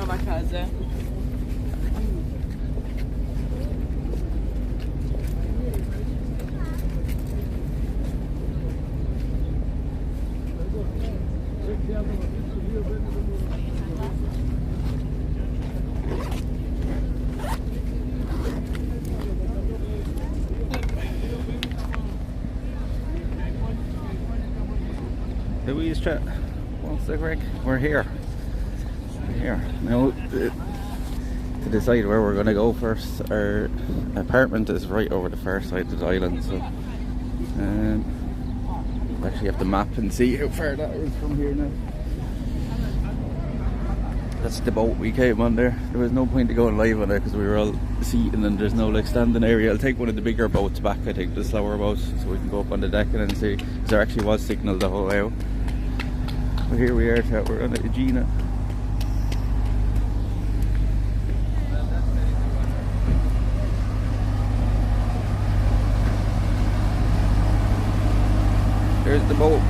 nuova casa. Louise chat. What's the crack? We're here. We're here. Now to decide where we're gonna go first. Our apartment is right over the far side of the island, so actually have to map and see how far that is from here now. That's the boat we came on there. There was no point to going live on it because we were all seating and there's no like standing area. I'll take one of the bigger boats back, I think, the slower boats, so we can go up on the deck and then see. Because there actually was signal the whole way out. But here we are, chat. We're on the Aegina. There's the boat.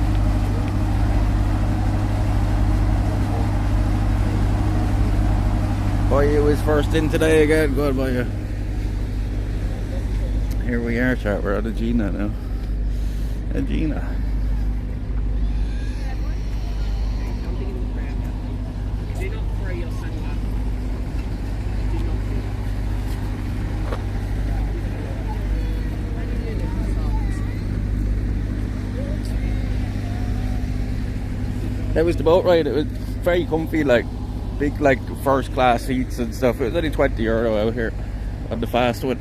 Boy, was first in today again. Good by you. Here we are, chat. We're at Aegina now. Aegina. That was the boat ride. It was very comfy, like big, like first class seats and stuff. It was only €20 out here on the fast one,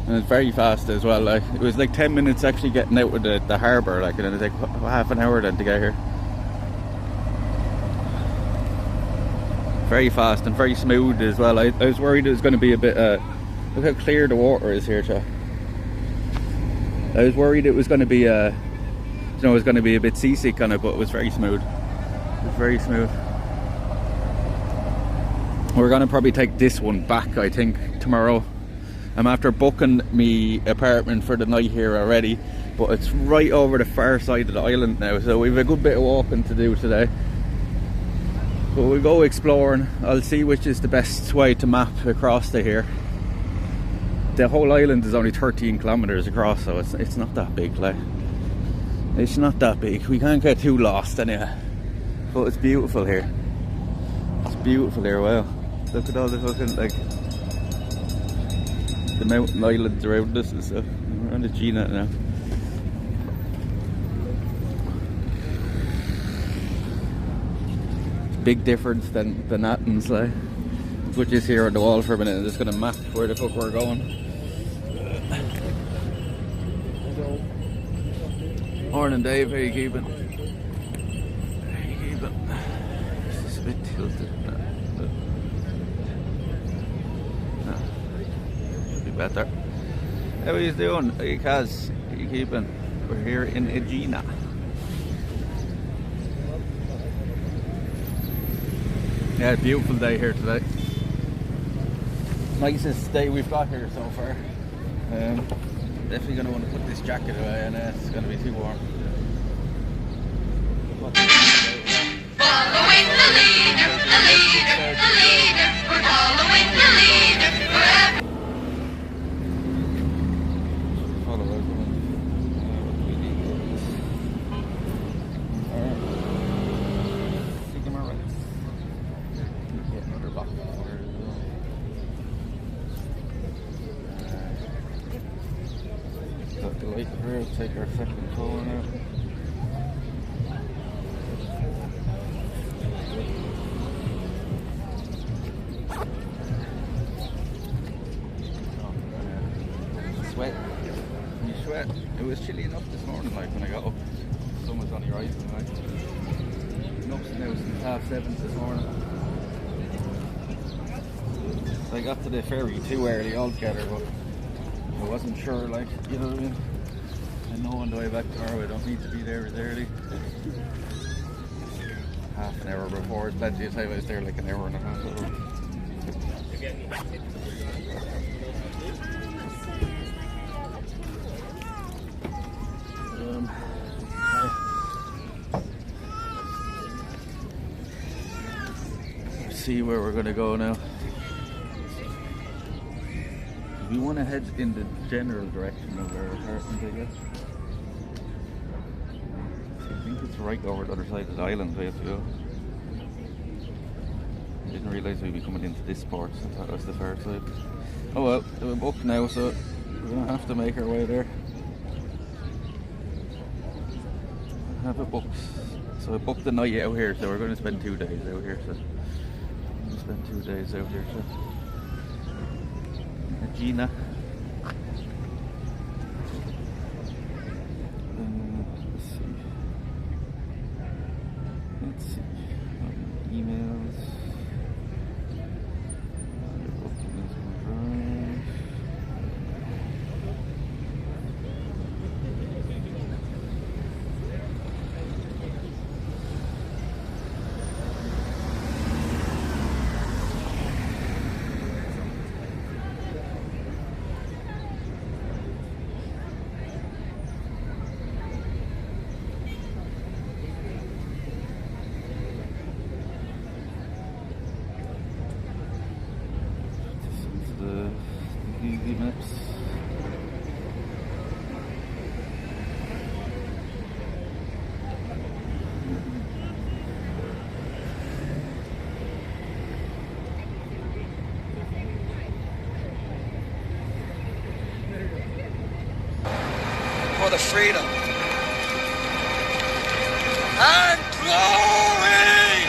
and it's very fast as well. Like it was like 10 minutes actually getting out of the harbour, like, and then it took half an hour then to get here. Very fast and very smooth as well. I was worried it was going to be a bit. Look how clear the water is here, chat. I was worried it was going to be, it was going to be a bit seasick on it, but it was very smooth. It's very smooth. We're gonna probably take this one back, I think, tomorrow. I'm after booking me apartment for the night here already, but it's right over the far side of the island now, so we've a good bit of walking to do today. But we'll go exploring. I'll see which is the best way to map across to here. The whole island is only 13 kilometers across, so it's not that big, like. It's not that big. We can't get too lost anyway. But it's beautiful here. It's beautiful here. Wow, look at all the fucking, like, the mountain islands around us and stuff. We're on the Aegina now. It's a big difference than Athens, like. Put this here on the wall for a minute. I'm just gonna map where the fuck we're going. Morning, Dave. How you keeping? It's a bit tilted. No. Should be better. How are you doing? How you Kaz? How you keeping? We're here in Aegina. Yeah, beautiful day here today. Nicest day we've got here so far. Definitely going to want to put this jacket away, and it's going to be too warm. Following the leader, the leader, the leader. We're following the leader. Follow everyone. What do we need? Alright. Sigma rights. Get another box of water as well. Got the light through, take our second tour now. Sweat. Can you sweat? It was chilly enough this morning, like when I got up. The sun was on the horizon, like. Been up now since 7:30 this morning. So I got to the ferry too early altogether, but I wasn't sure, like, you know what I mean? I know on the way back tomorrow I don't need to be there as early. Half an hour before, it's plenty of time. I was there like an hour and a half before. see where we're gonna go now. We want to head in the general direction of our apartment, I guess. I think it's right over the other side of the island we have to go. I didn't realise we'd be coming into this port, so I thought it was the far side. Oh well, we're booked now, so we're gonna have to make our way there. Have it booked. So I booked the night out here, so we're going to spend 2 days out here. So we're going to spend 2 days out here. So Aegina. Let's see. Let's see. Emails. Google Maps. For the freedom and glory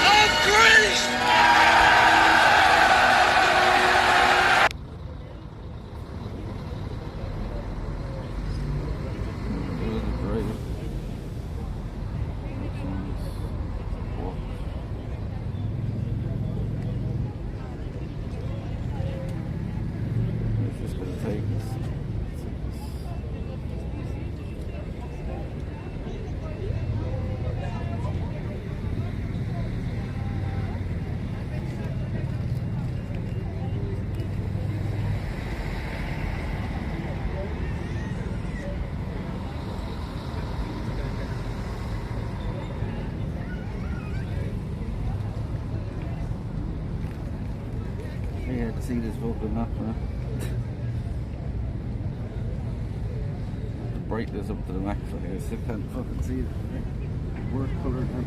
of Greece! Yeah, to see this fucking map now. Bright this up to the max, I still can't fucking see it. Worst coloured map.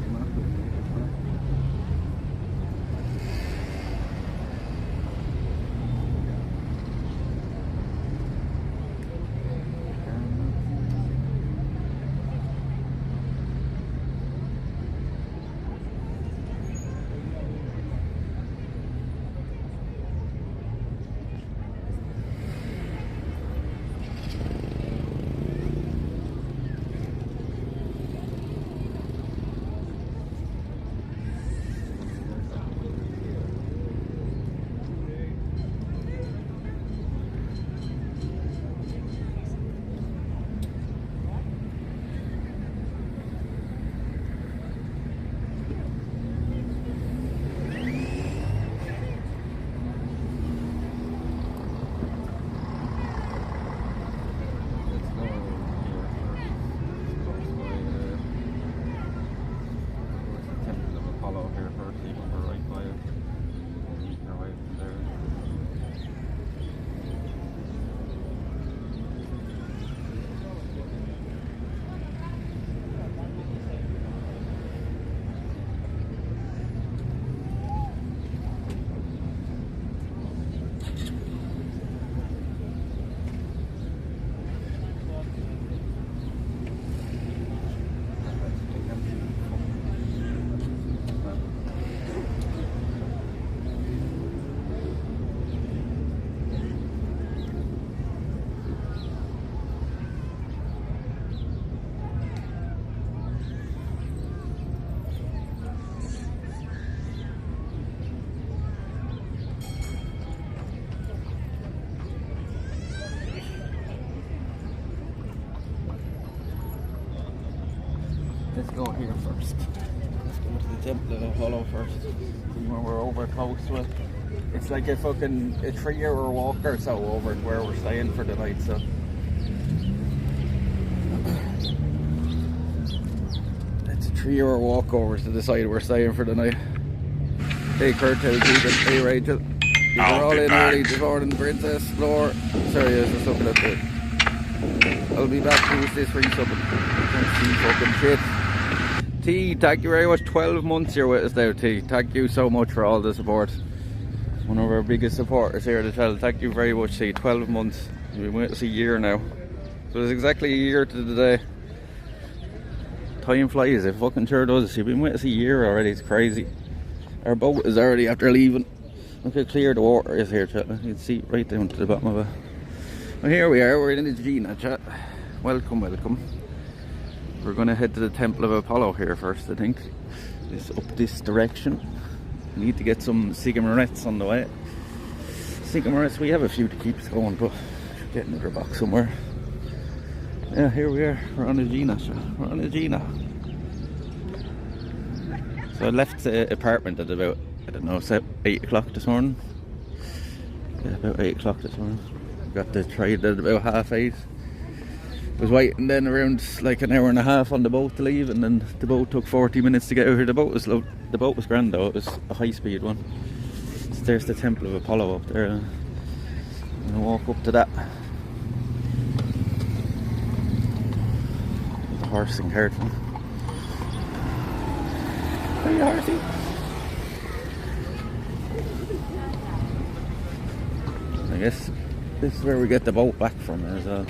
Let's go here first. Let's go to the Temple of Apollo first. See where we're over coast with. It's like a fucking 3-hour walk or so over to where we're staying for the night, so. It's a 3-hour walk over to the side we're staying for the night. Hey Kurt, how you keeping? Hey Rachel. You were all in early this morning, Princess, Floor. Sorry, I was just looking at the... I'll be back to this week, something. See fucking shit. T, thank you very much. 12 months you're with us now, T. Thank you so much for all the support. One of our biggest supporters here to tell. Thank you very much, T. 12 months. You've been with us a year now. So it's exactly a year to the day. Time flies, it fucking sure does. You've been with us a year already, it's crazy. Our boat is already after leaving. Look how clear the water is here, chat. You can see right down to the bottom of it. Well, here we are, we're in Aegina, chat. Welcome, welcome. We're going to head to the Temple of Apollo here first, I think. It's up this direction. We need to get some cigarettes on the way. Cigarettes, we have a few to keep us going, but should get another box somewhere. Yeah, here we are. We're on Aegina, chat. We're on Aegina. So I left the apartment at about, I don't know, 8 o'clock this morning. Yeah, about 8 o'clock this morning. Got the train at about 8:30. Was waiting then around like an hour and a half on the boat to leave, and then the boat took 40 minutes to get out here. The boat was grand though, it was a high-speed one. So there's the Temple of Apollo up there. I'm gonna walk up to that. The horse and cart one. Hey horsey! I guess this is where we get the boat back from as well.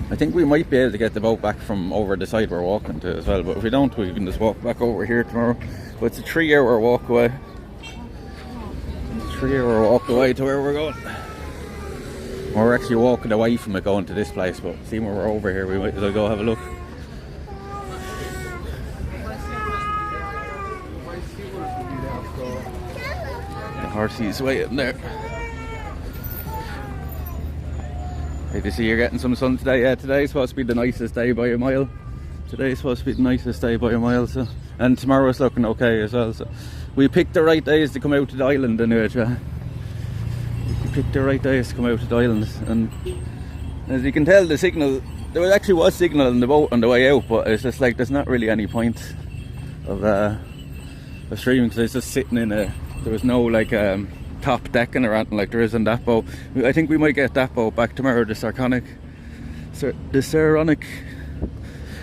I think we might be able to get the boat back from over the side we're walking to as well, but if we don't, we can just walk back over here tomorrow. But it's a 3-hour walk away. It's a 3-hour walk away to where we're going. We're actually walking away from it going to this place, but seeing when we're over here, we might as well go have a look. The horsey's waiting there. Hey, to see you're getting some sun today. Yeah, today's supposed to be the nicest day by a mile. Today's supposed to be the nicest day by a mile, so. And tomorrow's looking okay as well, so. We picked the right days to come out to the island anyway, we picked the right days to come out to the island, and as you can tell, the signal, there actually was signal in the boat on the way out, but it's just like there's not really any point of streaming, because it's just sitting in a, there was no like top decking or anything like there is in that boat. I think we might get that boat back tomorrow, the Saronic,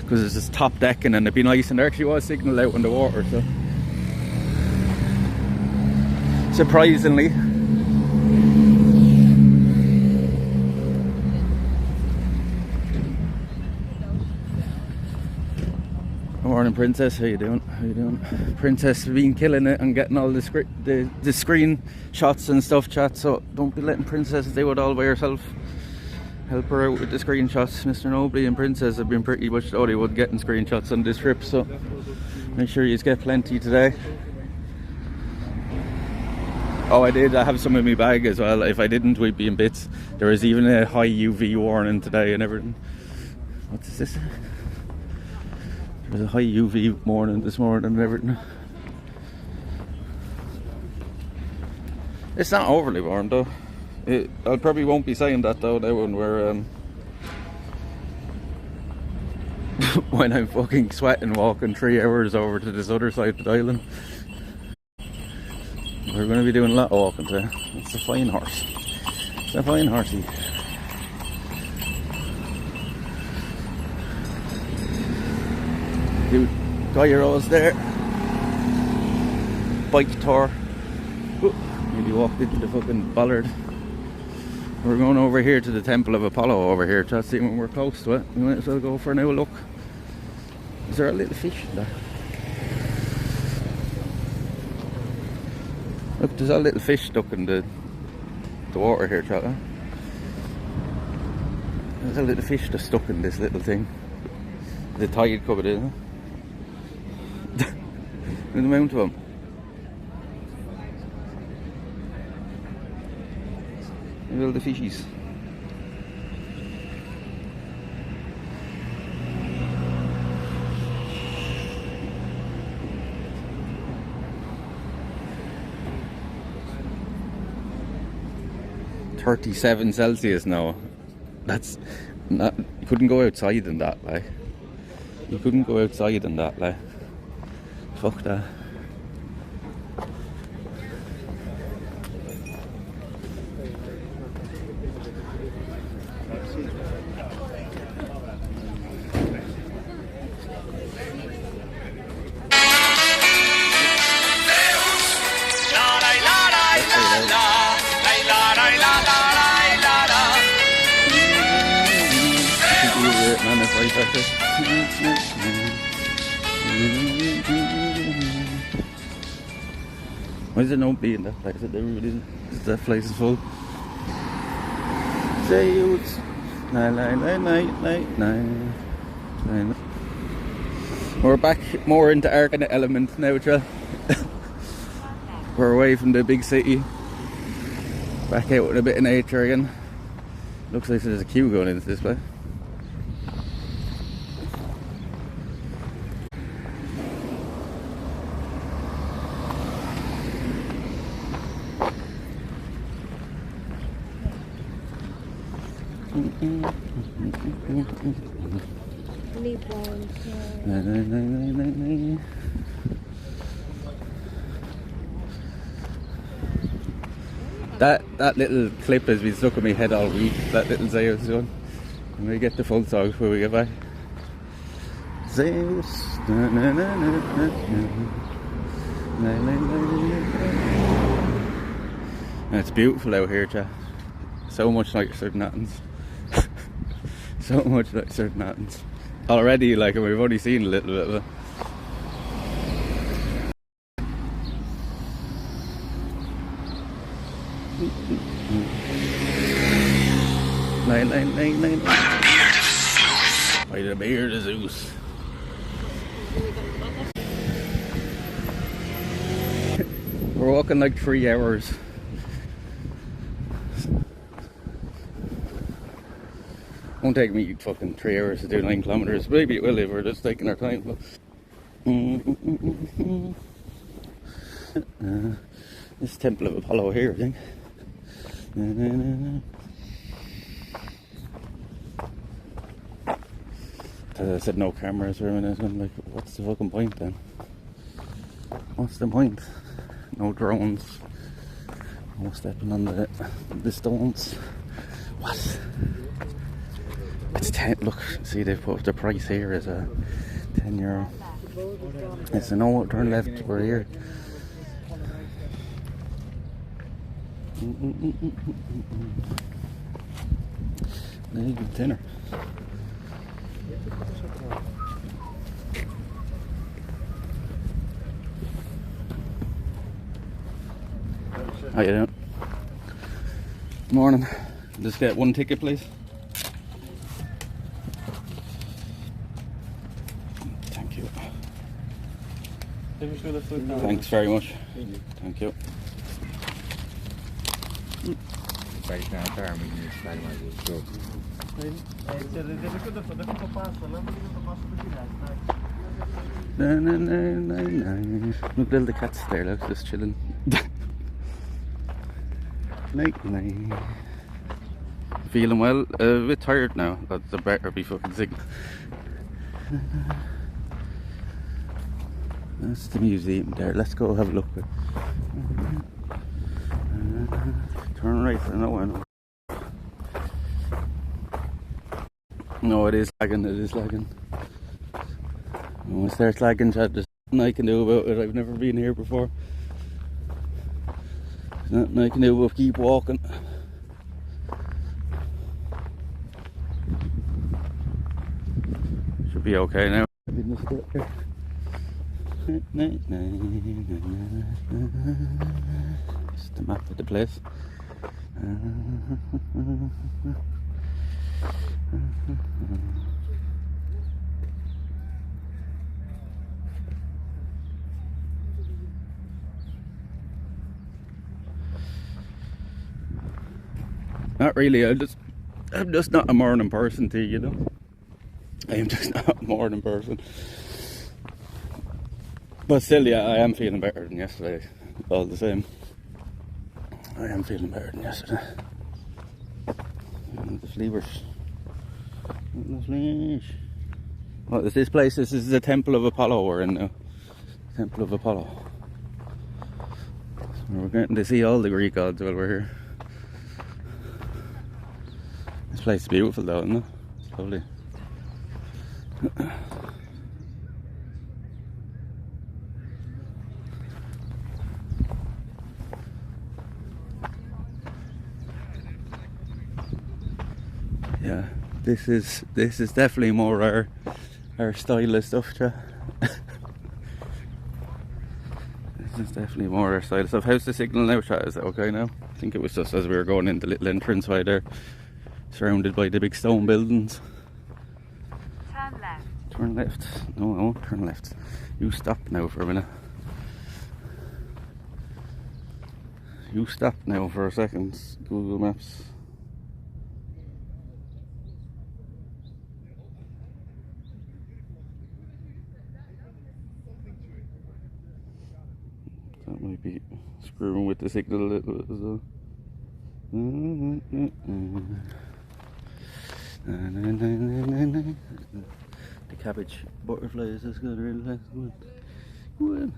because it's just top decking and it'd be nice, and there actually was signal out in the water, so surprisingly. Morning Princess, how you doing? How you doing? Princess has been killing it and getting all the screen shots and stuff, chat, so don't be letting Princess do it all by herself. Help her out with the screenshots. Mr. Nobly and Princess have been pretty much Hollywood getting screenshots on this trip, so make sure you get plenty today. Oh, I did. I have some in my bag as well. If I didn't, we'd be in bits. There is even a high UV warning today and everything. What is this? There's a high UV warning this morning and everything. It's not overly warm though. I probably won't be saying that though now when we're when I'm fucking sweating walking 3 hours over to this other side of the island. We're going to be doing a lot of walking today. It's a fine horse. It's a fine horsey. Dude, Gyro's there. Bike tour. Maybe walked into the fucking bollard. We're going over here to the Temple of Apollo over here. Just see when we're close to it. We might as well go for a new look. Is there a little fish in there? Look, there's a little fish stuck in the water here, chat. There's a little fish that's stuck in this little thing. The tide covered it, huh? In the amount of them. Look at all the fishies. .37 Celsius now. That's not, you couldn't go outside in that, like. You couldn't go outside in that, like. Fuck that. Why is there nobody in that place? That place is full. Zeus. We're back more into our kind of element now, Joe. We're away from the big city. Back out with a bit of nature again. Looks like there's a queue going into this place. That little clip has been stuck in my head all week, that little Zeus one. And we get the full song before we get back. Zeus. And it's beautiful out here, chat. So much like certain Athens. So much like certain Athens. Already, like, we've only seen a little bit of it. By the beard of Zeus. We're walking like 3 hours. Won't take me fucking 3 hours to do 9 kilometers. Maybe it will if we're just taking our time. But this is Temple of Apollo here, I think. As I said, no cameras or anything. I'm like, what's the fucking point then? What's the point? No drones. No stepping on the stones. What? It's 10. Look, see, they've put the price here is a €10. It's a no, turn left, we're here. Maybe dinner. How you doing? Morning. Just get 1 ticket, please. Thank you. Thanks very much. Thank you. Look, the cat's there, look, just chilling. Night. Feeling well, a bit tired now. That's the better be fucking sick. That's the museum there. Let's go have a look. Turn right. I know. No, it is lagging. It is lagging. When it starts lagging, chat, there's nothing I can do about it. I've never been here before. There's nothing I can do but keep walking. Should be okay now. Just the map of the place. Not really. I'm just not a morning person, to you know. I am just not a morning person. But still, yeah, I am feeling better than yesterday. All the same, I am feeling better than yesterday. And the fleabers. The flesh. What is this place? This is the Temple of Apollo we're in now. Temple of Apollo. So we're getting to see all the Greek gods while we're here. This place is beautiful though, isn't it? It's lovely. Yeah, this is definitely more our style of stuff, chat. This is definitely more our style of stuff. How's the signal now, chat? Is it okay now? I think it was just as we were going in the little entrance right there, surrounded by the big stone buildings. Turn left. Turn left. No, I won't turn left. You stop now for a minute. You stop now for a second, Google Maps. That might be screwing with the signal a little bit as well. The cabbage butterflies is good, really nice. Good.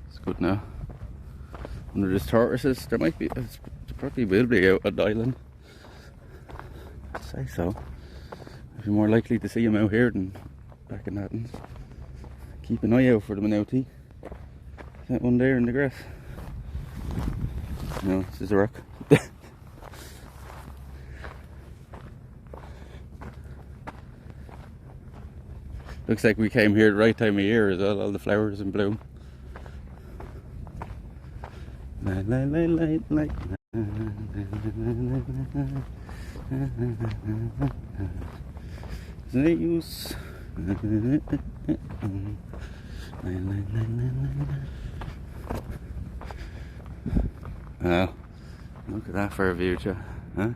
It's good now. Under these tortoises, there might be, it's probably will be out on the island. I'd say so. I'd be more likely to see them out here than back in Athens. Keep an eye out for them in OT. That one there in the grass. No, this is a rock. Looks like we came here at the right time of year as well, all the flowers in bloom. Zeus. Oh, look at that for a view, huh?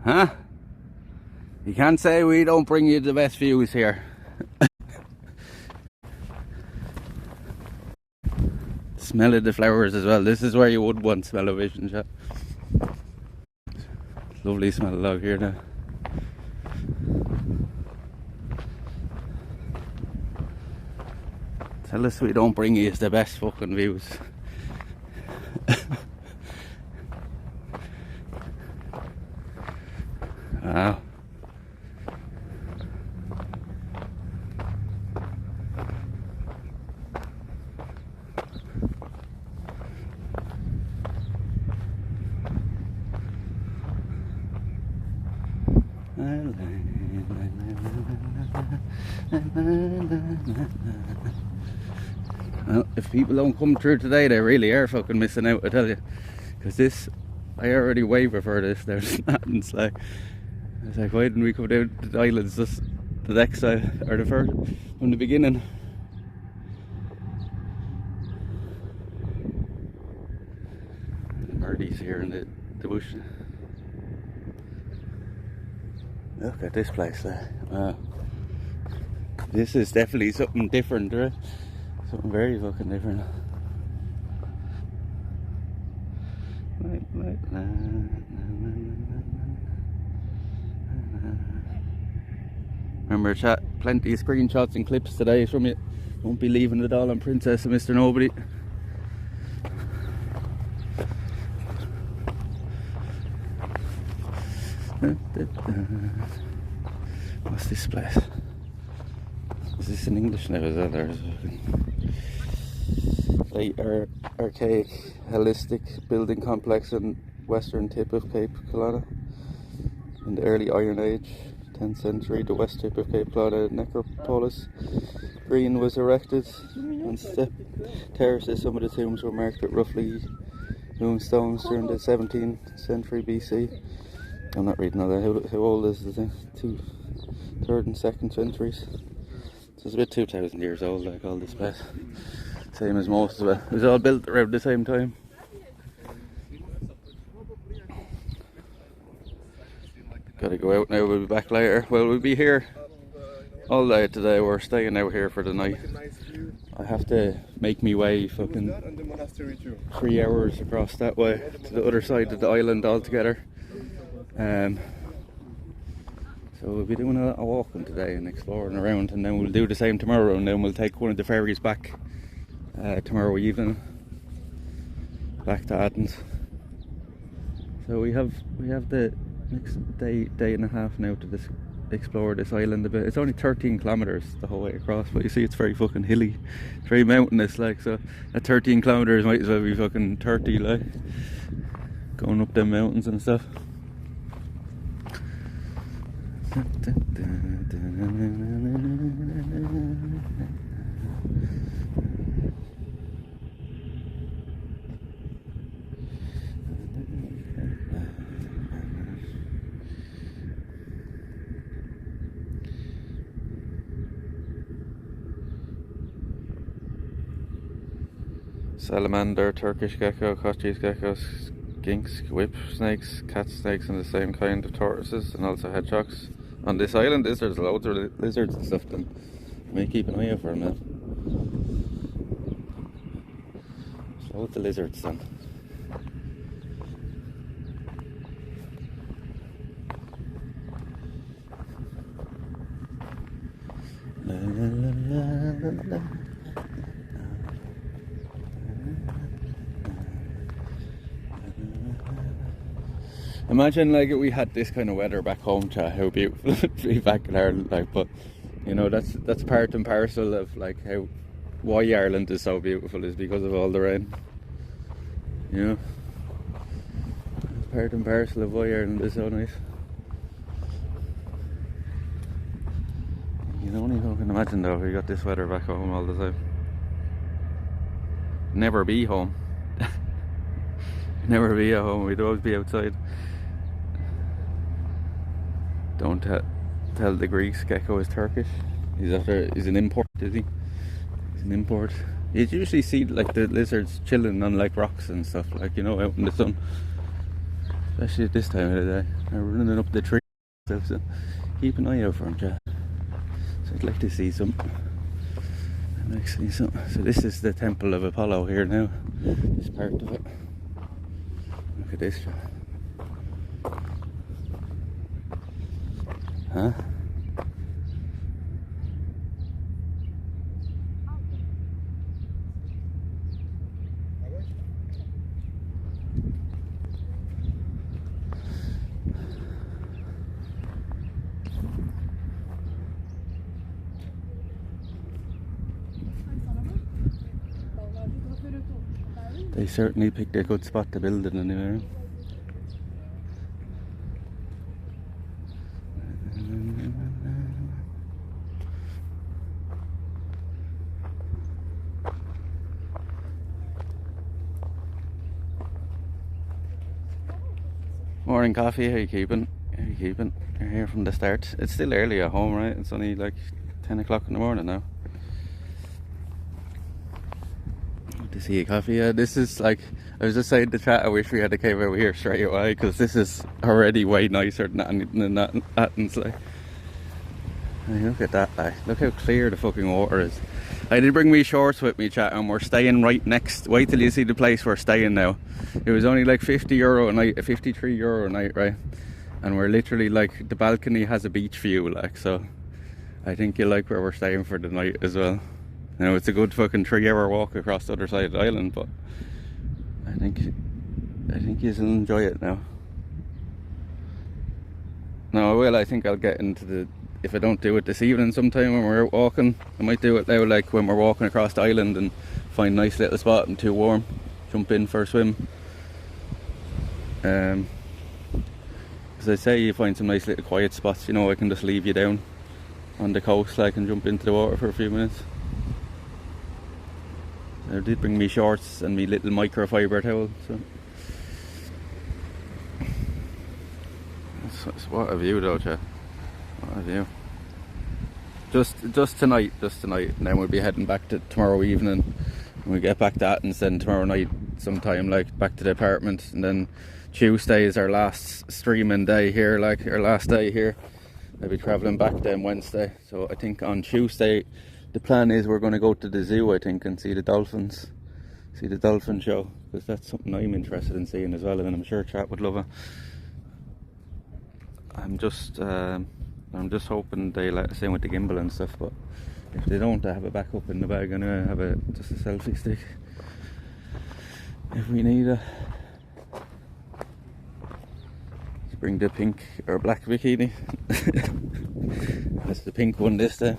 Huh? You can't say we don't bring you the best views here. Smell of the flowers as well. This is where you would want smell-o-vision, chat. Lovely smell out here now. Tell us we don't bring you the best fucking views. Wow. Well, if people don't come through today, they really are fucking missing out, I tell you. Because this, I already waver for this. There's nothing. It's like, why didn't we come down to the islands just the next side, or the first, from the beginning? Birdies here in the bush. Look at this place there. Wow. This is definitely something different, right? Something very fucking different. Remember, chat, plenty of screenshots and clips today from you. Won't be leaving it all on Princess and Mr. Nobody. What's this place? Is this in English now as well? Or is it late archaic Hellenistic building complex on western tip of Cape Colonna. In the early Iron Age, 10th century, the west tip of Cape Colonna necropolis green was erected on step terraces. Some of the tombs were marked with roughly hewn stones during the 17th century BC. I'm not reading all that. How old is the thing? 3rd and 2nd centuries. So it's about 2,000 years old, like all this place. Same as most of it. It was all built around the same time. Gotta go out now, we'll be back later. Well, we'll be here all day today. We're staying out here for the night. I have to make me way fucking 3 hours across that way to the other side of the island altogether. So we'll be doing a lot of walking today and exploring around, and then we'll do the same tomorrow, and then we'll take one of the ferries back tomorrow evening back to Athens. So we have the next day and a half now to explore this island a bit. It's only 13 kilometers the whole way across, but you see it's very fucking hilly, it's very mountainous, like, so at 13 kilometers might as well be fucking 30, like, going up them mountains and stuff. Salamander, Turkish gecko, Cochise geckos, skinks, whip snakes, cat snakes, and the same kind of tortoises, and also hedgehogs. On this island, there's loads of lizards and stuff. Then you may keep an eye out for them. Then there's loads of lizards then. La, la, la, la, la, la. Imagine like if we had this kind of weather back home, chat, how beautiful it would be back in Ireland, like, but you know, that's part and parcel of like how why Ireland is so beautiful, is because of all the rain. You know, it's part and parcel of why Ireland is so nice. You can only fucking imagine though if we got this weather back home all the time. Never be home. Never be at home, we'd always be outside. Don't tell the Greeks gecko is Turkish. He's an import, is he? He's an import. You usually see like the lizards chilling on like rocks and stuff, like, you know, out in the sun. Especially at this time of the day. They're running up the tree and stuff, so keep an eye out for them, chat. So I'd like to see some. I'd like to see some. So this is the Temple of Apollo here now. This part of it. Look at this, chat. Huh? They certainly picked a good spot to build it anyway. Morning, coffee. How you keeping? How you keeping? You're here from the start. It's still early at home, right? It's only like 10 o'clock in the morning now. Good to see you, coffee. Yeah, this is like, I was just saying to chat, I wish we had a cave over here straight away, because this is already way nicer than Athens. Like, I mean, look at that, like, look how clear the fucking water is. I did bring me shorts with me, chat, and we're staying right next. Wait till you see the place we're staying now. It was only like €50 a night, €53 a night, right? And we're literally like, the balcony has a beach view, like, so I think you'll like where we're staying for the night as well. You know, it's a good fucking 3-hour walk across the other side of the island, but I think you'll enjoy it now. No, I will. I think I'll get into the, if I don't do it this evening sometime when we're out walking, I might do it now, like when we're walking across the island and find a nice little spot and too warm, jump in for a swim. As I say, you find some nice little quiet spots, you know, I can just leave you down on the coast, like, and jump into the water for a few minutes. I did bring me shorts and me little microfiber towel, so. What a view though, chat. What a view. Just tonight, and then we'll be heading back to tomorrow evening. When we get back to Athens, then tomorrow night sometime, like, back to the apartment, and then Tuesday is our last streaming day here, like our last day here. I'll be travelling back then Wednesday, so I think on Tuesday the plan is we're going to go to the zoo, I think, and see the dolphins. See the dolphin show, because that's something I'm interested in seeing as well, and I'm sure chat would love it. I'm just hoping they let us in with the gimbal and stuff, but if they don't, I have a backup in the bag, and I have just a selfie stick if we need it. Let's bring the pink or black bikini. That's the pink one this time.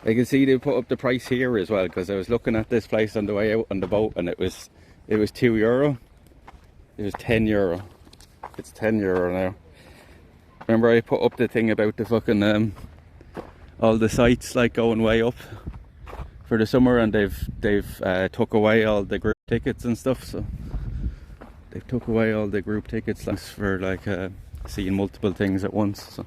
I can see they put up the price here as well, because I was looking at this place on the way out on the boat, and it was €2. It was €10. It's €10 now. Remember I put up the thing about the fucking all the sites like going way up for the summer, and they've took away all the group tickets and stuff. So they've took away all the group tickets for like seeing multiple things at once. So.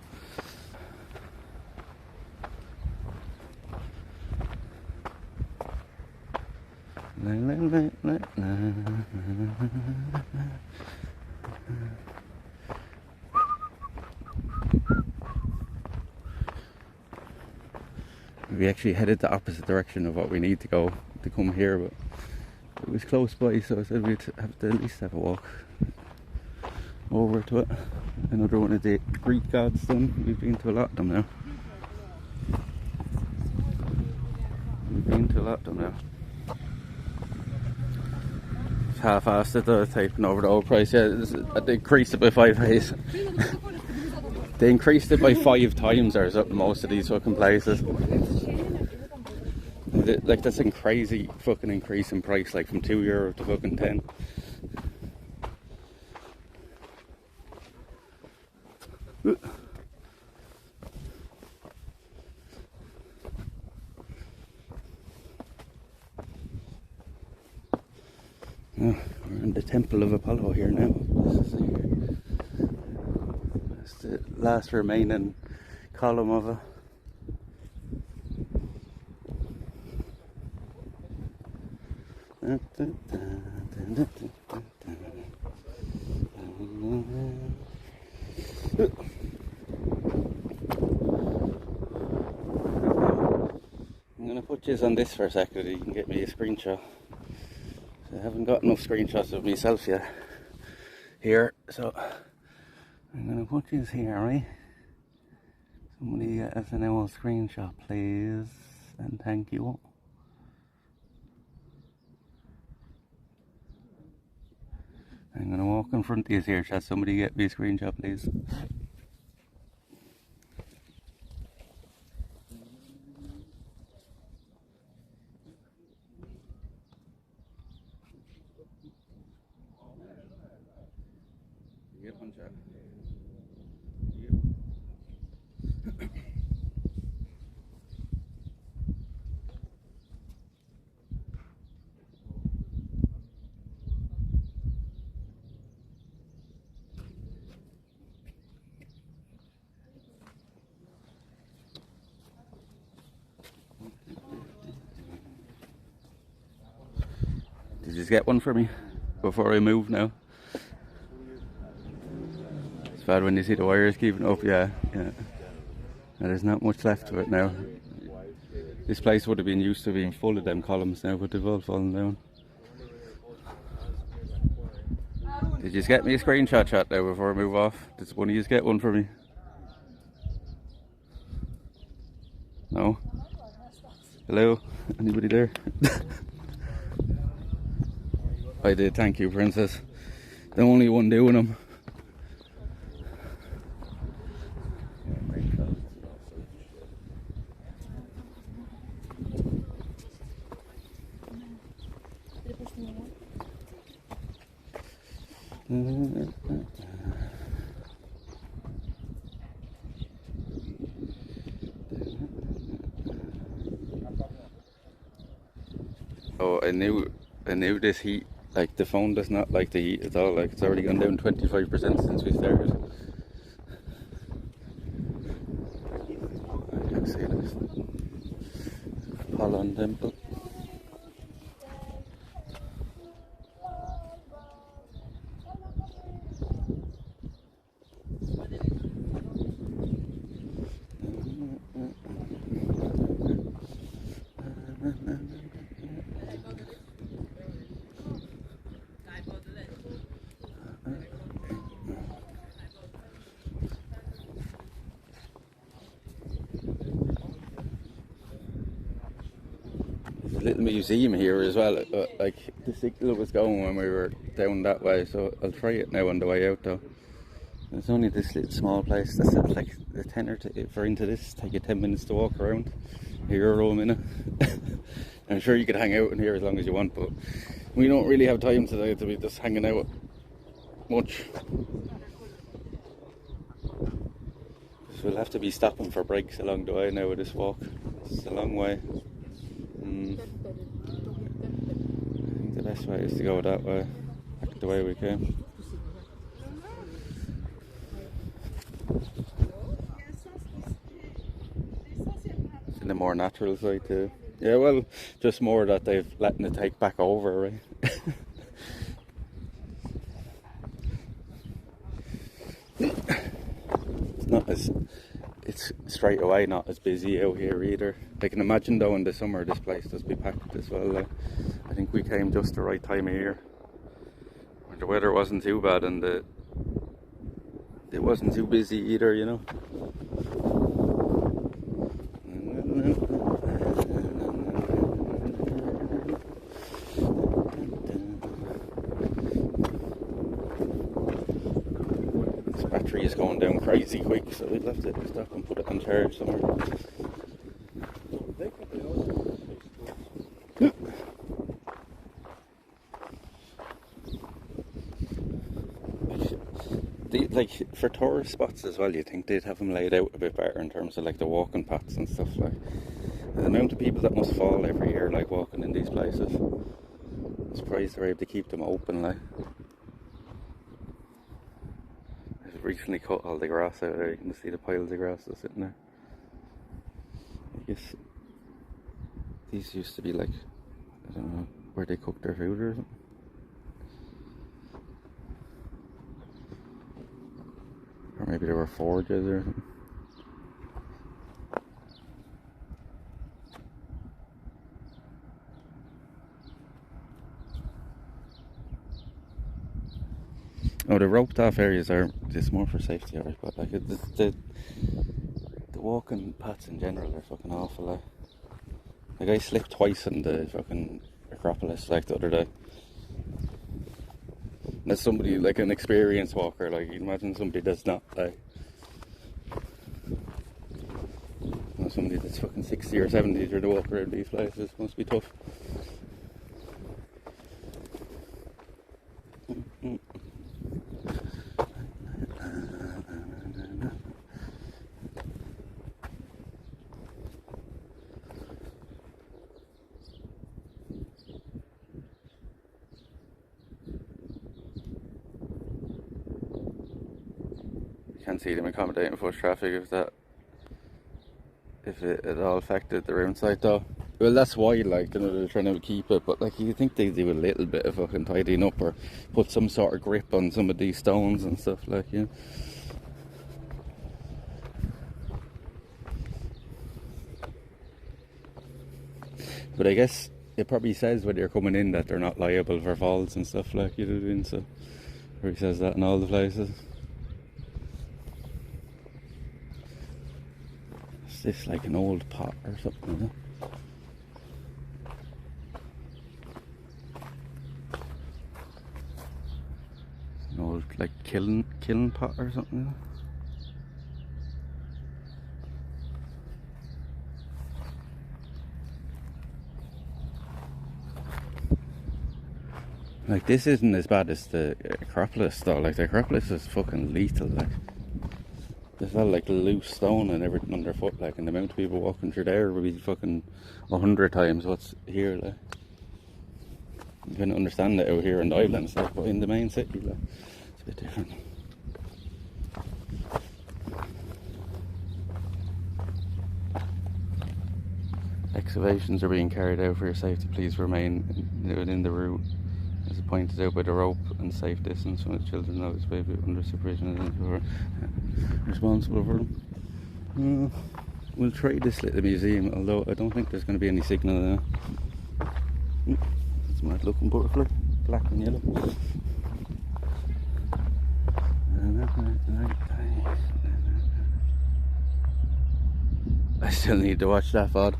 We actually headed the opposite direction of what we need to go to come here, but it was close by, so I said we'd have to at least have a walk over to it. Another one of the Greek gods done. We've been to a lot of them now. It's half-assed it, taking over the old price. Yeah, they increased it by 5 days. They increased it by 5 times or something, most of these fucking places. Like, that's a crazy fucking increase in price, like from €2 to fucking 10. Oh, we're in the Temple of Apollo here now. That's the last remaining column of it. I'm going to put this on this for a second, you can get me a screenshot. I haven't got enough screenshots of myself yet here, so I'm going to put this here, right? Somebody get us an old screenshot, please, and thank you. I'm going to walk in front of you here, chat. Somebody get me a screenshot, please. Get one, chat. Did you just get one for me before I move now? It's bad when you see the wires keeping up, yeah. There's not much left of it now. This place would have been used to being full of them columns now, but they've all fallen down. Did you just get me a screenshot, chat, now before I move off? Did one of you get one for me? No? Hello? Anybody there? I did, thank you, Princess. The only one doing them. Oh, I knew this heat, like the phone does not like the heat at all, like it's already gone down 25% since we started. I can see this. Apollon Temple. little museum here as well. Like the signal was going when we were down that way, so I'll try it now on the way out though. There's only this little small place. That's like the 10 or for into this, take you 10 minutes to walk around. Here, room in it. I'm sure you could hang out in here as long as you want, but we don't really have time today to be just hanging out much. So we'll have to be stopping for breaks along the way now with this walk. It's a long way. I think the best way is to go that way, back the way we came. It's in the more natural side too. Yeah, well, just more that they've letting it take back over, right? It's straight away not as busy out here either. I can imagine though in the summer this place does be packed as well. I think we came just the right time of year, when the weather wasn't too bad and it wasn't too busy either, you know. Battery is going down crazy quick, so we'll have to stop and put it on charge somewhere. Like for tourist spots as well, you think they'd have them laid out a bit better in terms of like the walking paths and stuff. Like the amount of people that must fall every year like walking in these places. I'm surprised they're able to keep them open. Like recently cut all the grass out there. You can see the piles of grass that's sitting there. I guess these used to be like, I don't know, where they cook their food or something. Or maybe they were forges or something. Oh, the roped off areas are just more for safety, alright, but like the walking paths in general are fucking awful. Like I slipped twice on the fucking Acropolis like the other day. And that's somebody like an experienced walker, like you imagine somebody that's not like, you know, somebody that's fucking 60 or 70 trying to walk around these places must be tough. Can't see them accommodating foot traffic if it all affected the round side though. Well, that's why, like, you know, they're trying to keep it, but like you think they do a little bit of fucking tidying up or put some sort of grip on some of these stones and stuff, like, you know. But I guess it probably says when you're coming in that they're not liable for falls and stuff, like, you know what I mean, so or he says that in all the places. This like an old pot or something, you know? An old like kiln pot or something, you know? Like this isn't as bad as the Acropolis though. Like the Acropolis is fucking lethal. Like there's all like loose stone and everything underfoot. Like, and the amount of people walking through there would be fucking 100 times what's here. Like you can understand it out here in the islands, like, but in the main city, like it's a bit different. Excavations are being carried out for your safety. Please remain within the route as pointed out by the rope and safe distance from the children. Notice baby under supervision and responsible for them. We'll try this little museum, although I don't think there's going to be any signal now. It's a mad looking butterfly, black and yellow. I still need to watch that VOD.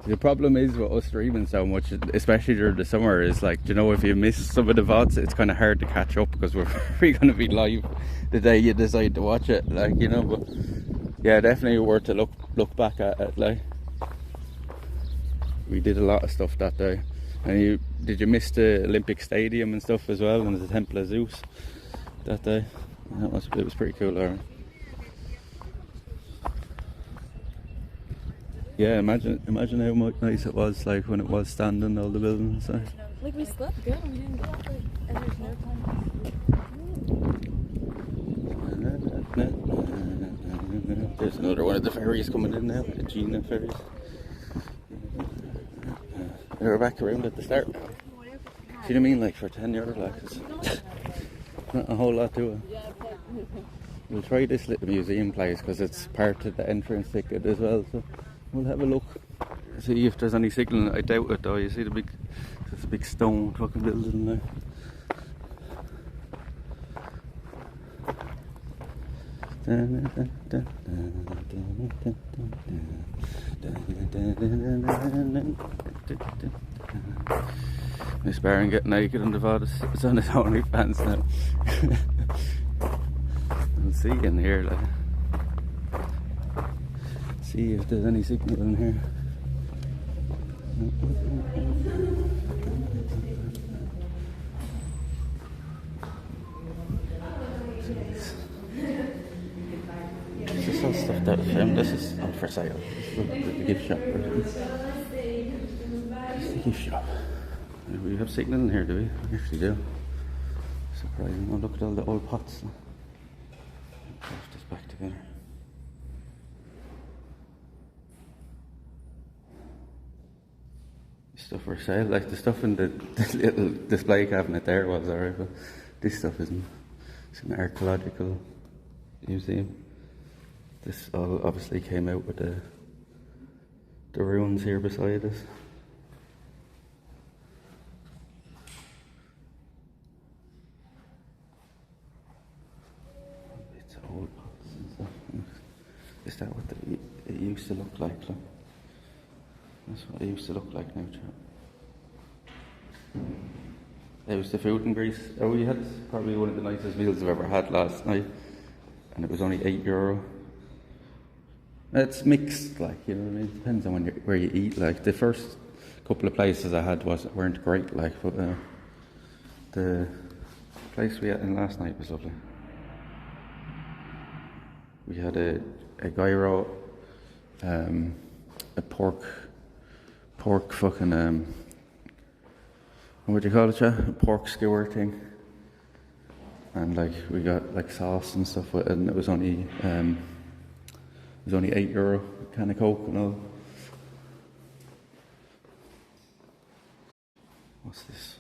The problem is with us streaming so much, especially during the summer, is like, you know, if you miss some of the VODs, it's kind of hard to catch up because we're going to be live the day you decide to watch it, like, you know. But yeah, definitely worth to look back at it. Like, we did a lot of stuff that day. And did you miss the Olympic Stadium and stuff as well, and the Temple of Zeus that day? It was pretty cool, alright. Yeah, imagine how nice it was, like when it was standing, all the buildings. Like, we slept good and we didn't get up, and there's no time. There's another one of the ferries coming in now, Aegina ferries. We're back around at the start. See what I mean? Like for 10 euro, like it's not a whole lot to it. We'll try this little museum place because it's part of the entrance ticket as well. So we'll have a look, see if there's any signal. I doubt it though. You see there's a big stone fucking building there. Miss Baron getting naked on the VOD. It's on his OnlyFans now. We'll see in here, like. See if there's any signal in here. This is all stuff that I found. This is not for sale. This is the gift shop. It's the gift shop. We have signal in here, do we? We actually do. Surprising. Oh, look at all the old pots. Put this back together. Stuff for sale, like the stuff in the little display cabinet there was alright, but this stuff isn't. It's an archaeological museum. This all obviously came out with the ruins here beside us. It's old pots and stuff. Is that what it used to look like? Look. That's what it used to look like now, chap. It was the food in Greece. Oh, we had probably one of the nicest meals I've ever had last night, and it was only €8. It's mixed, like, you know what I mean? It depends on where you eat. Like the first couple of places I had weren't great, like, but the place we had in last night was lovely. We had a gyro, a pork fucking what do you call it, yeah? A pork skewer thing, and like we got like sauce and stuff with it, and it was only €8, a can of Coke and all. What's this?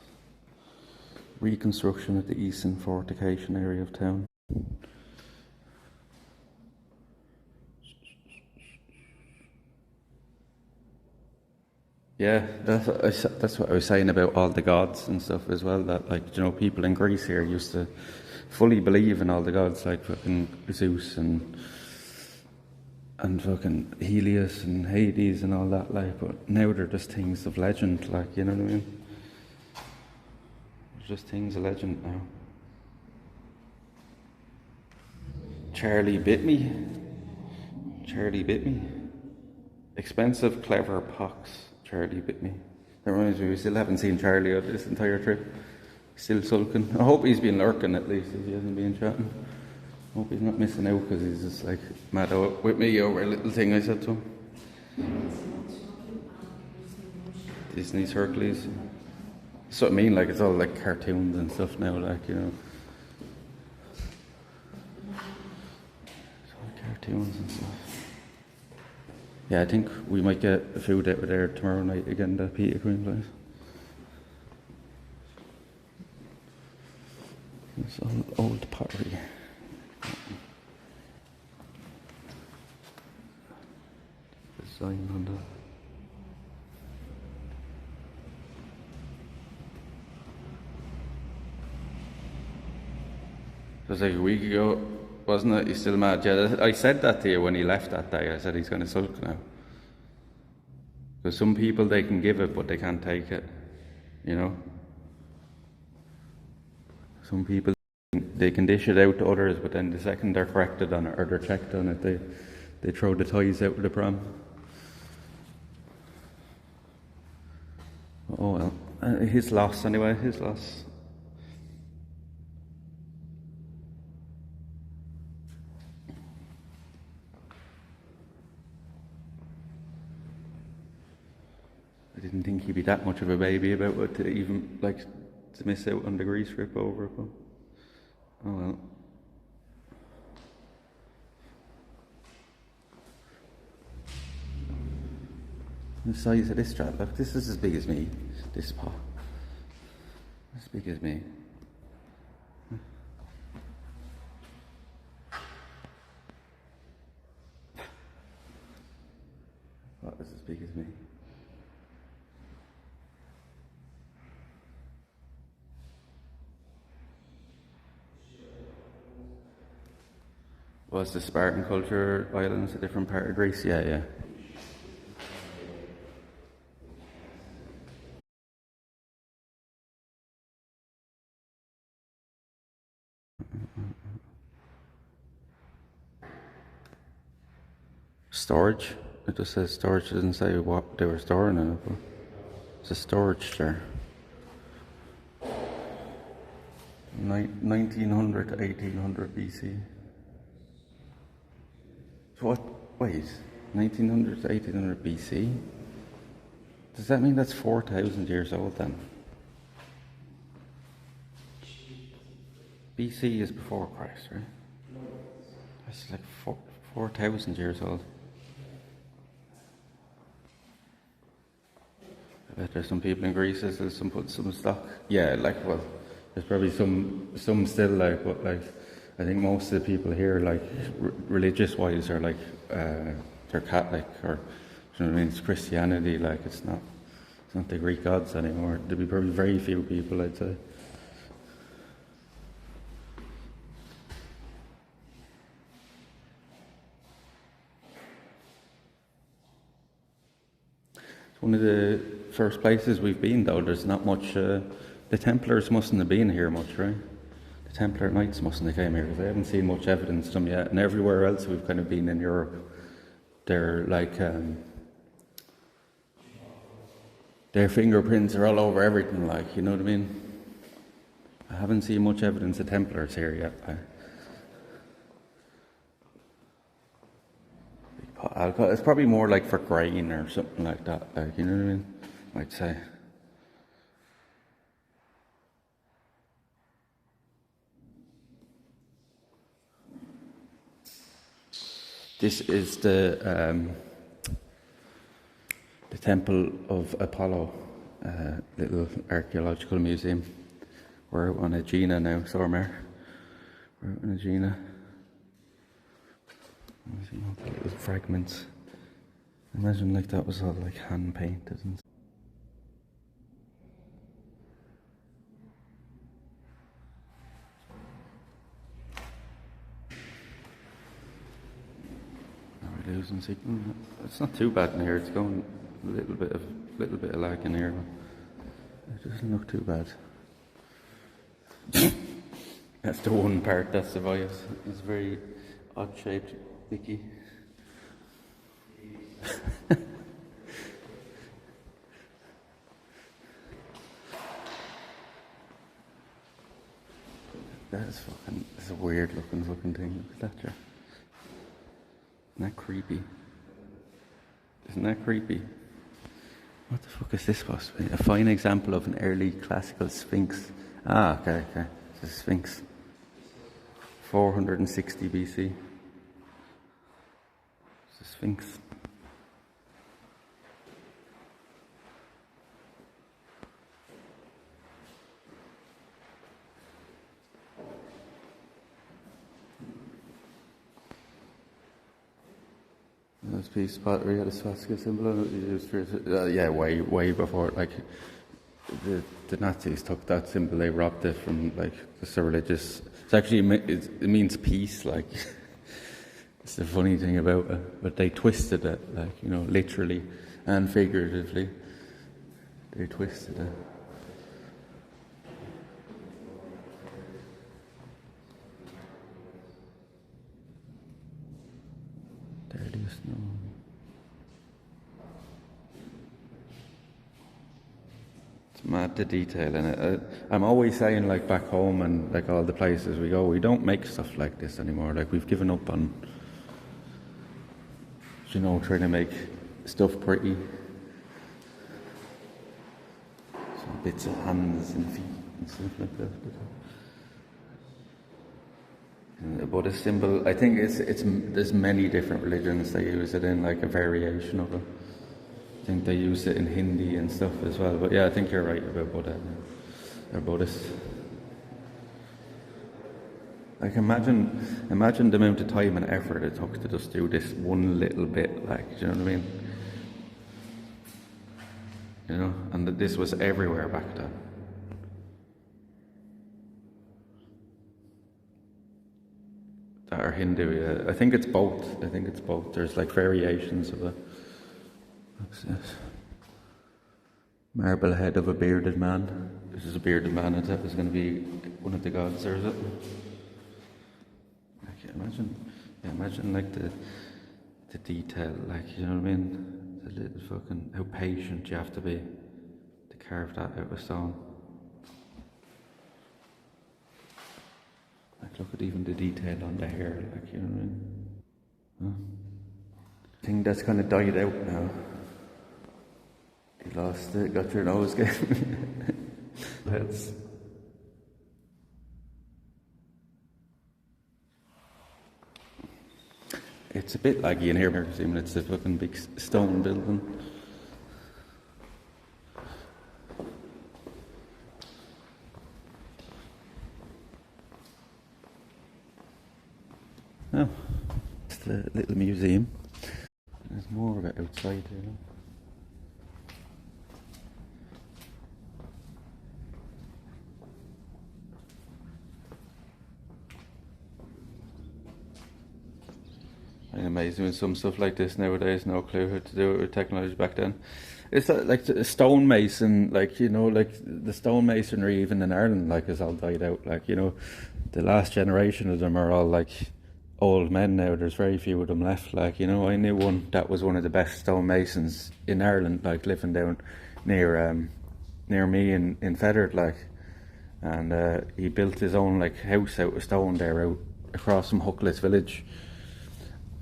Reconstruction at the eastern fortification area of town. Yeah, that's what I was saying about all the gods and stuff as well. That, like, you know, people in Greece here used to fully believe in all the gods, like fucking Zeus and fucking Helios and Hades and all that. Like, but now they're just things of legend. Like, you know what I mean? They're just things of legend now. Charlie bit me. Charlie bit me. Expensive, clever pox. Charlie bit me. That reminds me, we still haven't seen Charlie out this entire trip. Still sulking. I hope he's been lurking at least, if he hasn't been chatting. I hope he's not missing out because he's just like mad out with me over a little thing I said to him. Disney's Hercules. That's what I mean, like it's all like cartoons and stuff now, like, you know. It's all cartoons and stuff. Yeah, I think we might get a food out there tomorrow night again, the Peter Queen place. It's all old pottery. Design on that. It was like a week ago, wasn't it? You're still mad? Yeah, I said that to you when he left that day. I said he's going to sulk now. Because some people, they can give it, but they can't take it, you know? Some people, they can dish it out to others, but then the second they're corrected on it or they're checked on it, they throw the toys out with the pram. Oh well, his loss anyway, his loss. I didn't think he'd be that much of a baby about it to even, like, to miss out on the grease rip over it, but oh well. The size of this strap, look, this is as big as me, this pot. As big as me. What is as big as me? Was the Spartan culture islands a different part of Greece? Yeah, yeah. Storage. It just says storage. It doesn't say what they were storing in it, but it's a storage there. 1900 to 1800 BC. So what? Wait, 1900 to 1800 BC? Does that mean that's 4,000 years old then? BC is before Christ, right? That's like 4,000 years old. I bet there's some people in Greece that still put some stock. Yeah, like, well, there's probably some still, like, but like, I think most of the people here, like, religious wise, are like, they're Catholic, or, you know what I mean, it's Christianity, like, it's not the Greek gods anymore. There'd be probably very few people, I'd say. It's one of the first places we've been, though. There's not much. The Templars mustn't have been here much, right? The Templar Knights mustn't have came here, because I haven't seen much evidence of them yet. And everywhere else we've kind of been in Europe, they're like, their fingerprints are all over everything, like, you know what I mean? I haven't seen much evidence of Templars here yet. It's probably more like for grain or something like that, like, you know what I mean? I'd say. This is the Temple of Apollo, little archaeological museum. We're out on Aegina now, Sormar. We're out on Aegina. See all the little fragments. Imagine like that was all like hand painted and we're losing signal. It's not too bad in here. It's going a little bit of lag in here, but it doesn't look too bad. That's the one part that survives. It's very odd shaped. Vicky. That's a weird looking thing. Look at that, Isn't that creepy? Isn't that creepy? What the fuck is this supposed to be? A fine example of an early classical sphinx. Ah, okay. It's a sphinx. 460 BC. Sphinx. This piece of pottery had a swastika symbol on it. Used for, yeah, way before. Like the Nazis took that symbol, they robbed it from like just a religious. It's actually it means peace. Like. It's the funny thing about it, but they twisted it, like, you know, literally, and figuratively. They twisted it. Dirty snow. It's mad, the detail in it. I'm always saying, like, back home and like all the places we go, we don't make stuff like this anymore. Like, we've given up on, you know, trying to make stuff pretty. Some bits of hands and feet and stuff like that. But a symbol, I think it's there's many different religions that use it in, like a variation of it. I think they use it in Hindi and stuff as well. But yeah, I think you're right about Buddha. They're Buddhists. Like, imagine the amount of time and effort it took to just do this one little bit, like, do you know what I mean? You know, and that this was everywhere back then. That are Hindu, yeah. I think it's both. There's like variations of it. What's this? Marble head of a bearded man. This is a bearded man. Is that going to be one of the gods, or is it? Imagine like the detail, like, you know what I mean? The little fucking, how patient you have to be to carve that out of stone. Like, look at even the detail on the hair, like, you know what I mean? Huh? I think that's kind of died out now. You lost it, got your nose game. Heads. It's a bit laggy in here, even it's a fucking big stone building. Oh, it's the little museum. There's more of it outside here. I'm amazed with some stuff like this nowadays. No clue how to do it with technology back then. It's like a stonemason, like, you know, like the stonemasonry even in Ireland, like, has all died out. Like, you know, the last generation of them are all like old men now. There's very few of them left. Like, you know, I knew one that was one of the best stonemasons in Ireland, like living down near me in Fethard, like, and he built his own like house out of stone there out across from Huckles village.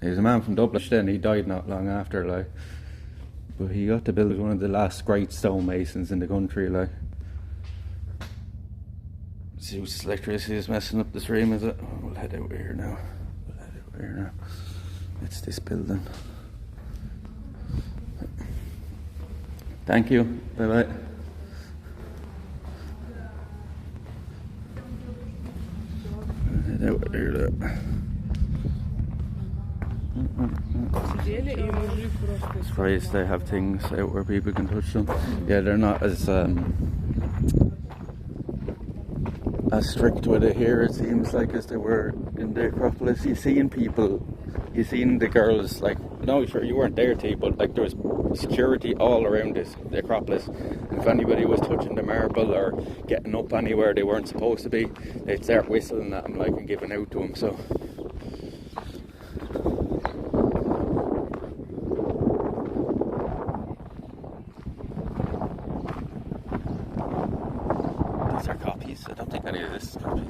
He was a man from Dublin then. He died not long after, like, but he got to build one of the last great stonemasons in the country, like. Zeus electricity is messing up the stream, is it? Oh, we'll head out here now. It's this building. Thank you. Bye bye. Head out here. Surprised they have things out where people can touch them. Yeah, they're not as strict with it here, it seems like, as they were in the Acropolis. You seen the girls, like, no, sure, you weren't there, T, but like there was security all around the Acropolis, and if anybody was touching the marble or getting up anywhere they weren't supposed to be, they'd start whistling at them, like, and giving out to them. So these are copies. I don't think any of this is copies.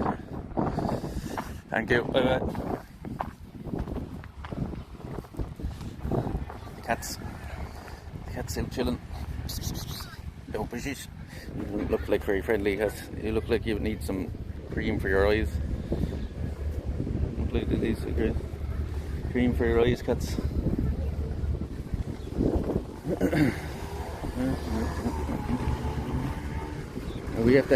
Thank you. Bye bye. The cat's out chilling. No bushes. You don't look like very friendly, cat. You look like you need some cream for your eyes. Look like these cream for your eyes, cats. We have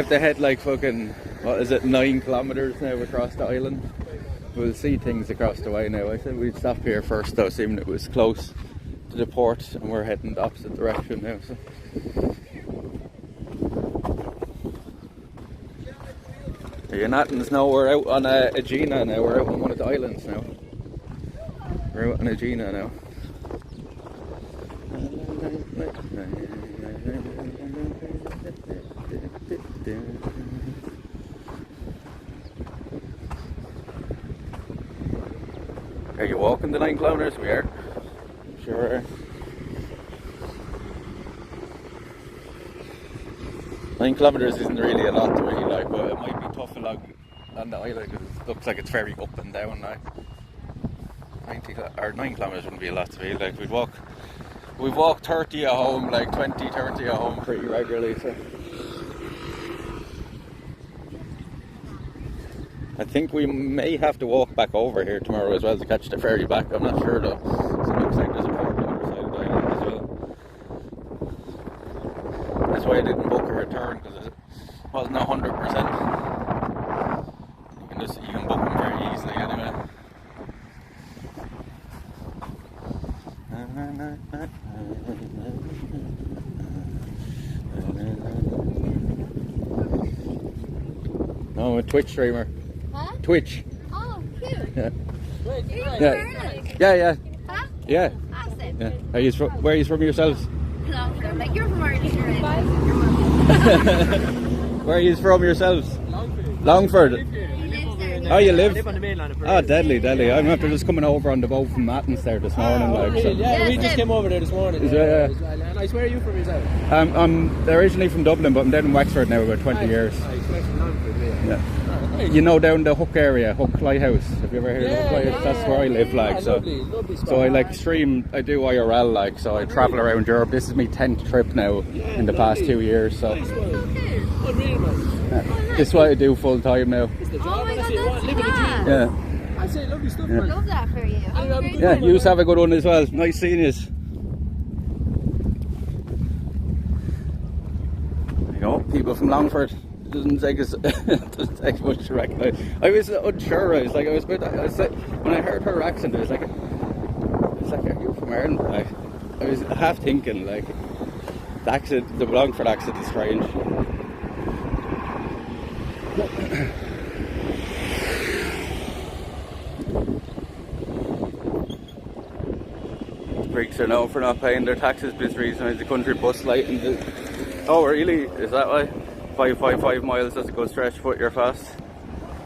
to head like fucking, what is it, 9 kilometers now across the island. We'll see things across the way now. I said we'd stop here first though, seeing it was close to the port, and we're heading the opposite direction now. So you're in Athens now. We're out on Aegina now. We're out on one of the islands now. We're out on Aegina now. Are you walking the 9 kilometers? We are. Sure are. 9 kilometers isn't really a lot to me, like, but it might be tough along on the island because it looks like it's very up and down. Like 9 kilometers wouldn't be a lot to me. Like we've walked 30 at home, like 20, 30 at home pretty regularly. So I think we may have to walk back over here tomorrow as well to catch the ferry back. I'm not sure though. So it looks like there's a port on the other side of the island as well. That's why I didn't book a return, because it wasn't 100%. You can book them very easily anyway. No, I'm a Twitch streamer. Huh? Twitch. Oh, cute. Yeah. Yeah. Yeah. Huh? Yeah. Awesome. Yeah. Where are you from yourselves? Longford. Like, you're from Ireland, right? Where are you from yourselves? Longford. Oh, you live? I live on the mainland of Oh, deadly. I'm after just coming over on the boat from Athens there this morning. Oh, like, really? so. Yeah, we just came over there this morning. Is it, as well. And I swear, are you from yourself? I'm originally from Dublin, but I'm down in Wexford now about 20 years. I expect from Longford, yeah. You know, down the Hook area, Hook Lighthouse. Have you ever heard of Hook Lighthouse? Yeah, That's where I live, like. So, lovely spot. so I like stream. I do IRL, like. So I travel around Europe. This is my 10th trip now in the past 2 years. So Nice one. Unreal, man. this is what I do full time now. It's the Oh job, my and I God, say, that's living the dream. class. Yeah, I say, lovely stuff, Yeah. man. Love that for you. yeah. You have a good one as well. Nice seeing you. You know, people from Longford. Doesn't take us doesn't take much to recognize. I was unsure. I was like, when I heard her accent, I was like, are you from Ireland? Like, I was half thinking like the accent, the Longford accent is strange. Greeks are known for not paying their taxes. This reason is the country bus light and the. Oh, really? Is that why? 555 miles, that's a good stretch, foot you're fast.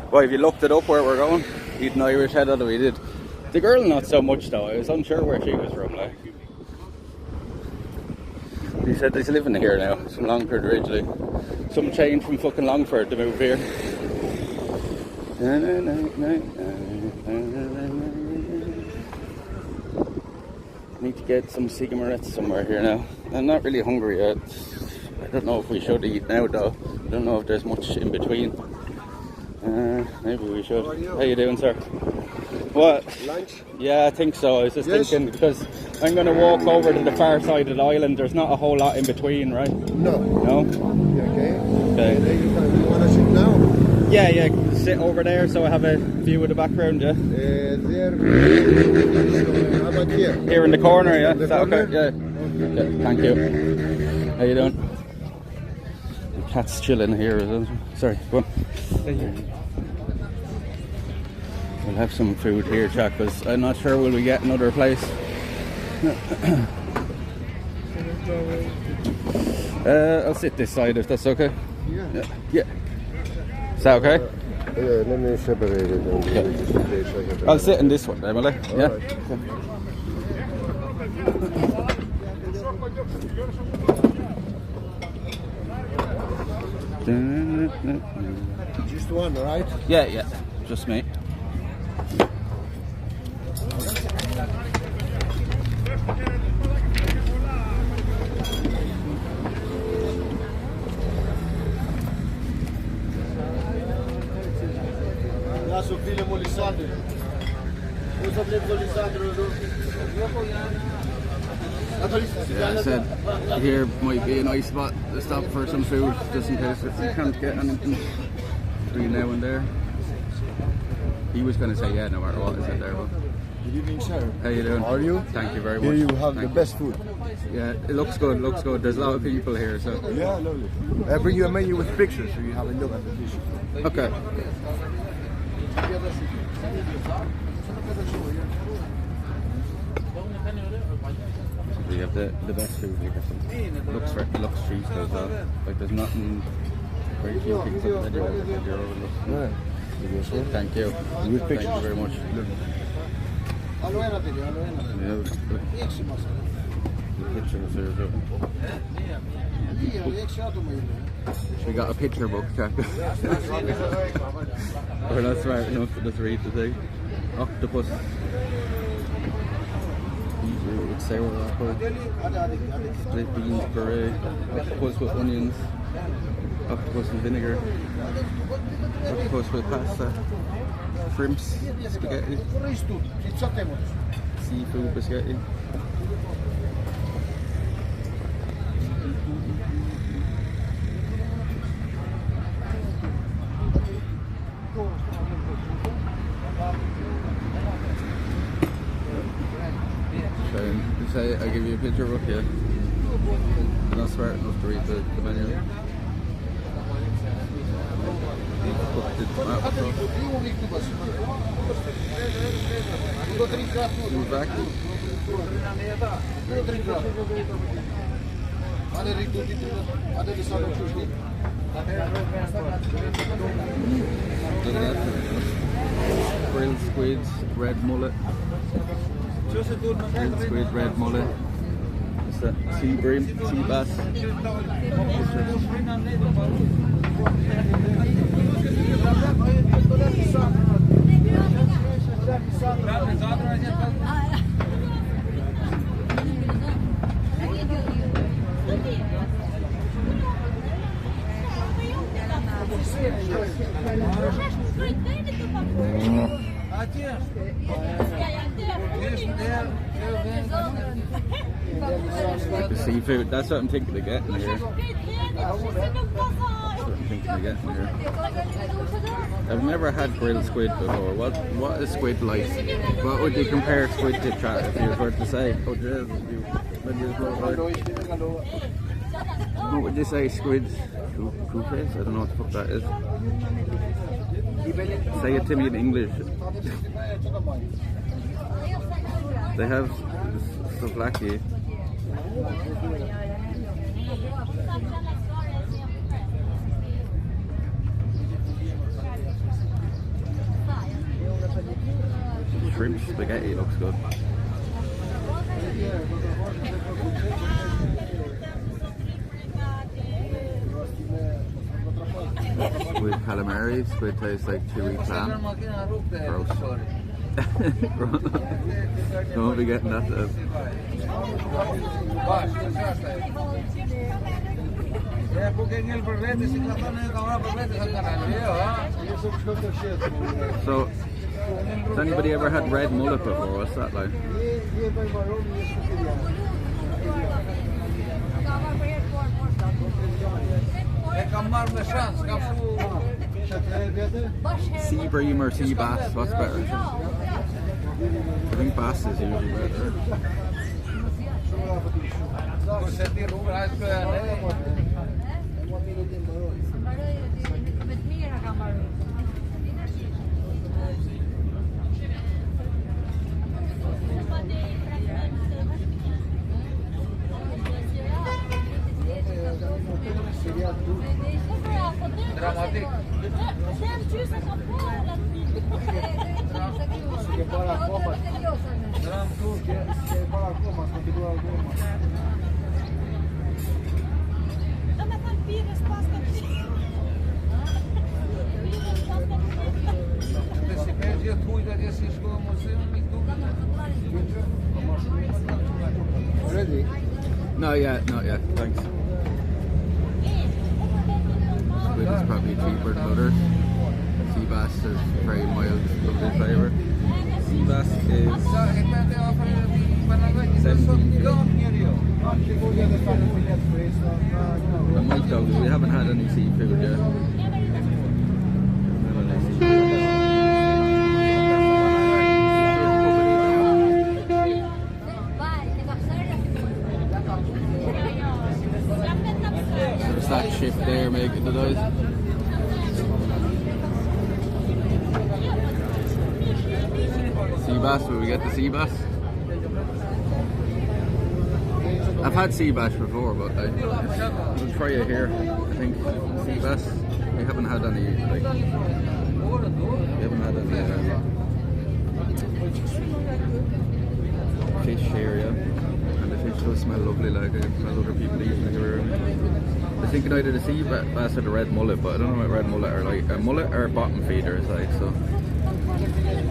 Why, have you looked it up where we're going? You'd an Irish head on it, we did. The girl not so much though, I was unsure where she was from, like. He said he's living here now, from Longford originally. Some change from fucking Longford to move here. Need to get some cigarettes somewhere here now. I'm not really hungry yet. I don't know if we should eat now though. I don't know if there's much in between. Maybe we should. How you doing, sir? What? Lunch? Yeah, I think so. I was just thinking, because I'm going to walk over to the far side of the island. There's not a whole lot in between, right? No. No? Okay. Okay. You want to sit now? Yeah, sit over there so I have a view of the background, yeah? There. How about here? Here in the corner, yeah? The Is that okay? corner? Yeah. Okay, thank you. How you doing? The cat's chilling here, is it? Sorry, go on. We'll have some food here, Jack, because I'm not sure will we get another place. I'll sit this side if that's okay. Yeah. Is that okay? Let me separate it. I'll sit in this one, then, will I? Yeah. Right. Just one, right? Yeah, just me. Yeah, I said here might be a nice spot to stop for some food, just in case if we can't get anything between now and there. He was going to say yeah, no matter what, is it there? But Good evening, sir. how you doing? How are you? Thank you very much. Here you have Thank the best food. Yeah, it looks good, There's a lot of people here, so. Yeah, lovely. I bring you a menu with pictures so you have a look at the dishes. Okay. We have the best food here. It looks cheap as well. Like there's nothing Very few picks up that you're overlooking. Yeah. Thank you. Good Thank you pictures. very much. Yeah, good pictures there. We got a picture book, check. We're not smart enough to just read the thing. Octopus. With sour apple. Split beans puree. Octopus with onions. Octopus with vinegar. Octopus with pasta. Shrimps, spaghetti. Seafood biscotti. You say I give you a picture book, yeah? You're not smart enough to read the menu. Cooked tomato sauce. Move back. Grilled squids, red mullet. Grilled squid, red mullet. What's that? Sea bream, sea bass. The seafood, that's what I'm thinking of getting here. That's what I'm thinking of getting here. I've never had grilled squid before. What is squid like? What would you compare squid to, chat, if you were to say? Oh, Jesus, what would you say squid? Coupes? I don't know what the fuck that is. Say it to me in English. They have souvlaki. Shrimp spaghetti looks good. With calamari, squid tastes like chewy clam. Gross. Don't be getting that though. So, has anybody ever had red mullet before? What's that like? Sea bream or sea bass? What's better? I think bass is usually better. Ready? Not yet, thanks. Squid is probably cheaper than others. Sea bass is very mild, lovely flavour. Sea bass is 17. I might go, because we haven't had any seafood yet. There's that ship there making the noise. Sea bass, will we get the sea bass? I've had sea bass before, but we'll try it here. I think sea bass. We haven't had any. Like, we haven't had any fish here yet, and the fish does smell lovely. Like I smell other people eating it here. I'm thinking either the sea bass or the red mullet, but I don't know what red mullet are like. A mullet or bottom feeder is like so.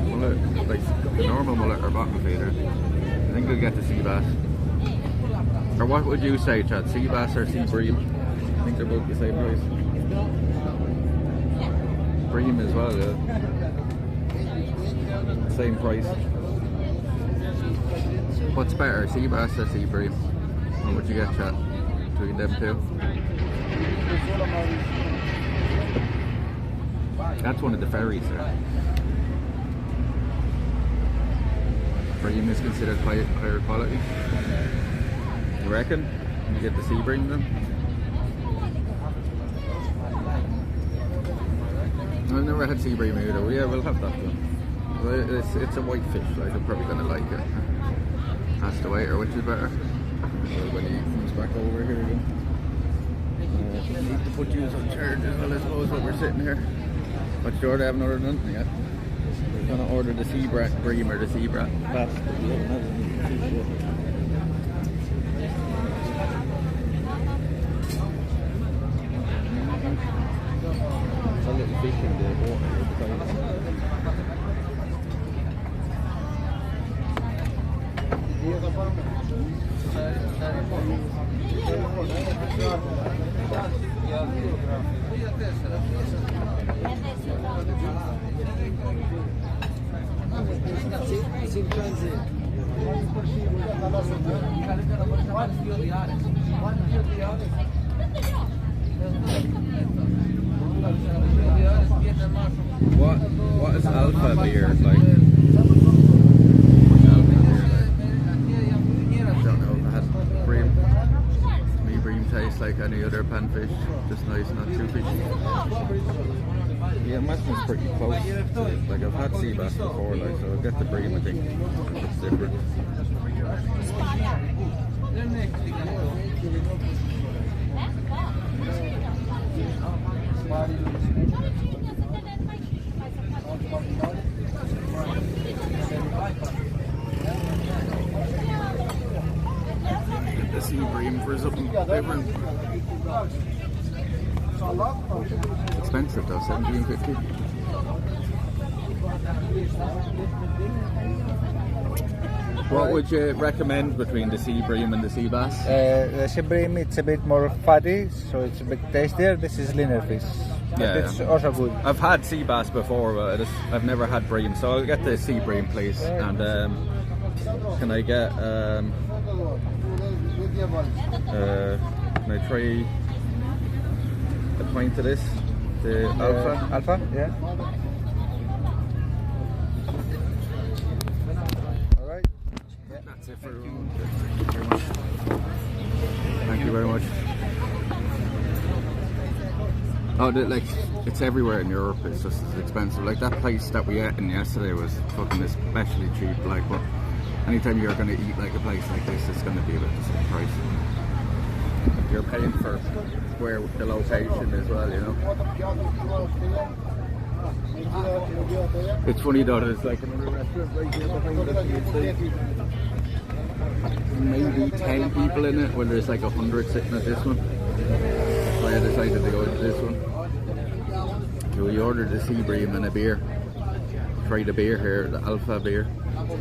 Mullet, like a normal mullet or bottom feeder. I think we'll get the sea bass. Or what would you say, Chad? Sea bass or sea bream? I think they're both the same price. Bream as well, yeah. Same price. What's better, sea bass or sea bream? What would you get, Chad? Between them two? That's one of the ferries there. Bream is considered higher quality. You reckon? You get the sea bream then? I've never had sea bream either. Well, yeah, we'll have that then. Well, it's a white fish, like I'm probably gonna like it. Ask the waiter which is better. When he comes back over here again. Need to put you on charge as well, I suppose, while we're sitting here. What's your order? I haven't ordered nothing yet. We're gonna order the sea bream or the sea bass. But we haven't had any yet. A little fish in the water. What is alpha beer like? I don't know if I had bream. To me, bream tastes like any other panfish, just nice, not too fishy. Yeah, I imagine it's pretty close. Like I've had sea bass before, like so I'll get the bream. I think it's different. The sea bream for something different. Expensive though, $17.50. What would you recommend between the sea bream and the sea bass? The sea bream, it's a bit more fatty, so it's a bit tastier. This is leaner fish. Yeah, But it's also good. I've had sea bass before, but I've never had bream, so I'll get the sea bream, please. And can I get can I try a pint of this? The alpha? Alpha, yeah. Alright. That's it for Thank you very much. Oh, like it's everywhere in Europe. It's just as expensive. Like that place that we ate in yesterday was fucking especially cheap. Like, but anytime you're gonna eat like a place like this, it's gonna be about the same price. You're paying for where the location as well, you know. It's funny though. There's like another restaurant right here behind us. Maybe 10 people in it, when there's like 100 sitting at this one. So I decided to go to this one. So we ordered a sea bream and a beer. Tried a beer here, the alpha beer.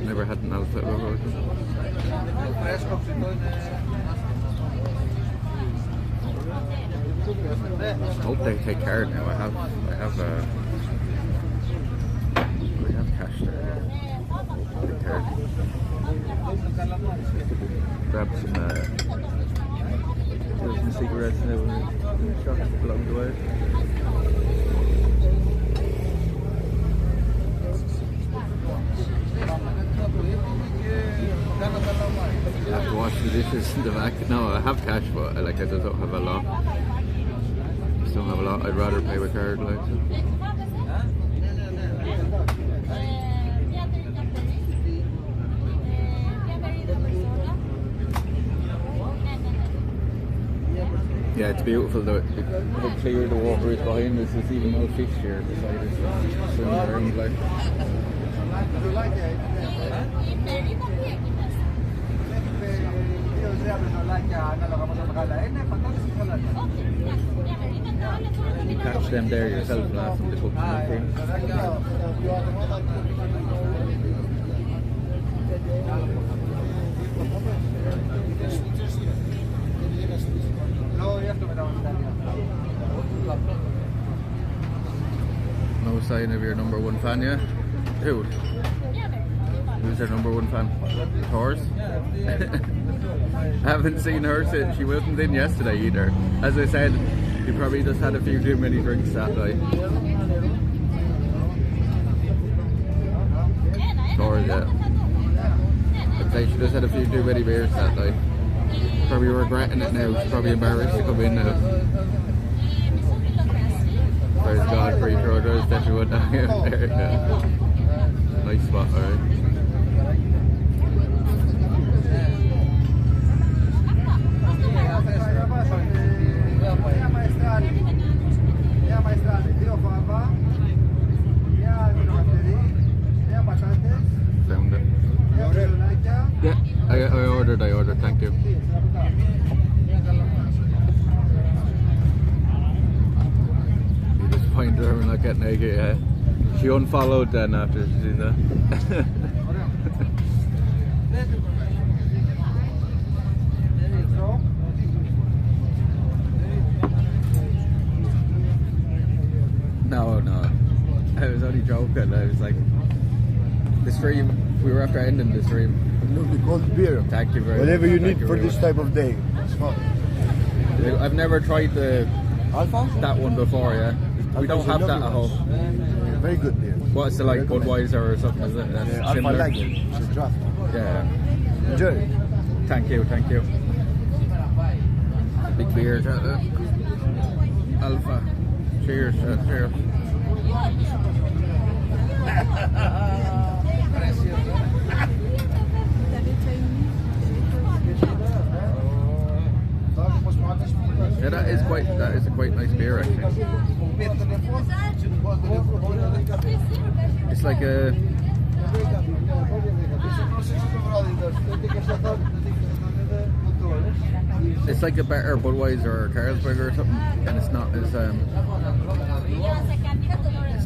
Never had an alpha before. I hope they take card now. We have cash there. Take card. Grab some cigarettes now and shots along the way. I have to wash the dishes in the back. No, I have cash, but I just don't have a lot. Just don't have a lot. I'd rather pay with card, like. Yeah, it's beautiful though. How clear the water is behind us. There's even no fish here beside us. Swimming around like. You catch them there yourself and ask them to cook them for No sign of your number one fan yet? Who? Who's their number one fan? Horse? I haven't seen her since she wasn't in yesterday either. As I said, she probably just had a few too many drinks that night. Horse, yeah. I'd say she just had a few too many beers that night. Probably regretting it now. She's probably embarrassed to come in now. Praise God, free throw does definitely went down there. Yeah. Nice spot, alright. Found it. Yeah, I ordered, thank you. You just find her and not getting naked, yeah. She unfollowed then after she did that. No, I was only joking. I was like, the stream, we were after ending the stream. Look, cold beer. Thank you very Whatever much. you Thank need for very this much. type of day. It's fun. I've never tried the Alfonso? that one before, yeah. We don't have that at home. Very good beer. What's it like, Budweiser or something, is it? That's Alpha similar? like it. It's a draft. Yeah. Enjoy it. Thank you. Big beer, Alpha. Cheers, cheers. Yeah, that is a quite nice beer actually. It's like a better Budweiser or Carlsberg or something, and it's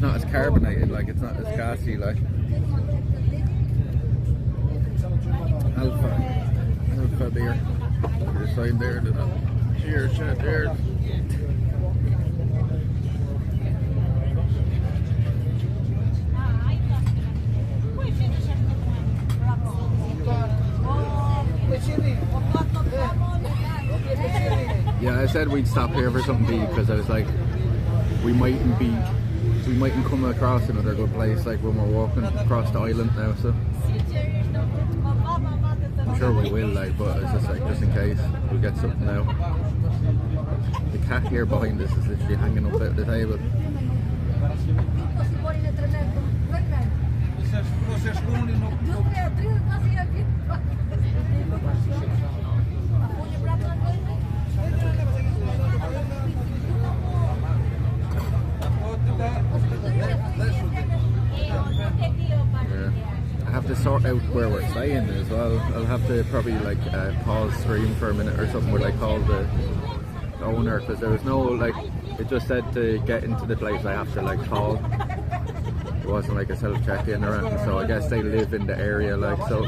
not as carbonated, like it's not as gassy like. Alpha beer. There's a sign there. Cheers, cheers. Yeah, I said we'd stop here for something to eat because I was like, we mightn't come across another good place like when we're walking across the island now, so I'm sure we will, like, but it's just like, just in case we get something now. The cat here behind us is literally hanging up at the table. I have to sort out where we're staying as well. I'll have to probably like pause stream for a minute or something where I call the owner, because there was no, like, it just said to get into the place I have to like call. It wasn't like a self check-in or anything, so I guess they live in the area, like, so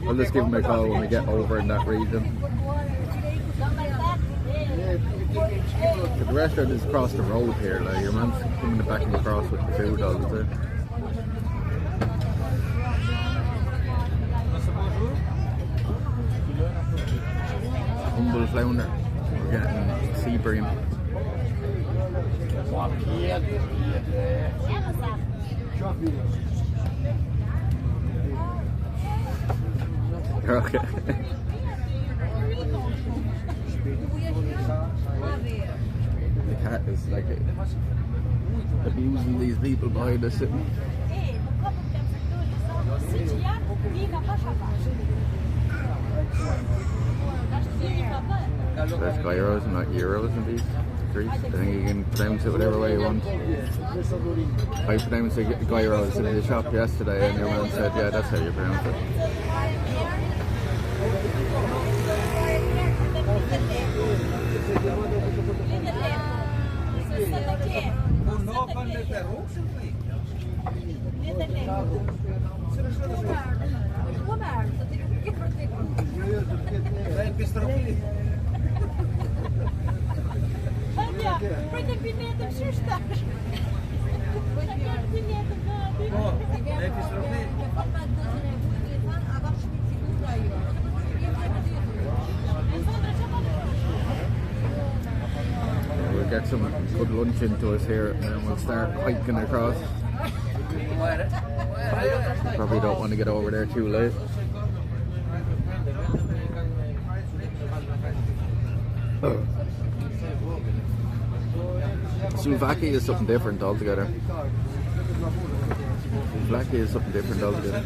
I'll just give them a call when we get over in that region. The restaurant is across the road here, like, your man's coming back and across with the food all the time. Humble flounder. We're getting sea bream. Okay. The cat is like abusing these people behind us. So that's gyros and not euros in these Greece. I think you can pronounce it whatever way you want. I pronounced it gyros in the shop yesterday and your man said, yeah, that's how you pronounce it. Pojďte pimenta, přestaň. We'll get some good lunch into us here and then we'll start hiking across. Probably don't want to get over there too late. Slovakia is something different altogether. Slovakia is something different altogether.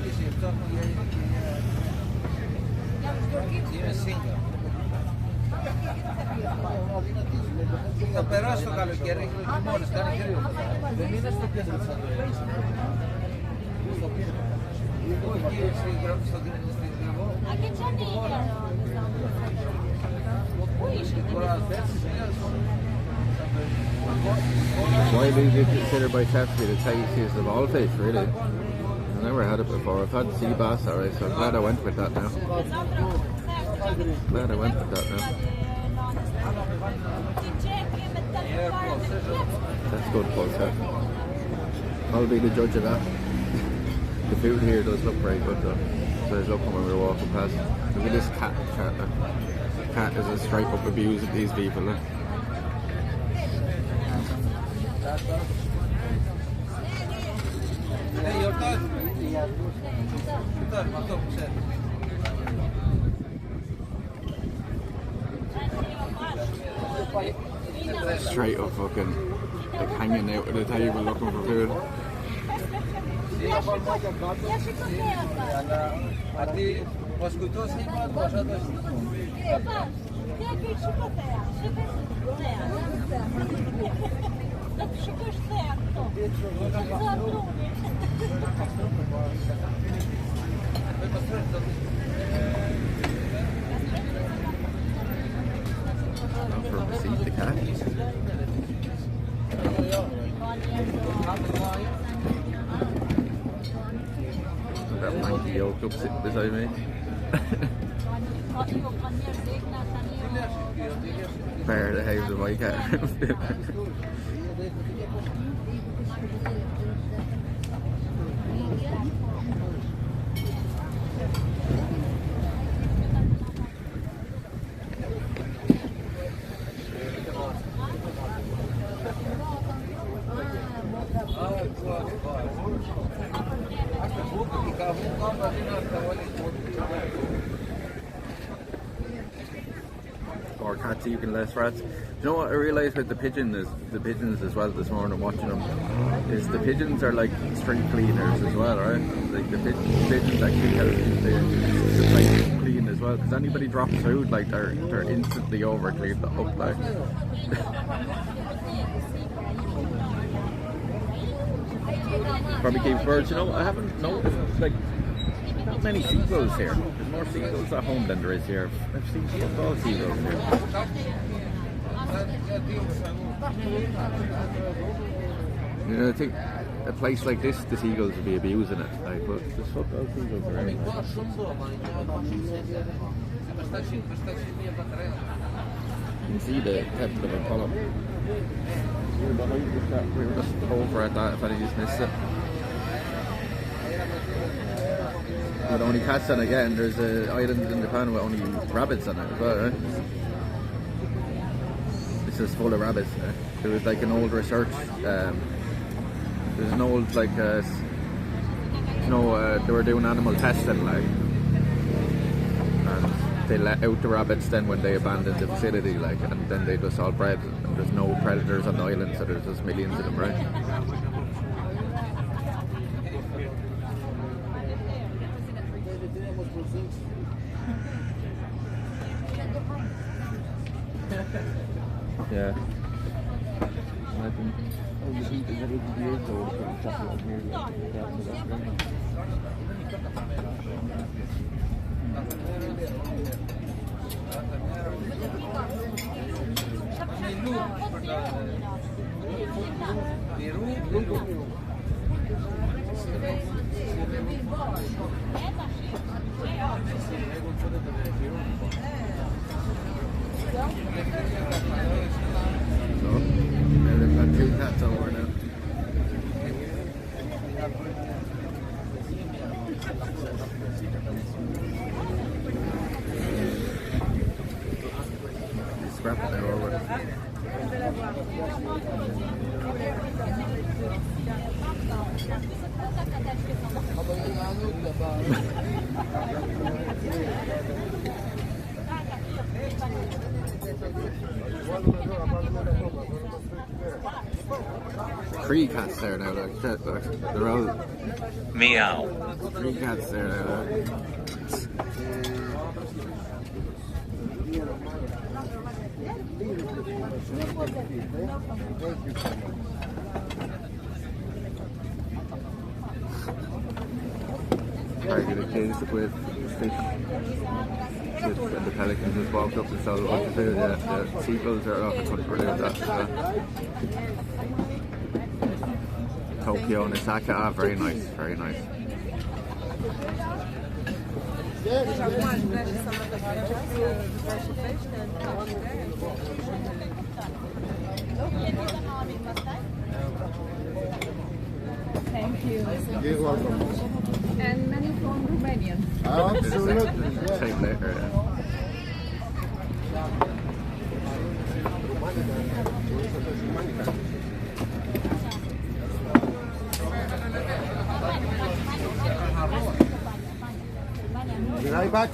Θα περάσει το καλοκαίρι, έχει χειμώνας, κάνει κρύο. Δεν είναι στο κέντρο της Ανδρέας. Στο κρύο. Widely considered by chefs to be the tastiest of all fish, really. I've never had it before. I've had sea bass, alright, so I'm glad I went with that now. Glad I went with that now. That's good, Paul said. I'll be the judge of that. The food here does look very good though. So I was looking when we were walking past. Look at this cat. Cat is a straight up abuse of these people. Look. Straight up fucking like hanging out at the table looking for food. Feed the cat. That manky yolk up sitting beside me. Bear the house of my cat. Or cats eating less rats. Do you know what I realised with the pigeons as well this morning watching them is the pigeons are like street cleaners as well, right? Like the pigeons actually help the place clean as well. Because anybody drops food, like they're instantly over cleaned up, like. Probably keeps birds. You know, I haven't noticed like not many seagulls here. There's more seagulls at home than there is here. I've seen all seagulls here. You know, I think a place like this, the seagulls would be abusing it. Like, but just fuck all seagulls around. You can see the depth of a column. We were just over at that if I just missed it. With only cats on it again, there's an island in Japan with only rabbits on it as well, right? It's just full of rabbits. There was like an old research, there's an old like, you know, they were doing animal testing like, and they let out the rabbits then when they abandoned the facility, like, and then they just all bred, and there's no predators on the island, so there's just millions of them, right? Yeah. I think the heat is a little weird, so we'll put chocolate here. They've got 2 cats over now. Scrapping it over. Three cats there now, like shit, like they're all Meow. 3 cats there now. Are you gonna change with fish? And the pelicans just walked up and saw a bunch of food. Yeah, the seagulls are off the country with that. Tokyo and Osaka, very nice, very nice. Thank you. You're welcome. And many from Romanian. Absolutely. Same later, yeah. Be right back.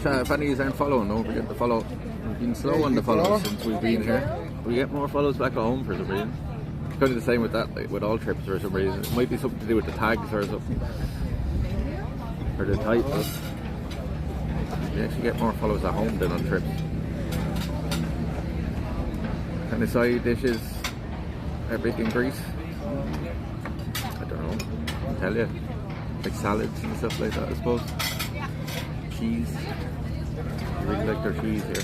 If any of you aren't following, don't forget to follow. We've been slow on the follows since we've been here. We get more follows back at home for some reason. It's kind of the same with that, like, with all trips for some reason. It might be something to do with the tags or something. Or the titles. We actually get more follows at home than on trips. And the side dishes are big in Greece. I don't know. I'll tell you. Like salads and stuff like that, I suppose. Cheese. I really like their cheese here.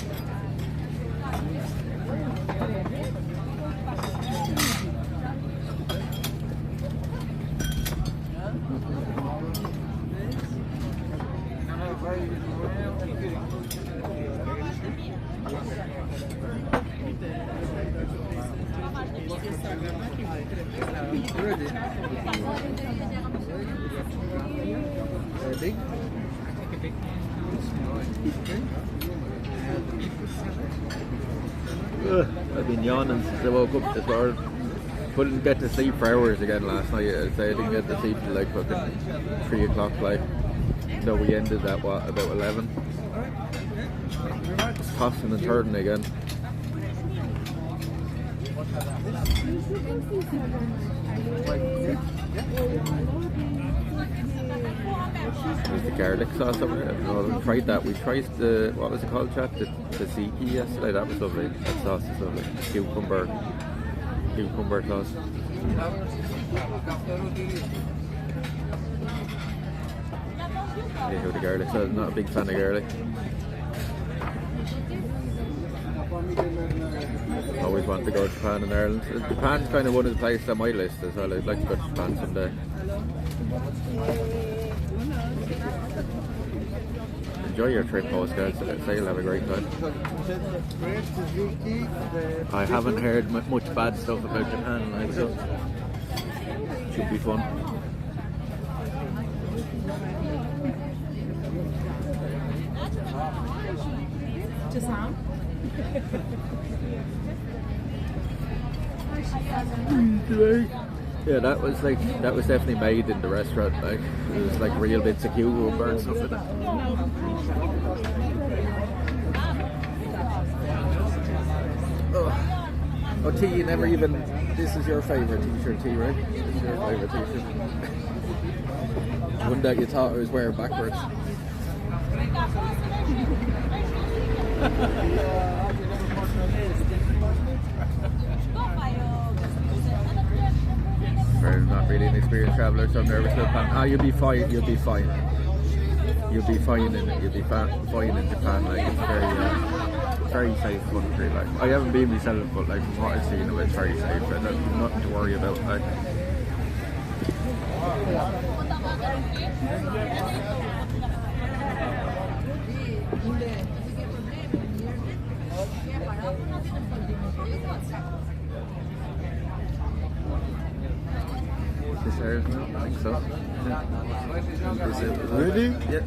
I've been yawning since I woke up this morning. Couldn't get to sleep for hours again last night. I didn't get to sleep till like fucking 3 o'clock, like. So we ended at what, about 11. It's tossing and turning again. There's the garlic sauce over there. No, we tried that. We tried the, what was it called, chat? The tzatziki yesterday. That was lovely. That sauce is lovely. Cucumber sauce. Yeah, with the garlic sauce. Not a big fan of garlic. Always want to go to Japan and Ireland. Japan's kind of one of the places on my list as well. I'd like to go to Japan someday. Enjoy your trip, host guys. Say you'll have a great time. I haven't heard much bad stuff about Japan, like, so should be fun. To Sam? Today Yeah, that was definitely made in the restaurant. Like it was like real bits of cucumber and stuff in it. Oh, tea, you never even... This is your favourite t-shirt, tea, right? This is your favourite t-shirt. One that you thought I was wearing backwards. I'm not really an experienced traveller, so I'm nervous about Japan. Ah, you'll be fine, you'll be fine. You'll be fine in it, you'll be fine in Japan. Like, it's very safe country. Like, I haven't been myself, but like from what I've seen of it, it's very safe. There's nothing to worry about. Like. This area, no? I think so. Yeah. Really? Yeah.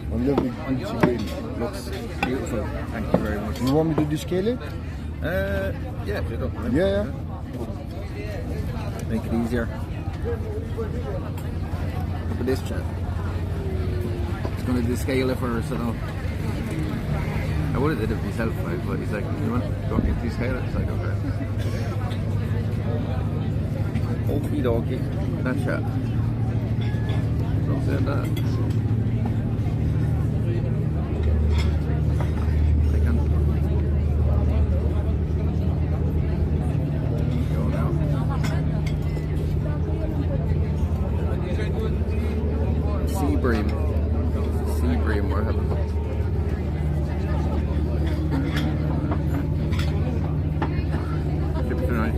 I love it. Looks beautiful. Thank you very much. You want me to descale it? Yeah, if you don't mind. Yeah. Make it easier. Look at this chap. He's going to descale it for us, I know. I would have did it myself, like, but he's like, you want to descale it? It's like, okay. Okie dokie. That chap. Don't say that. Sea bream we're having. Chips tonight.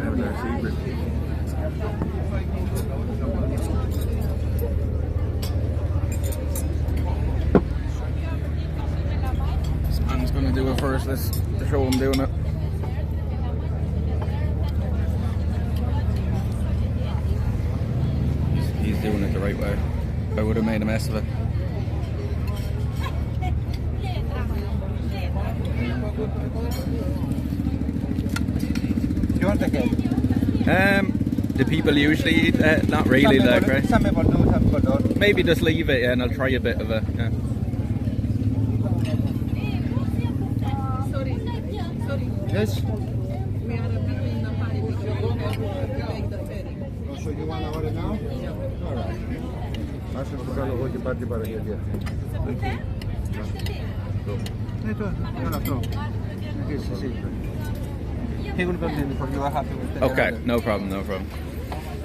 Having our sea bream. This man's gonna do it first. Let's show him doing it. He's doing it the right way. I would have made a mess of it. You want the cake? The people usually eat not really, like, right? Some people do, some people don't. Maybe just leave it, yeah, and I'll try a bit of it. Yeah. Yes? We are between the party because we have to make the wedding. So you want to order now? Alright. Ας βγάλω εγώ και πάρει την παραγγελία. Ναι, τώρα, είναι αυτό. He will come in for you, are happy with the Okay, no problem, no problem.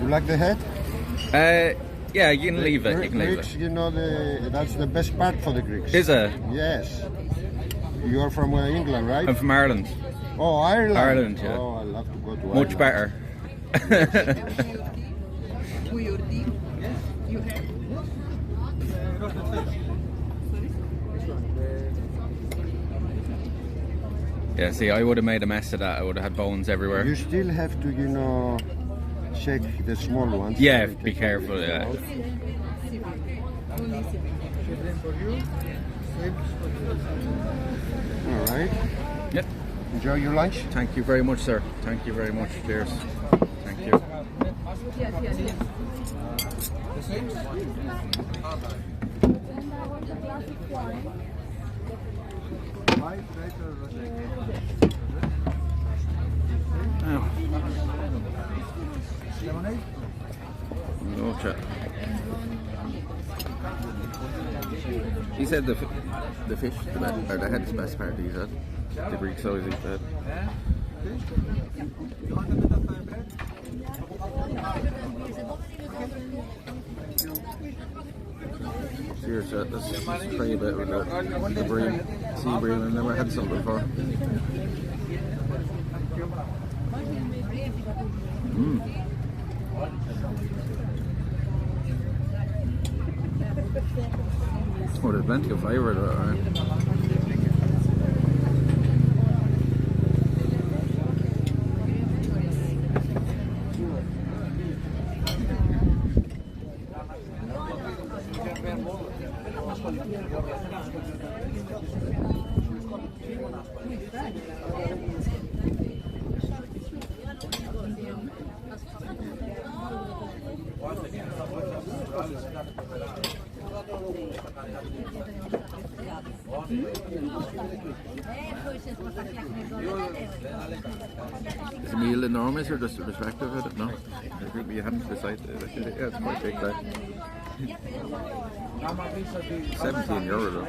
You like the head? Yeah, you can leave it. You can leave Greeks, it. you know, that's the best part for the Greeks. Is it? Yes. You're from England, right? I'm from Ireland. Oh, Ireland. Ireland, yeah. Oh, I love to go to Ireland. Much better. Who your team? You have? Yeah, see, I would have made a mess of that. I would have had bones everywhere. You still have to, you know, check the small ones. Yeah, So be careful, yeah. All right. Yep. Enjoy your lunch. Thank you very much, sir. Thank you very much. Cheers. Thank you. Yes, yes, yes. Oh. No chat. He said the fish, or the head's the best part, he said. The Greek size, he said. Cheers, let's try a bit with the bream, sea bream. I've never had something before. Oh, there's plenty of flavour to it, alright. Is the meal enormous or just respective of it? No? I think we haven't decided. Yeah, it's quite big that. €17 though.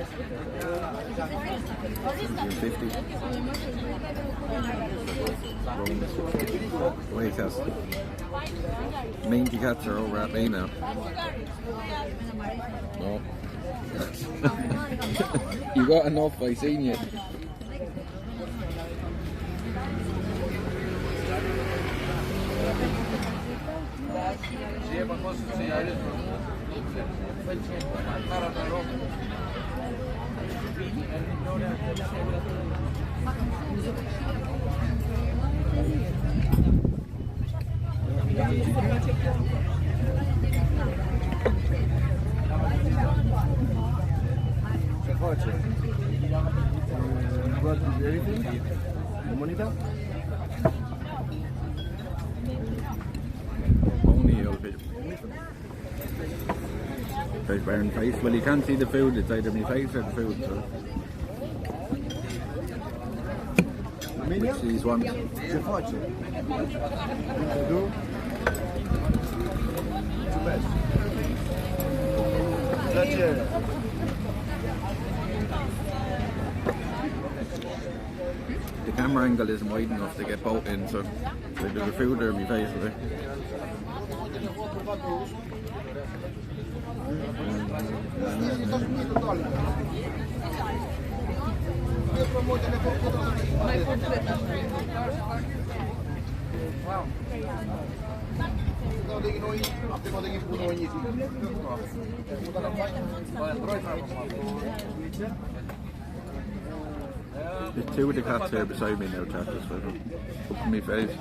17.50. Wait, cats. 90 cats are over at me now. No. You got enough, I seen you. Only face burn face. Well, you can't see the food. It's either my face or the food. So. Which these ones? The camera angle isn't wide enough to get both in, so either the food or my face. Right? There's two of the cats here beside me now, chat, just up in my face.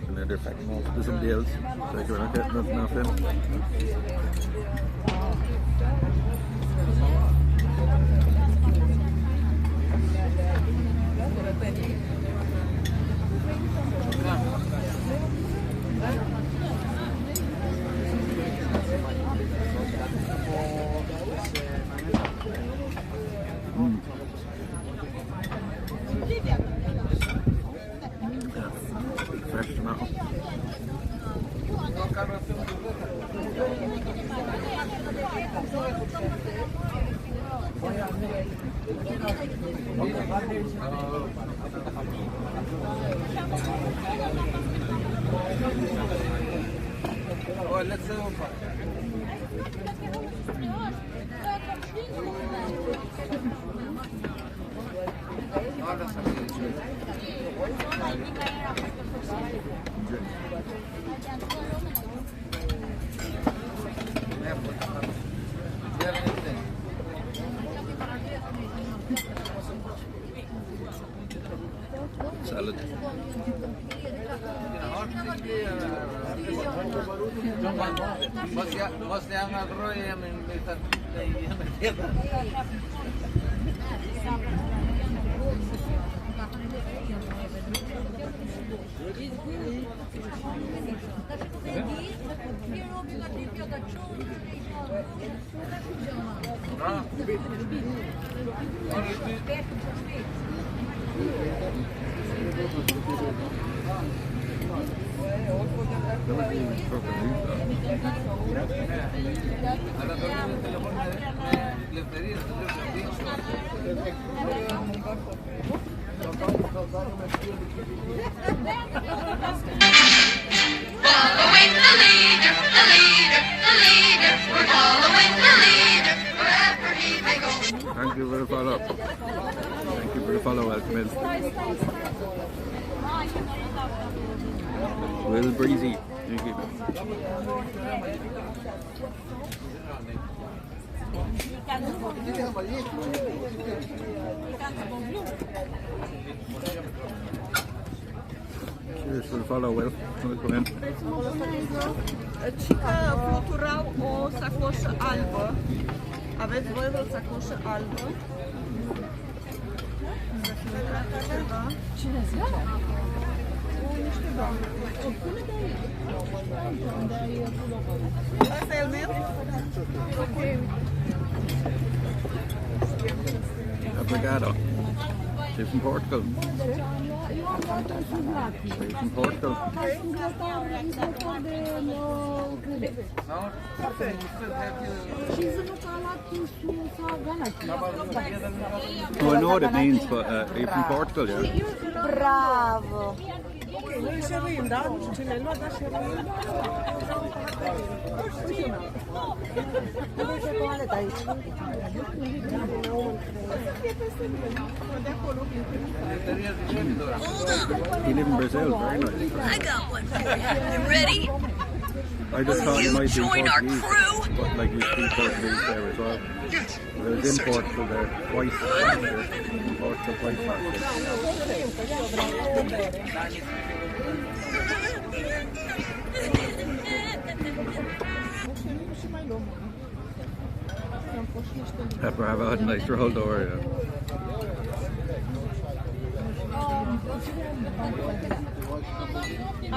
Another fact move to somebody else, like we're not getting enough in. Fresh tomato. Well, let's do Salad. Mostly I'm not really, I mean, Following the leader, the leader, the leader. We're following the leader wherever he may go. Thank you for the follow. Thank you for the follow, welcome in. Will Breezy. Thank you. Cheers for the follow, Will. Welcome in. Cică fluturau o sacoșă albă. Aveți voi o sacoșă albă? Cine zice? Niște bani. Pune de aici. Unde ai pulovă. Asta e al meu? Ok. Obrigado. She's from Portugal. She's from Portugal. Oh, I know what it means, but are you from Portugal, yeah? Bravo! Ok, noi șeruim, da? Nu știu cine luat, dar șeruim. Nu vezi toaleta aici. You live in Brazil, very nice. I got one for you. You ready? I just thought you You might be join our Portuguese, crew? but like you speak Portuguese there as well. I was in Portugal there twice last year. In Portugal twice last year. Pepper, have had a nice roll door, yeah.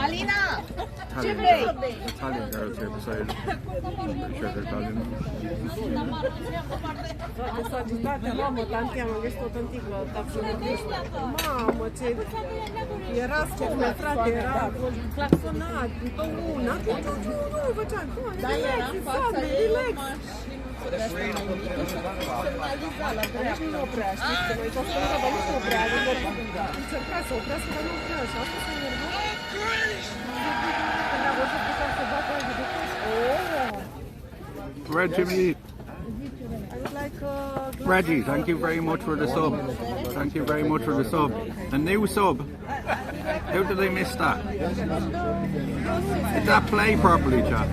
Alina! Italian girls here beside. Pretty sure they're Italian. Sagitatea, mamă, tantia, m-am găsit o tanticlă, mamă, ce... Era scume, frate, era claxonat, pe una, nu, făcea, relax, fabe, relax. Nici nu oprea, știi, că noi tot spunem, dar nici nu oprea, încerca să oprească, dar nu oprea, și asta s-a enervat. Când a văzut că s-a să bată, a zis, Red Jimmy. I would like Reggie, thank you very much for the sub. Thank you very much for the sub. A new sub. How did I miss that? Did that play properly, chat?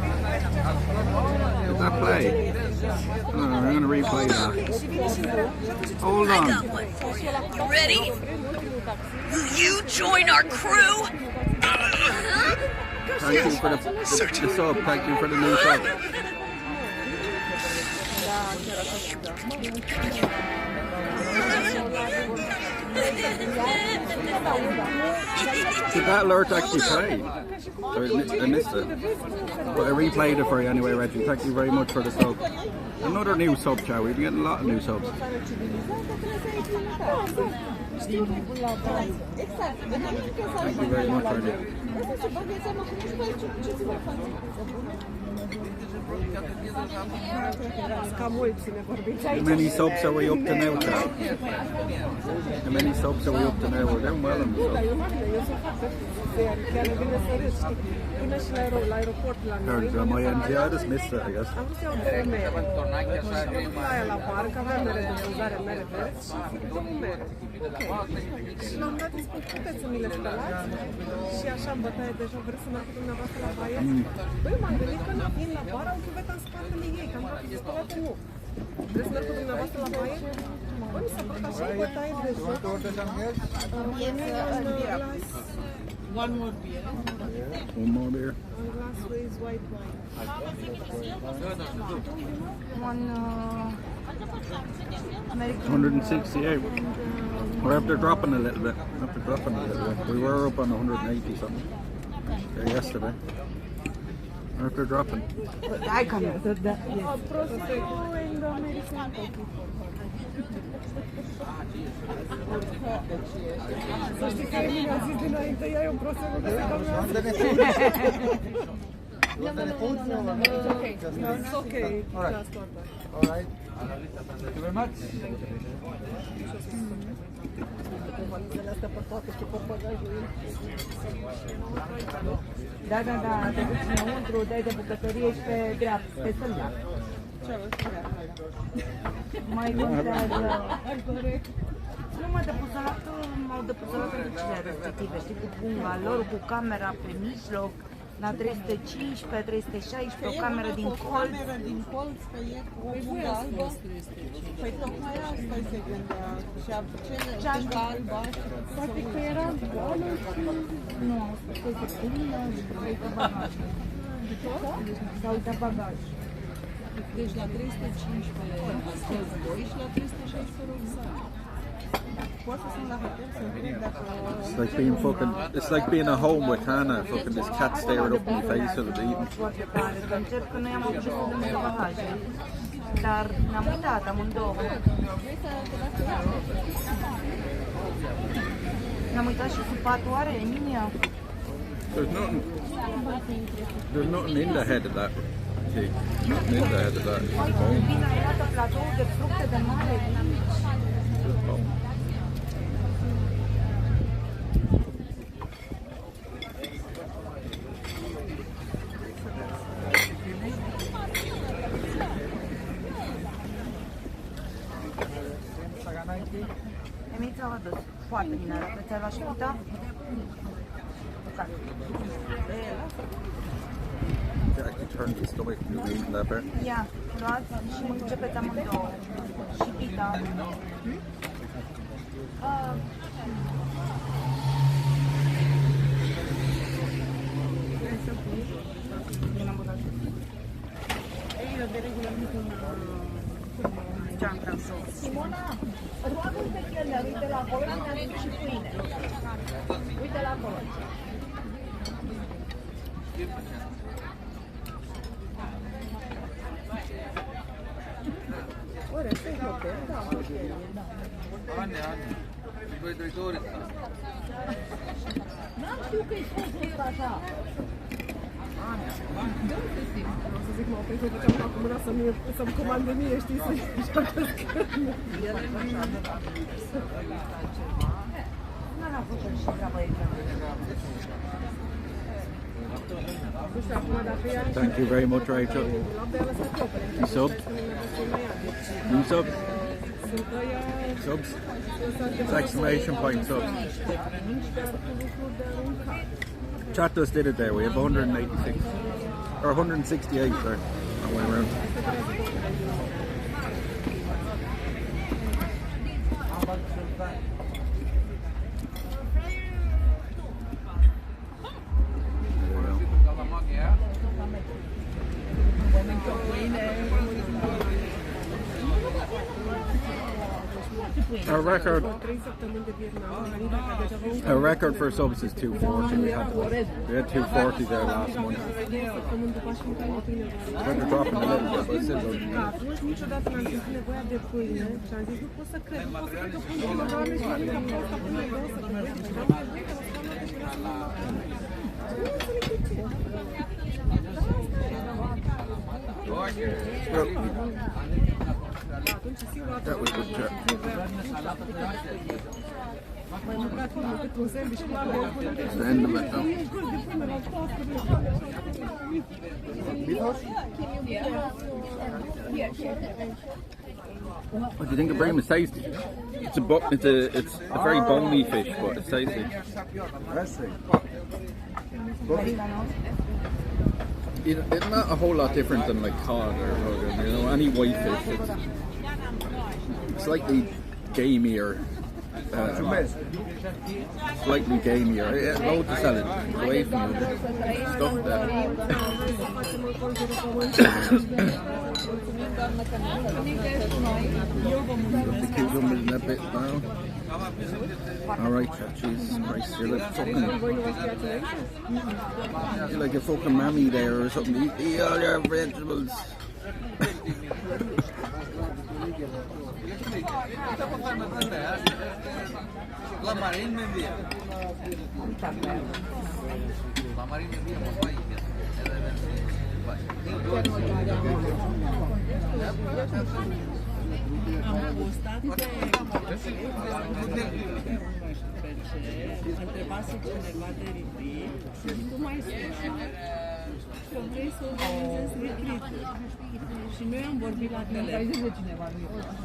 Did that play? I'm going to replay that. Hold I on. got one for you. You ready? Will you join our crew? Thank you for the sub. Thank you for the new sub. Did that alert actually play? Or I missed it. But I replayed it for you anyway, Reggie. Thank you very much for the sub. Another new sub, chat. We've been getting a lot of new subs. Thank you very much, Reggie. ca mulți ne vorbiți aici. How many subs are we up to now, chat? How many subs are we up to now? We're doing well on the subs. Eu sunt foarte fier, chiar îmi vine să râd, știi? Până și la aeroport la noi. Heard on my end, yeah, I just missed it, I guess. Am vrut să iau două mere. Și mă duc la aia la bar, că aveam mere de vânzare, mere verzi și zic două mere. Ok. Și l-am dat, îi spun, puteți să mi le spălați? Și așa în bătaie de joc, vreți să merg cu dumneavoastră la baie? Băi, m-am gândit că vin la bar, au chiuvetă în spatele ei, că am dat de spălate, nu. Vreți să merg cu dumneavoastră la baie? Bă, mi s-a părut așa în bătaie de joc. One more beer. One more beer. Un glass with white wine. One American. 168. We're after dropping a little bit. We were up on 180 something yesterday. We're after dropping. I can do that. Prosecco and American coffee. Să știi că Emil a zis dinainte, ia un Prosecco că se calmează. It's okay. Alright. Thank you very much. Valizele astea pe toate și portbagajul ei. Da, te duci înăuntru, dai de bucătărie și pe dreapta, pe stânga. Mai contează. Nu mă, depusalatul, m-au depusalat condițiile respective, știi, cu bungalou, cu camera pe mijloc, la 315, 316, o cameră din colț. Camera din colț, că e cu o bugă albă. Păi tocmai asta se gândea. Și bunga albă. Poate că era goală și... Nu, au spus că e plină și că e bagaj. S-a uitat bagaj. Deci la 315 astăzi 2 și la 316 rucsac. Pot să sunt la hotel, să întreb dacă... It's like being at home with Hannah. Fucking this cat staring up in my face while I'm eating. Foarte tare, că încep că noi am avut destul de multe bagaje. Dar ne-am uitat amândouă. Ne-am uitat și sub patul, are Emilia? There's nothing in the head of that. Okay. Nothing in the head of that. Bine arată platou de fructe de mare, de mici. Emilia ți-a adus foarte bine arată. Ți-ai luat și pita? Actually turn your stomach and you're eating that part. Ia, luați și începeți amândouă. Și pita. Simona, roagă-l pe chelner, uite la acolo, mi-a adus și pâine. Uite la acolo. Ori, asta e hotel, da. Ania. Doi ore. N-am știut că-i fost așa. O să zic, mă opresc, uite ce-am făcut mâna să-mi comande mie, știi, să-i joacă scările. Nu am făcut și treaba aici. Thank you very much, Rachel. You subbed? You subbed? Subs? It's exclamation point subs. Chat just did it there. We have 186 or 168 there. That way around. Our record for subs is 240. We had 240 there last month. We're dropping a little bit, but still good. Niciodată n-am simțit nevoia de pâine și am zis, nu pot să cred, nu pot să cred că pun de doamne și mănânc am fost acum de 2 săptămâni. Și am mai bine, o să mănânc și la nu înțeleg de ce. That was good chat. Mai mâncat până cât un sandwich cu lapte până de It's the end of it now. What do you think of bream? It's tasty. It's a very bony fish, but it's tasty. It's not a whole lot different than like cod or any white fish. It's slightly gamier. Slightly gamier. Loads of salad. Away from the stuff there. The cucumber in that bit now. Alright, Jesus Christ, you're like a fucking mammy there or something. Eat all your vegetables. La marina me envía. La marina me envía por ahí. Am postat pe întrebase cineva de retreat și tu mai spui că vrei să organizezi retreat-uri. Și noi am vorbit la telefon.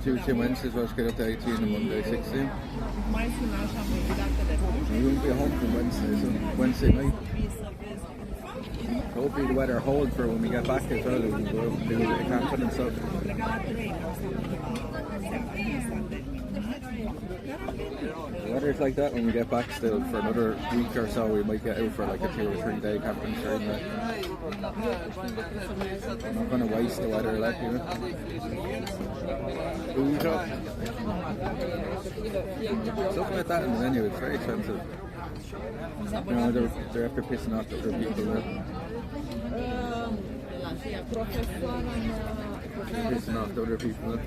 Tuesday, Wednesday, so I was going to 18 and Monday, 16. Mai suna și am vorbit la telefon. We won't be home from Wednesday, so Wednesday night. Hopefully the weather holds for when we get back as well. We'll go out and do a bit of camping and stuff. The weather's like that when we get back still. For another week or so we might get out for like a 2 or 3 day camping trip. I'm not going to waste the weather like, you know. Stuff like that in the menu, it's very expensive. You know, they're after pissing off the other people there. Pissing off the other people there.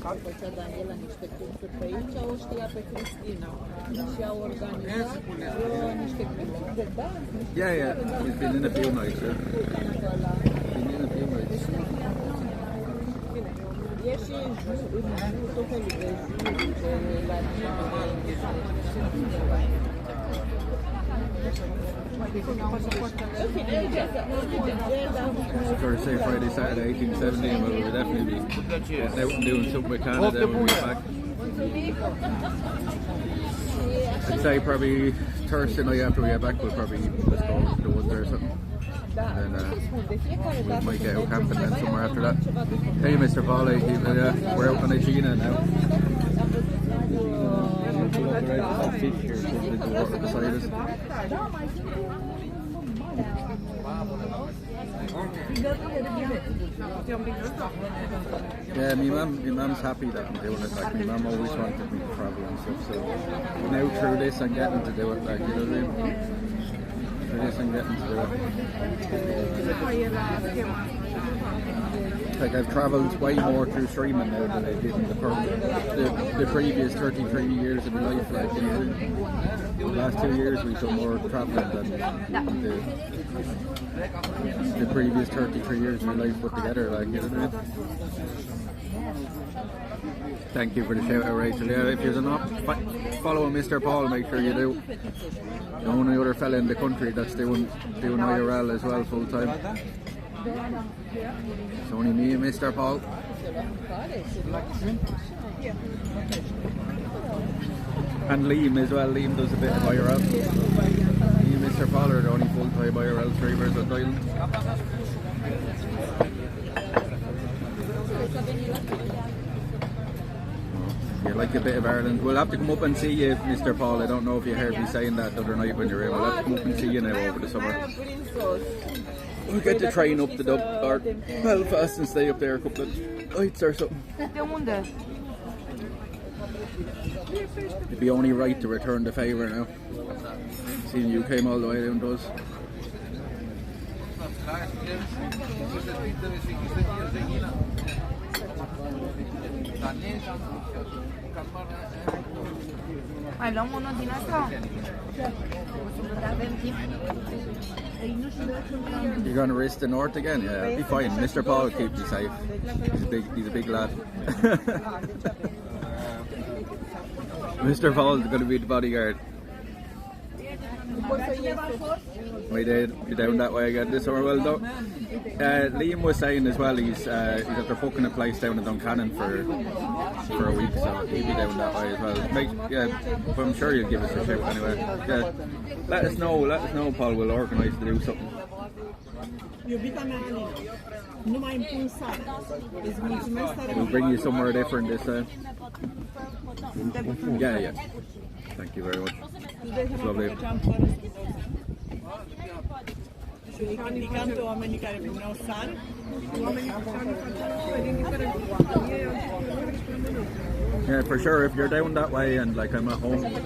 Făcea Daniela niște cursuri pe aici, o știa pe Cristina și a organizat niște cursuri de dans. Yeah, he's been in a few nights, yeah. Been in a few nights. E și tot felul de juri, de la Thursday, Friday, Saturday, 18, 17, well, we'll definitely be getting out and doing something with Canada when we get back. I'd say probably Thursday night after we get back, we'll probably just go to the woods or something. And then we might get out camping then somewhere after that. Hey, Mr. Paul, we're out on Aegina now. Beside us. Yeah, my mum's happy that I'm doing it. Like, my mum always wanted me to travel and stuff, so now through this I'm getting to do it, like, you know what I mean? Through this I'm getting to do it. Like, I've travelled way more through streaming now than I did in the previous 33 years of my life, like, you know. The last 2 years we've done more travelling than the previous 33 years of my life put together, like, you know what I mean? Thank you for the shout out, Rachel. Yeah, if you're not following Mr. Paul, make sure you do. The only other fella in the country that's doing IRL as well full time. It's only me and Mr. Paul. And Liam as well. Liam does a bit of IRL. Me and Mr. Paul are the only full-time IRL streamers on the island. You like a bit of Ireland. We'll have to come up and see you, Mr. Paul. I don't know if you heard me saying that the other night when you were in. We'll have to come up and see you now over the summer. We'll get the train up to Belfast and stay up there a couple of nights or something. It'd be only right to return the favour now. Seeing you came all the way down to us. Mai luăm unul din asta? You're going to risk the north again? Yeah, it'll be fine. Mr. Paul will keep you safe. He's a big lad. Mr. Paul is going to be the bodyguard. We did. You're down that way again this summer. Well done. Liam was saying as well he's after booking a place down in Duncannon for a week, so he'll be down that way as well. But I'm sure you'll give us a shout anyway. Yeah. Let us know, Paul. We'll organise to do something. We'll bring you somewhere different this time. Yeah. Thank you very much. It's lovely. Yeah, for sure. If you're down that way and like I'm at home, make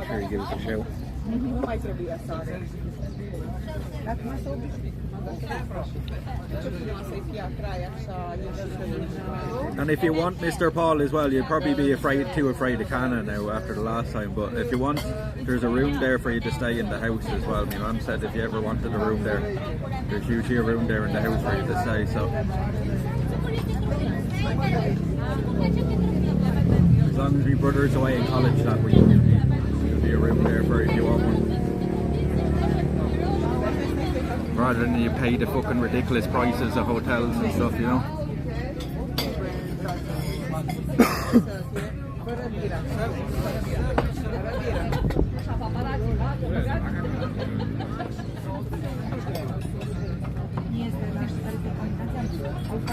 sure you give us a shout. And if you want Mr. Paul as well, you'd probably be too afraid of Cana now after the last time, but if you want, there's a room there for you to stay in the house as well. My mum said if you ever wanted a room there, there's usually a room there in the house for you to stay, so as long as your brother's away in college that week, there'll be a room there for if you want one. Rather than you pay the fucking ridiculous prices of hotels and stuff, you know.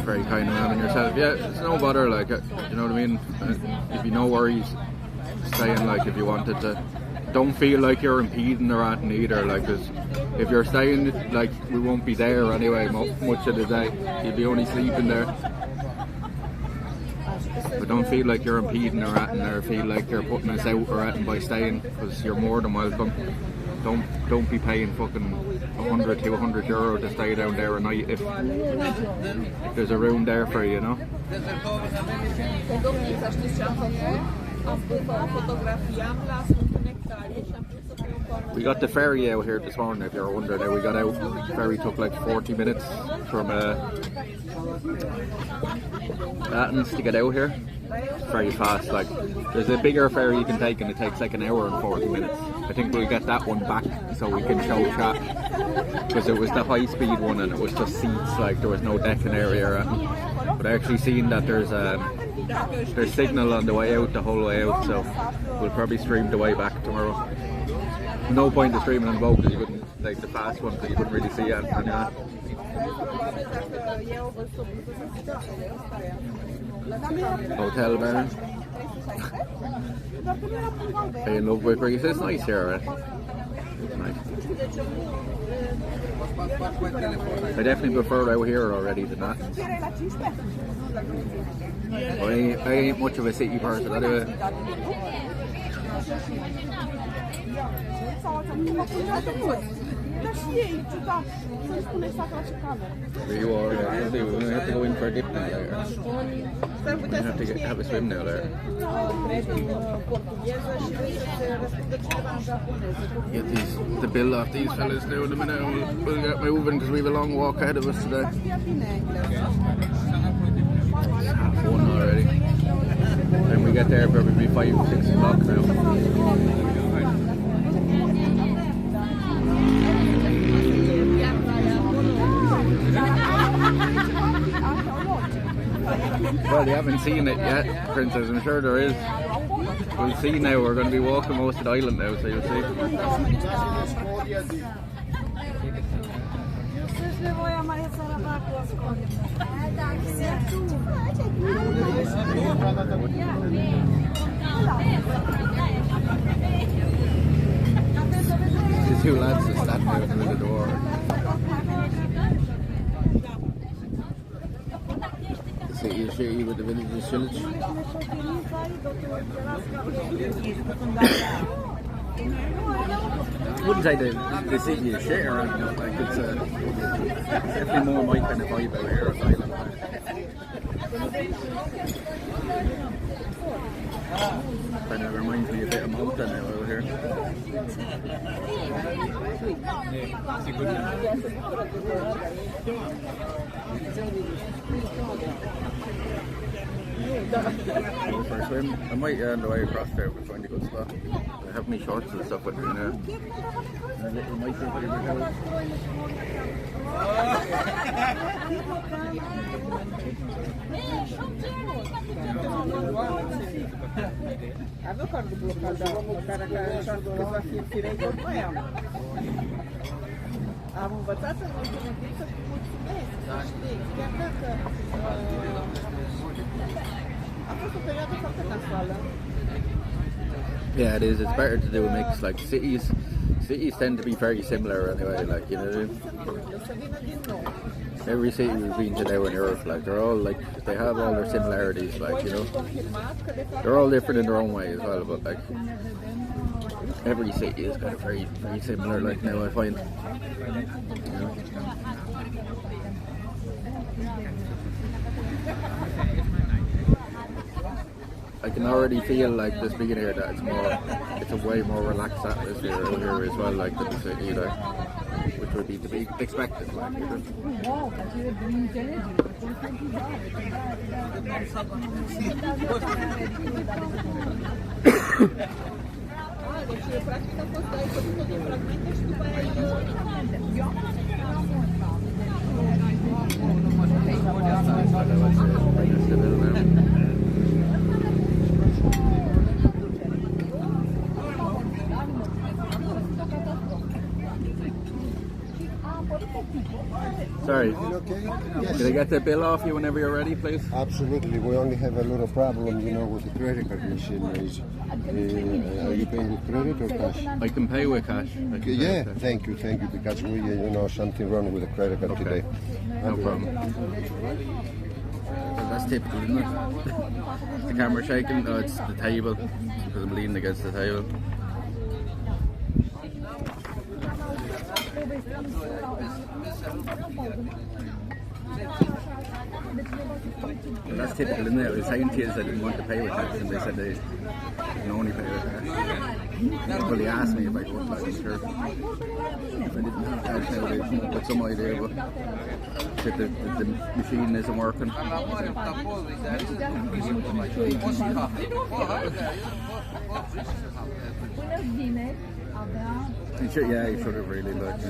Very kind of having yourself. Yeah, it's no bother, like, you know what I mean? If you no worries staying, like, if you wanted to. Don't feel like you're impeding or anything either, like, 'cause if you're staying, like, we won't be there anyway much of the day. You'll be only sleeping there. But don't feel like you're impeding or anything, or feel like you're putting us out or anything by staying, because you're more than welcome. Don't be paying fucking 100, 200 euro to stay down there a night if there's a room there for you, you know? We got the ferry out here this morning, if you're wondering. We got out, the ferry took like 40 minutes from Athens to get out here. It's very fast. Like, there's a bigger ferry you can take and it takes like an hour and 40 minutes. I think we'll get that one back so we can show chat, because it was the high speed one and it was just seats, like there was no decking area or anything. But I actually seen that there's signal on the way out, the whole way out, so we'll probably stream the way back tomorrow. No point in streaming on the boat because you couldn't, like the fast one, because you couldn't really see it. Hotel bar. Are you in love with Greece? It's nice here, right? It's nice. I definitely prefer out here already than that. But I ain't much of a city person anyway. There you are, yeah. We're going to have to go in for a dip now later. We're going to have to have a swim now later. Get the bill off these fellas now in a minute. We'll get moving because we have a long walk ahead of us today. It's 1:30 already. And we get there probably 5, 6 o'clock now. Well, you haven't seen it yet, Princess. I'm sure there is. We'll see now. We're going to be walking most of the island now, so you'll see. The two lads are standing out in the door. City with the village. I wouldn't say the city is shit or anything, like it's definitely more my kind of vibe out here. Kind of reminds me a bit of Malta now over here. Go for a swim. I might on the way across there we'll find a good spot. I have my shorts and stuff with me now. And a little microwave. Avevo cargo bloccato, care câteva firei tot mai am. Am învățat în ultimul timp să mulțumesc, știi, chiar dacă a fost o perioadă foarte nasoală. Yeah, it is. It's better to do a mix. Like cities tend to be very similar anyway. Like, you know, every city we've been to now in Europe, like they're all like they have all their similarities. Like, you know, they're all different in their own way as well. But like every city is kind of very, very similar. Like now I find, you know. I can already feel like this being here that it's a way more relaxed atmosphere over here as well, like the city, like, which would be to be expected, like, you know. Sorry. Okay? Yes. Can I get the bill off you whenever you're ready, please? Absolutely. We only have a little problem, you know, with the credit card machine. Are you paying with credit or cash? I can pay with cash. I can pay Yeah, with cash. thank you, because we, you know, something wrong with the credit card Okay. today. No problem. That's typical, isn't it? The camera shaking? No, it's the table, because I'm leaning against the table. Well, that's typical, isn't it? I was saying to you that I didn't want to pay with cash, and they said they can only pay with cash. Well, they asked me if I would, like, I'm sure. If I didn't have cash now, they'd come up with some idea, but if the machine isn't working. You should, yeah, you should have really looked. They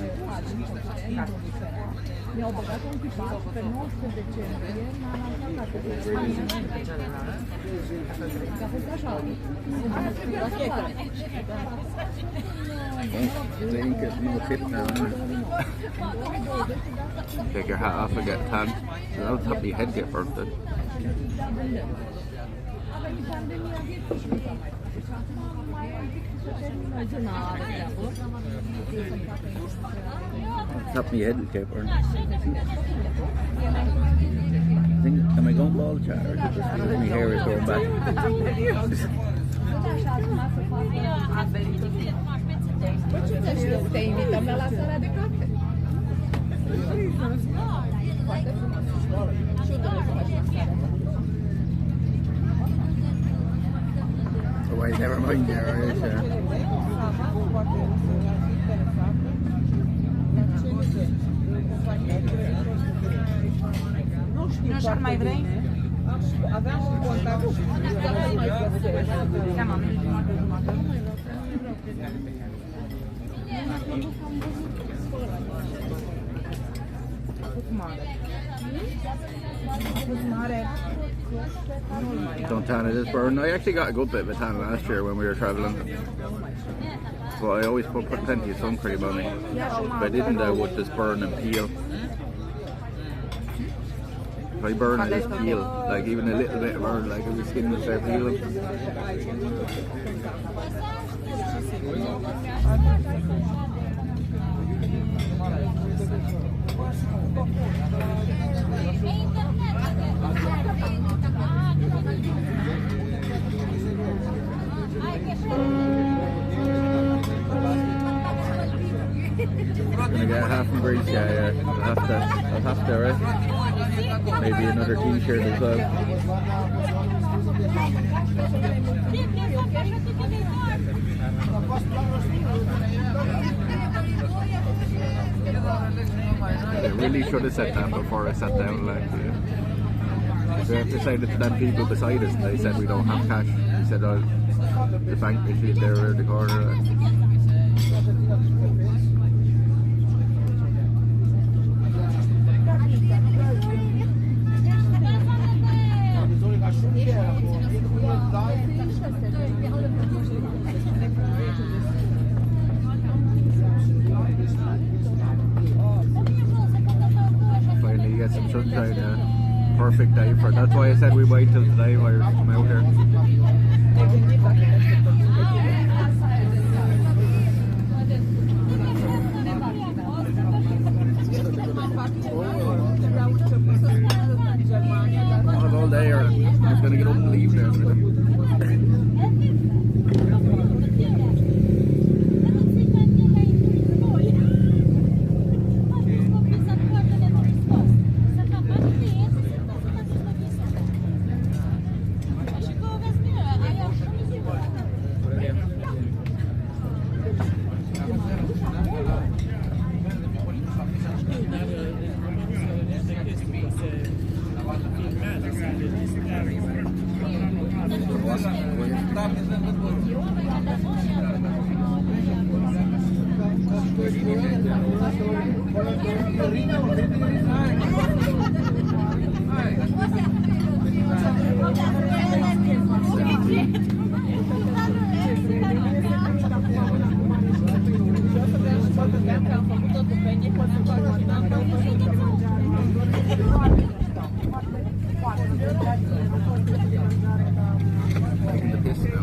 ain't getting no tip now, take your hat off and get tan. That'll top your head get burnt then. Top my head and get burned. I think, am I going bald chat or is it just because my hair is going back? Te invităm la sala de carte. Oh wait, never mind there, right? Nu și-ar mai vrei? Aveam un contact și nu mai găsesc. Seama, nu jumătate. A fost mare. A fost mare. Don't tan it is burn. I actually got a good bit of a tan last year when we were travelling. But I always put plenty of sun cream on me. If I didn't, I would just burn and peel. If I burn, I just peel. Like even a little bit of burn, like if the skin will start peeling. Gonna get half and grease, yeah. I'll have to, right? Maybe another t-shirt as well. I really should have said that before I sat down, like. So I have to say that to them people beside us, and they said we don't have cash. They said, oh, the bank machine there around the corner. Finally get some sunshine, perfect day for it. That's why I said we wait till today while we come out here. Not all day, or I'm just gonna get up and leave there. Taking the piss now.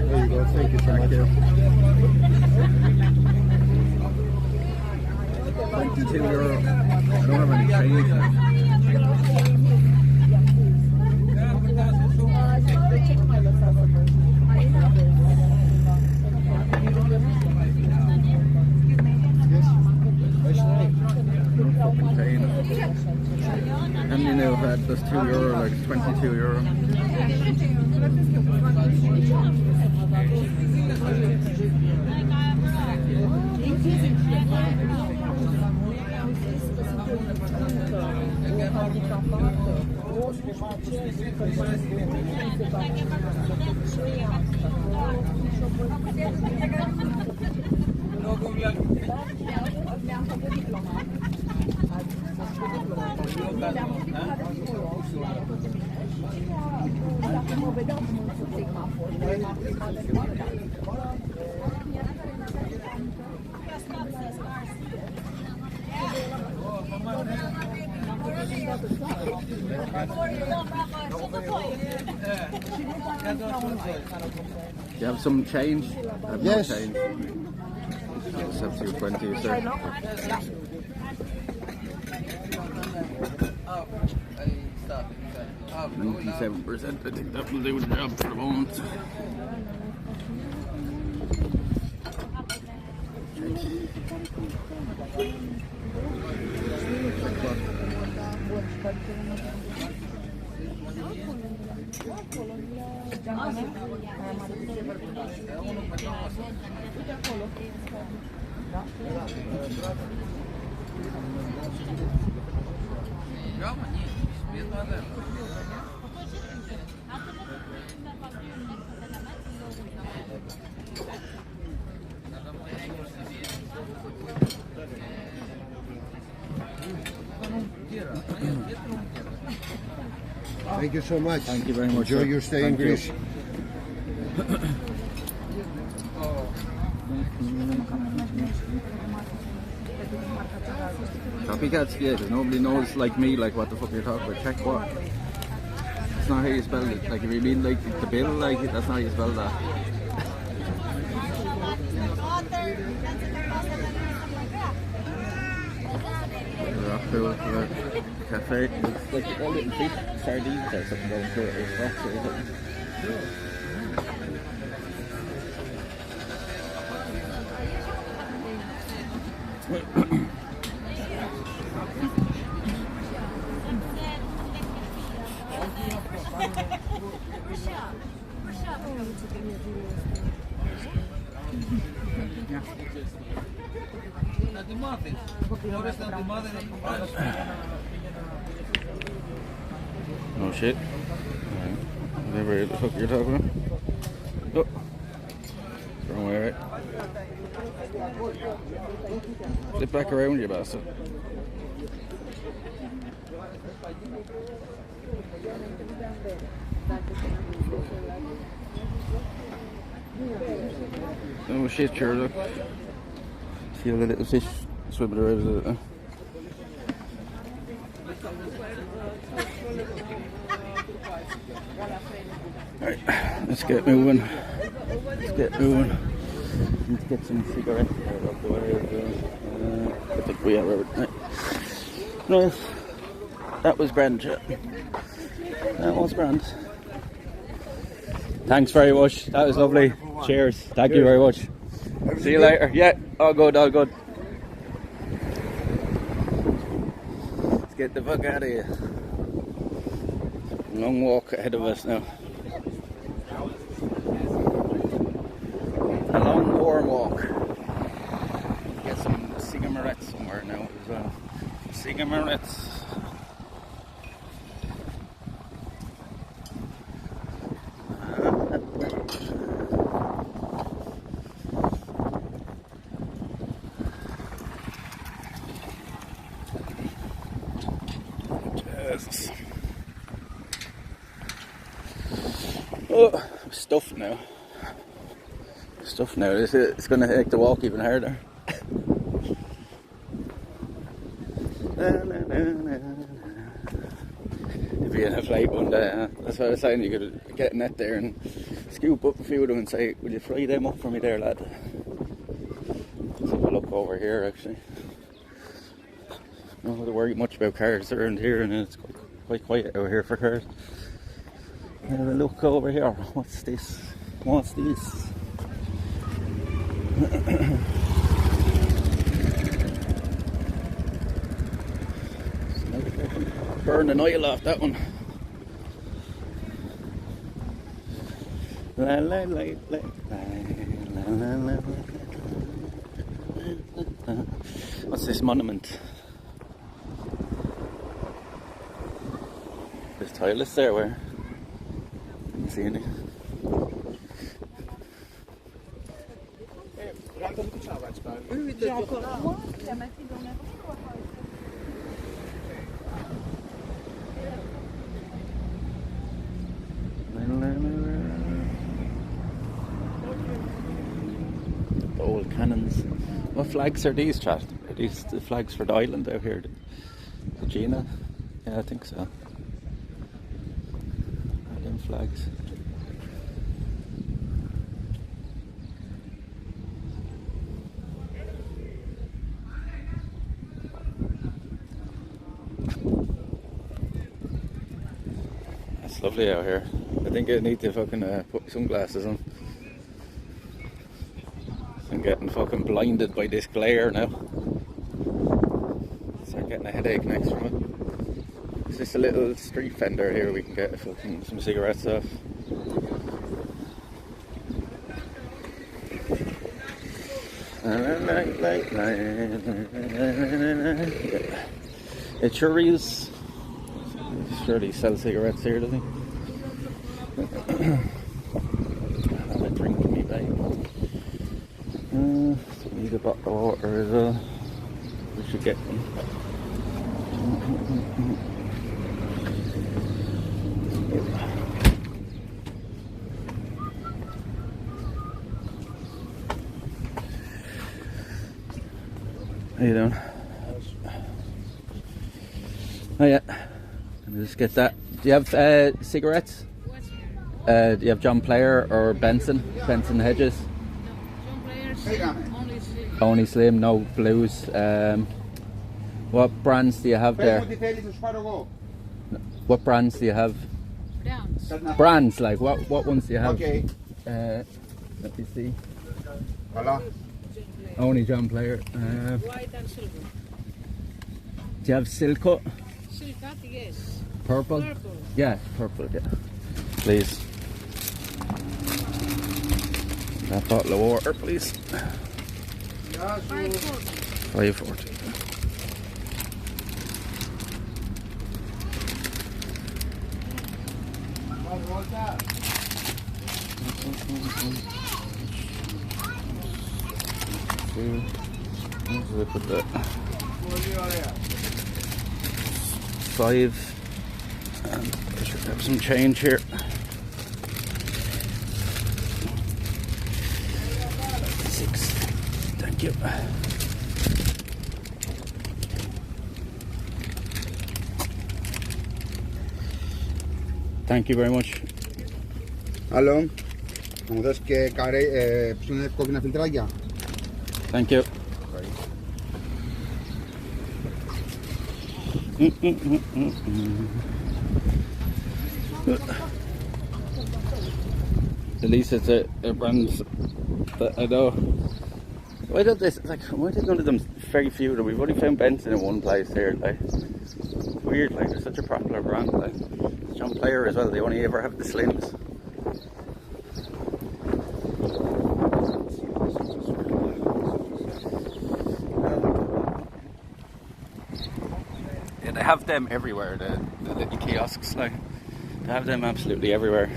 There you go, thank you so much. 22 euro. I don't have any change now. And you know, had this €2, like 22 euro. Do you have some change? I have Yes. no change. I'll just have 220, sir. 97%, I think that will do the job for the moment. Thank you so much. Thank you very much. Enjoy sir. your stay in Thank you. Greece. Copycats, yeah, because nobody knows like me, like what the fuck you're talking about. Check what? That's not how you spell it. Like if you mean like the bill, like that's not how you spell that. Rock pool, cafe. It's like all little fish, sardines or something going through it. It's rocks or something. No shit. Alright. Whatever the fuck you're talking about. Oh. Wrong way, right? Flip back around, you bastard. Oh shit, sure, look. See all the little fish swimming around. Alright, let's get moving. Let's get moving. Need to get some cigarettes out of the way. I think we are right. Nice. That was grand, yeah. That was grand. Thanks very much. That was lovely. Cheers. Thank you very much. See you later. Yeah, all good, all good. Let's get the fuck out of here. Long walk ahead of us now. A long warm walk. Get some cigarettes somewhere now as well. Cigarettes. Oh, I'm stuffed now. Stuffed now. It's going to make the walk even harder. It'd be a flight one day. That's what I was saying. You could get a net there and scoop up a few of them and say, "Will you fry them up for me there, lad?" Let's have a look over here, actually. Don't have to worry much about cars around here, and it's quite quiet out here for cars. Have a look over here. What's this? What's this? Burn an oil off that one. La la la la la la la la. What's this monument? There's toilets there, where? Didn't see any. The old cannons. What flags are these, chat? Are these the flags for the island out here? The Aegina? Yeah, I think so. Are them flags? It's lovely out here. I think I need to fucking put sunglasses on. I'm getting fucking blinded by this glare now. Start getting a headache next from it. It's just a little street vendor here we can get fucking some cigarettes off. It sure is. Surely sell cigarettes here, does he? Have a drink in me bag. Need a bottle of water as well. We should get one. How you doing? Oh yeah. Let me just get that. Do you have cigarettes? Do you have John Player or Benson? Benson Hedges? Only Slim, no blues. What brands do you have there? What brands do you have? Brands, like what ones do you have? Okay. Let me see. Voilà. Only John Player. White and silver. Do you have Silco? Silver, yes. Purple? Purple. Yeah, purple, yeah. Please. That bottle of water, please. 540. Where did I put that? 5. And I should have some change here. 6. Thank you. Thank you very much. Άλλο. Μου δώσεις και κόκκινα φιλτράκια. Thank you. At least it's a brand that I know. Why don't this? Like, why did none of them? Very few of them. We've only found Benson in one place here. Like, it's weird. Like, they're such a popular brand. Like, John Player as well. They only ever have the slims. Yeah, they have them everywhere. The little kiosks, like, they have them absolutely everywhere.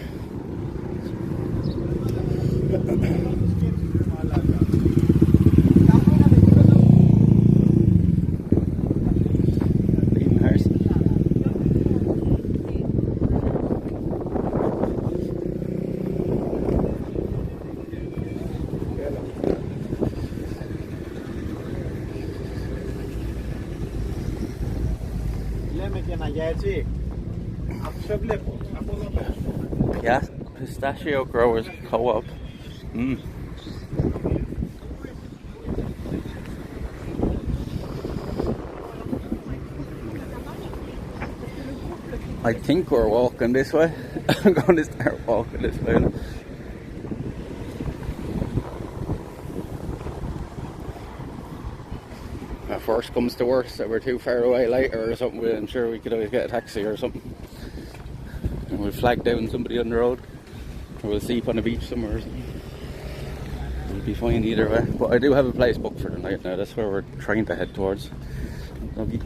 Yeah, Pistachio Growers Co-op. I think we're walking this way. I'm going to start walking this way. If worst comes to worst, that we're too far away later or something, I'm sure we could always get a taxi or something. And we'll flag down somebody on the road. Or we'll sleep on a beach somewhere or something. It'll be fine either way. But I do have a place booked for the night now. That's where we're trying to head towards. Doggy.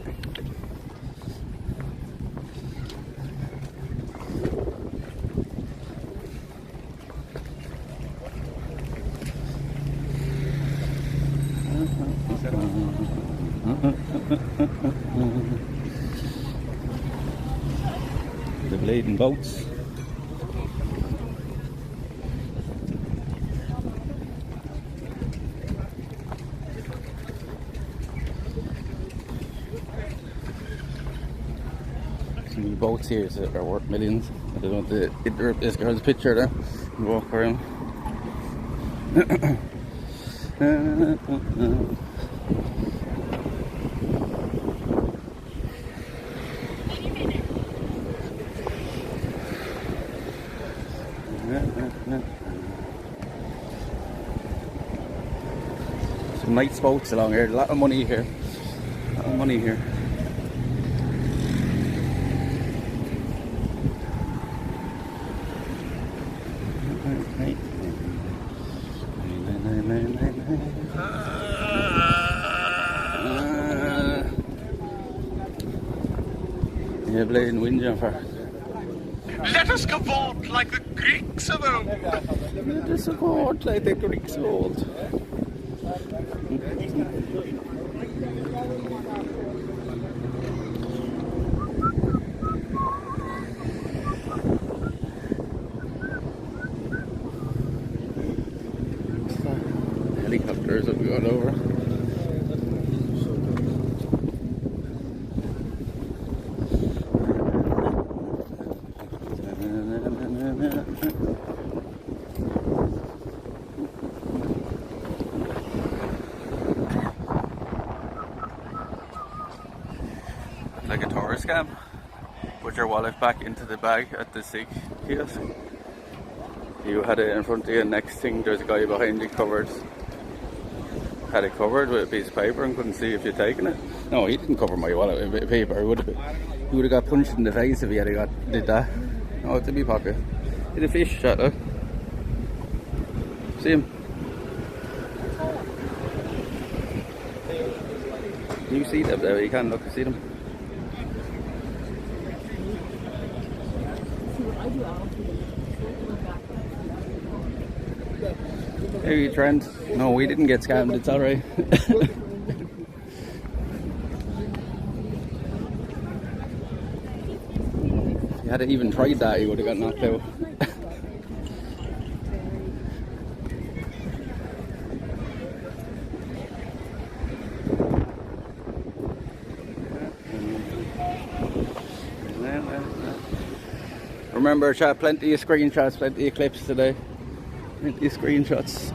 The laden boats. Some boats here that are worth millions. I don't want to interrupt this girl's picture there and walk around. Some nice boats along here. A lot of money here. A lot of money here. Yeah, blazing windjammer. Let us cavort like the Greeks of old. Let us cavort like the Greeks of old. Helicopters that we got over. Like a tourist scam. Put your wallet back into the bag at the SIG kiosk. You had it in front of you, next thing there's a guy behind you covered. Had it covered with a piece of paper and couldn't see if you'd taken it. No, he didn't cover my wallet with a bit of paper. He would have got punched in the face if he had did that. Oh, it's in my pocket. Did a fish shot, look. See him? You see them there, you can look, see them. Hey Trent, no we didn't get scammed, it's alright. If you had even tried that you would have got knocked out. Remember, chat, plenty of screenshots, plenty of clips today. Plenty of screenshots.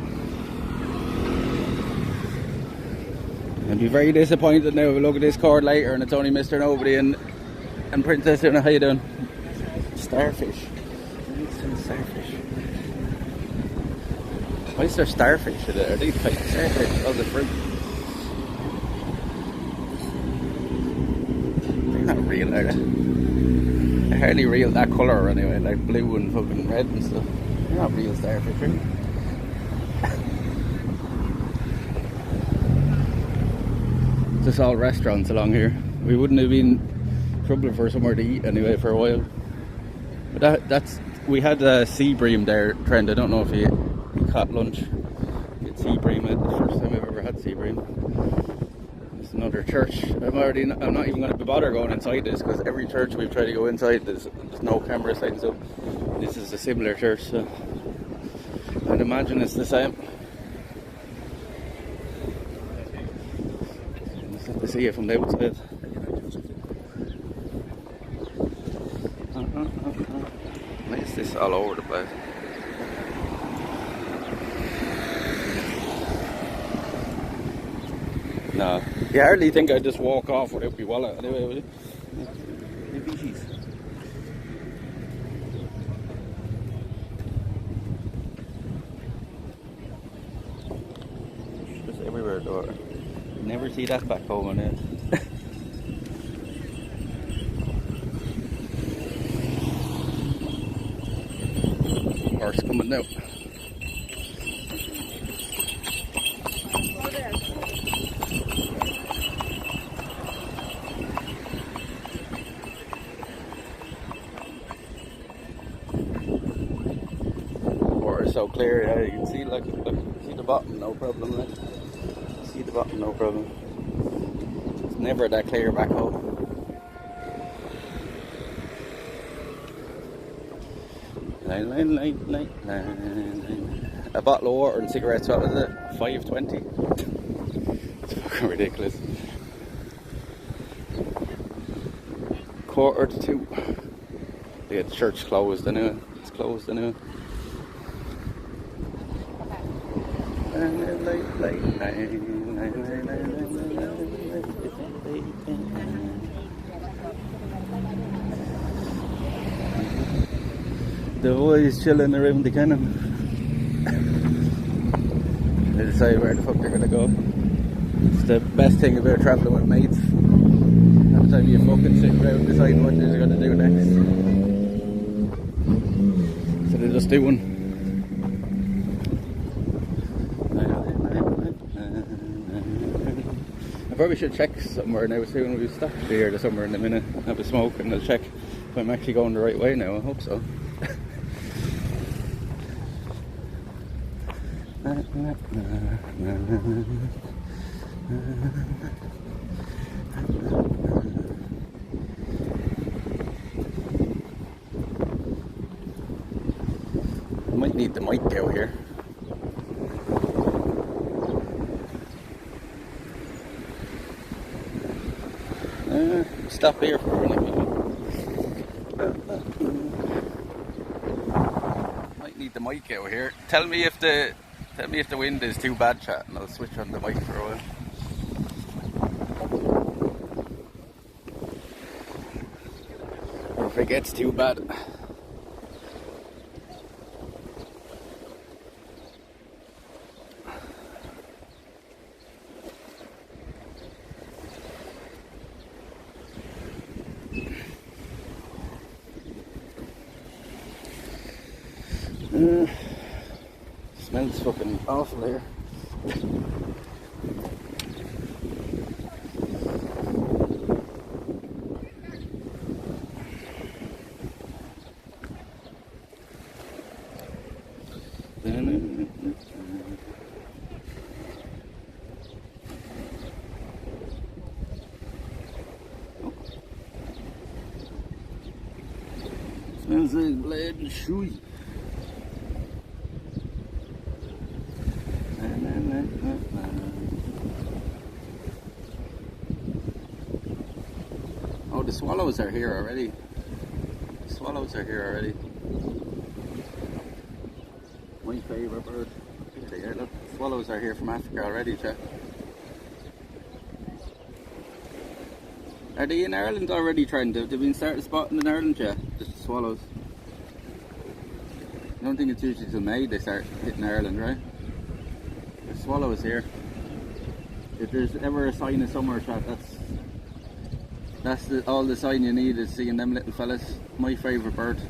I'll be very disappointed now if we look at this card later and it's only Mr. Nobody and Princess Una. How you doing? Starfish. Some starfish. Why is there starfish in there? Are these fake starfish? Oh, the fruit. They're not real, are they? They're hardly real, that colour anyway, like blue and fucking red and stuff. They're not real starfish, really. Just all restaurants along here. We wouldn't have been trouble for somewhere to eat anyway for a while. But we had sea bream there, Trent. I don't know if you caught lunch. Get sea bream. It's the first time I've ever had sea bream. It's another church. I'm not even going to bother going inside this because every church we've tried to go inside there's no camera signs up. This is a similar church, so I'd imagine it's the same. Just have to see it from the outside. It's all over the place. No, you hardly think I'd just walk off without my wallet anyway, would you? It's just everywhere though. You never see that back home in it. Horse coming out. So clear, yeah, you can see like see the bottom, no problem. Like. See the bottom, no problem. It's never that clear back home. A bottle of water and cigarettes, what was it? $5.20. It's fucking ridiculous. 1:45. They get the church closed anyway. It's closed anyway. The boys chilling around the cannon. They decide where the fuck they're gonna go. It's the best thing about travelling with mates. Every time you fucking sit around deciding what you're gonna do next. So they just do one. I probably should check somewhere now soon. We'll stop here somewhere in a minute, have a smoke, and I'll check if I'm actually going the right way now. I hope so. I might need the mic out here. Stop here for a minute. Might need the mic out here. Tell me if the wind is too bad, chat, and I'll switch on the mic for a while. Or if it gets too bad. Smells fucking awful here. Smells like blood and shoey. Oh, the swallows are here already. The swallows are here already. My favourite bird. Here they are, look. Swallows are here from Africa already, chat. Are they in Ireland already trying to? Have they been started spotting in Ireland yet? The swallows. I don't think it's usually till May they start hitting Ireland, right? The swallows here. If there's ever a sign of summer, chat, that's all the sign you need is seeing them little fellas. My favourite bird.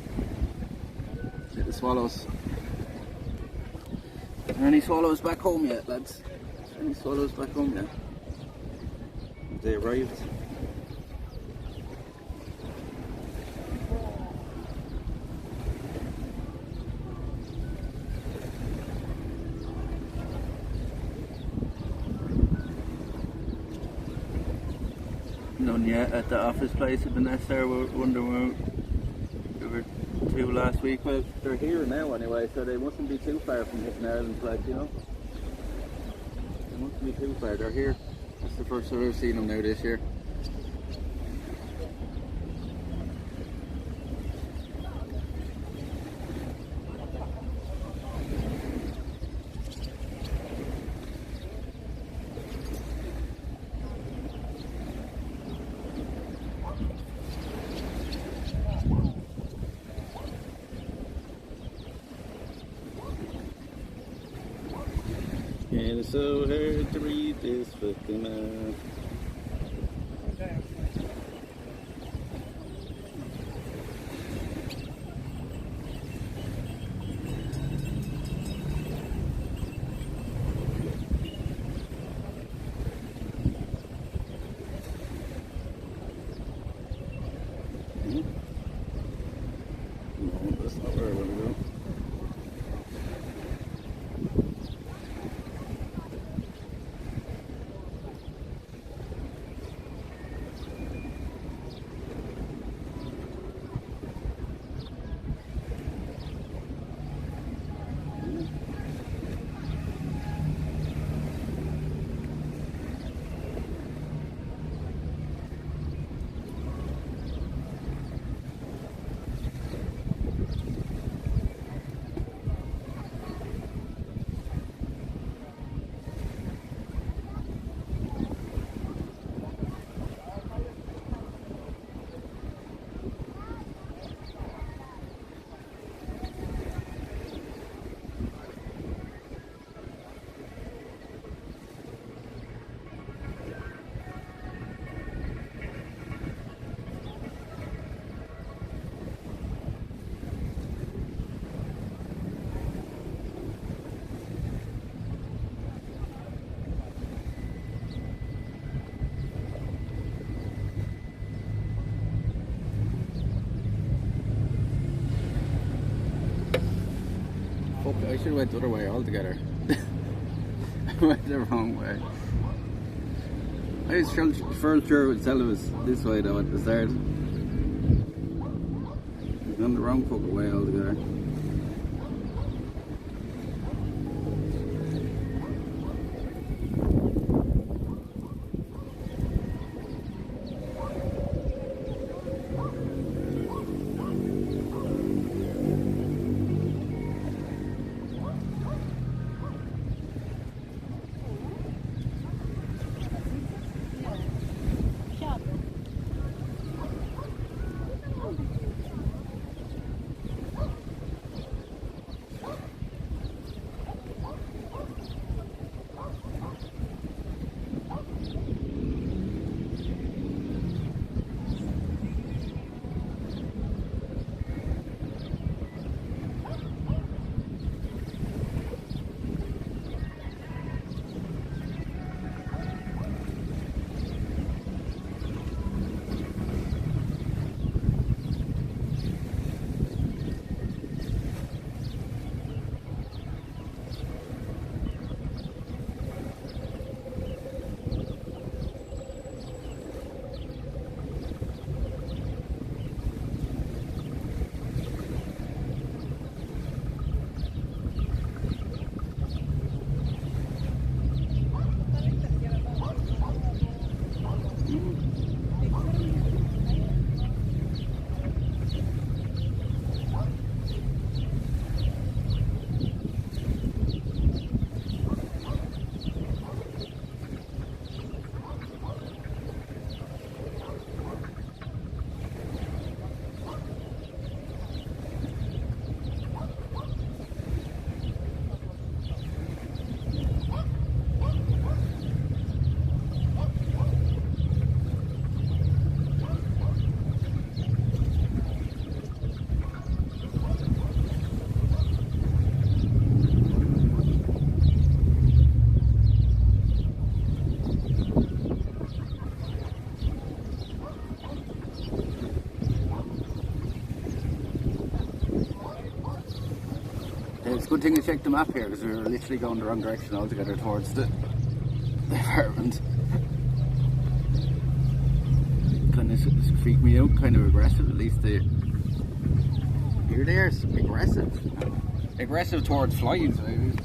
Little swallows. Are there any swallows back home yet, lads? Is there any swallows back home yet? Have they arrived? None yet at the office place at the nest there. We're wondering where there were two last week. Well, they're here now anyway, so they mustn't be too far from hitting Ireland, like, you know. They mustn't be too far. They're here. That's the first time I've seen them now this year. It is so hard to read this fucking map. No, that's not where I want to go. Fuck, I should have went the other way altogether. I went the wrong way. I was fairly sure it would tell us this way though at the start. We've gone the wrong fucking way altogether. It's a good thing I checked the map here because we were literally going the wrong direction altogether towards the apartment. Kind of freaked me out, kind of aggressive, at least here there's aggressive towards flying, so maybe.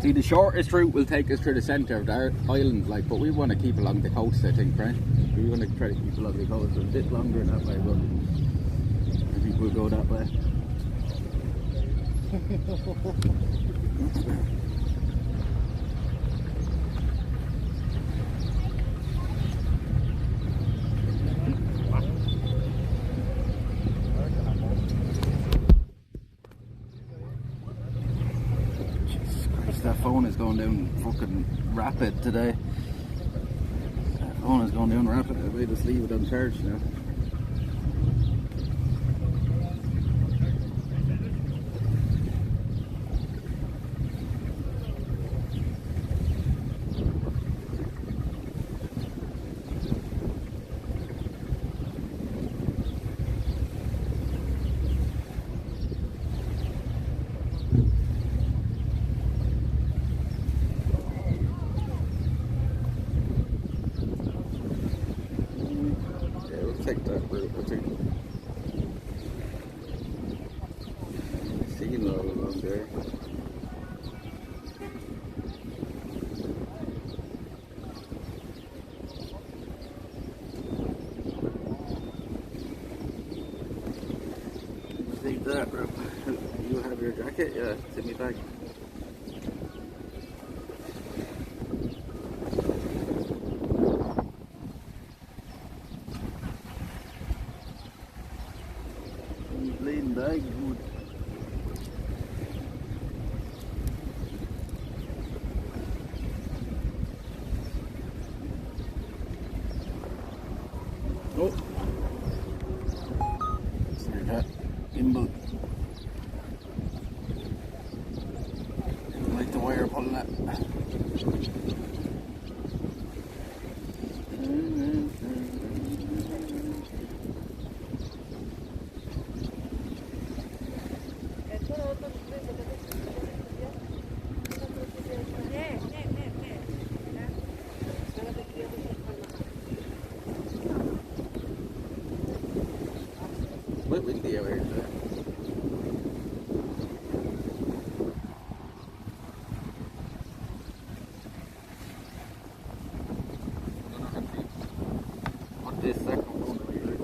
See, the shortest route will take us to the centre of the island, like, but we want to keep along the coast, I think, right? We want to try to keep along the coast a bit longer that way, but I think we'll go that way. down fucking rapid today. Phone is going down rapid. I might just leave it on charge now. Take that route. I think seen all along there. Take that route. You have your jacket? Yeah, it's in my bag. Lean bag, good. Oh, see that gimbal. I like the wire pulling that. Quite windy out here today. What this second one will be like?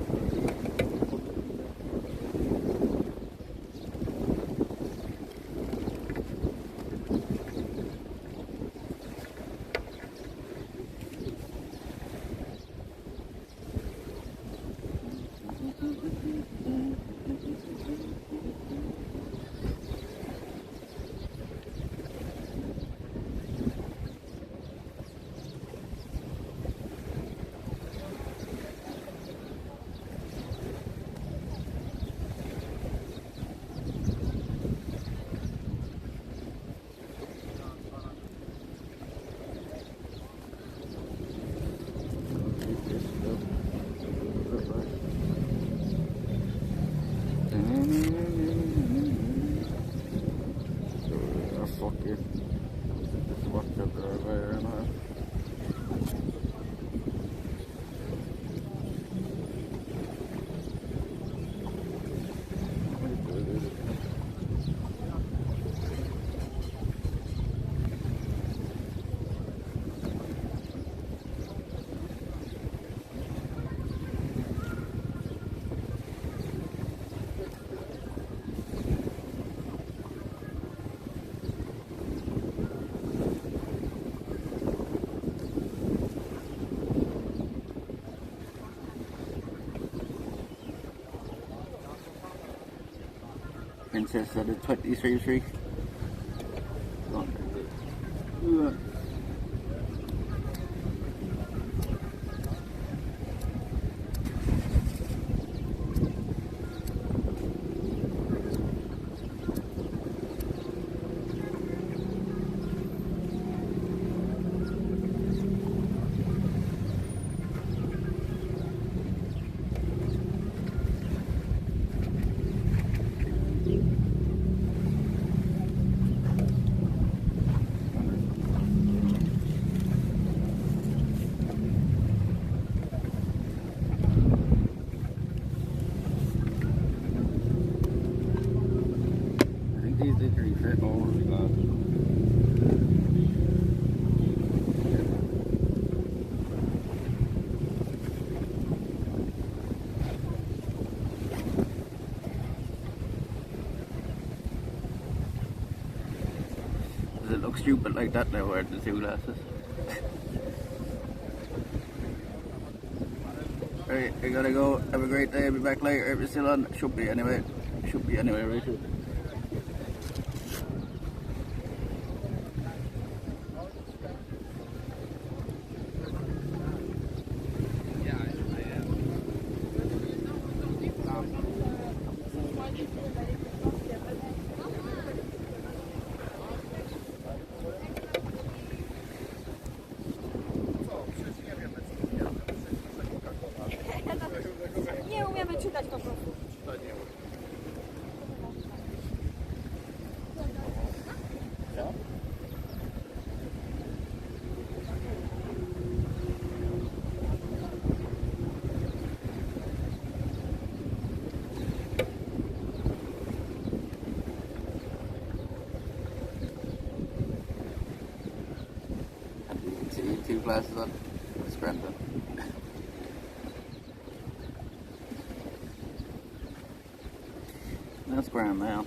Fuck you. Fuck up there and Princess at a 23 these dickery fit over the glass. Does it look stupid like that now wearing the two glasses? Right, I gotta go. Have a great day. I'll be back later. If it's still on, should be anyway. Should be anyway, right? 2 glasses on. That's grand then. That's grand now.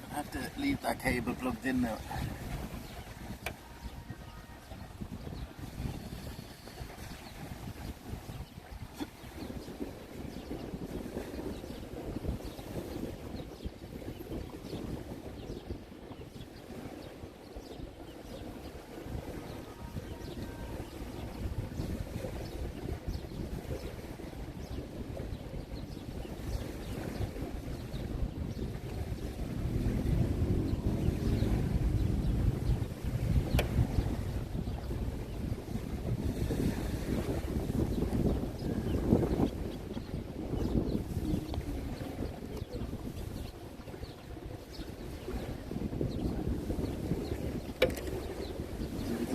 I have to leave that cable plugged in now.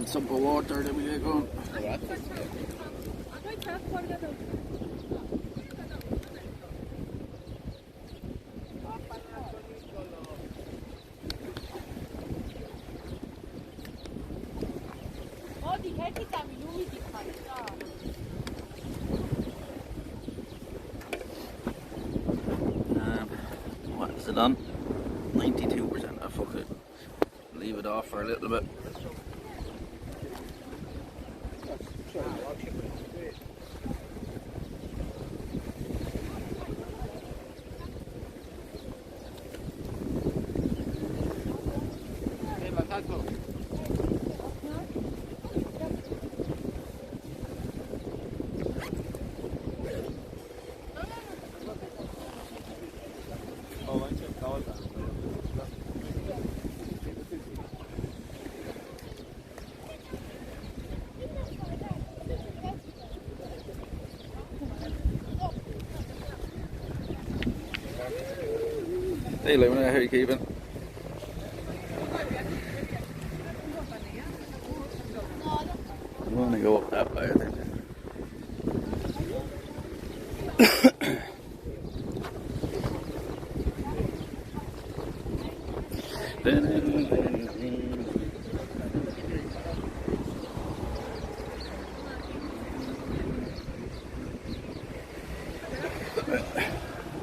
Some water that we get going. What is it on? 92%. I fuck it. Leave it off for a little bit. Hey Luna, how are you keeping? I'm gonna go up that way, I think.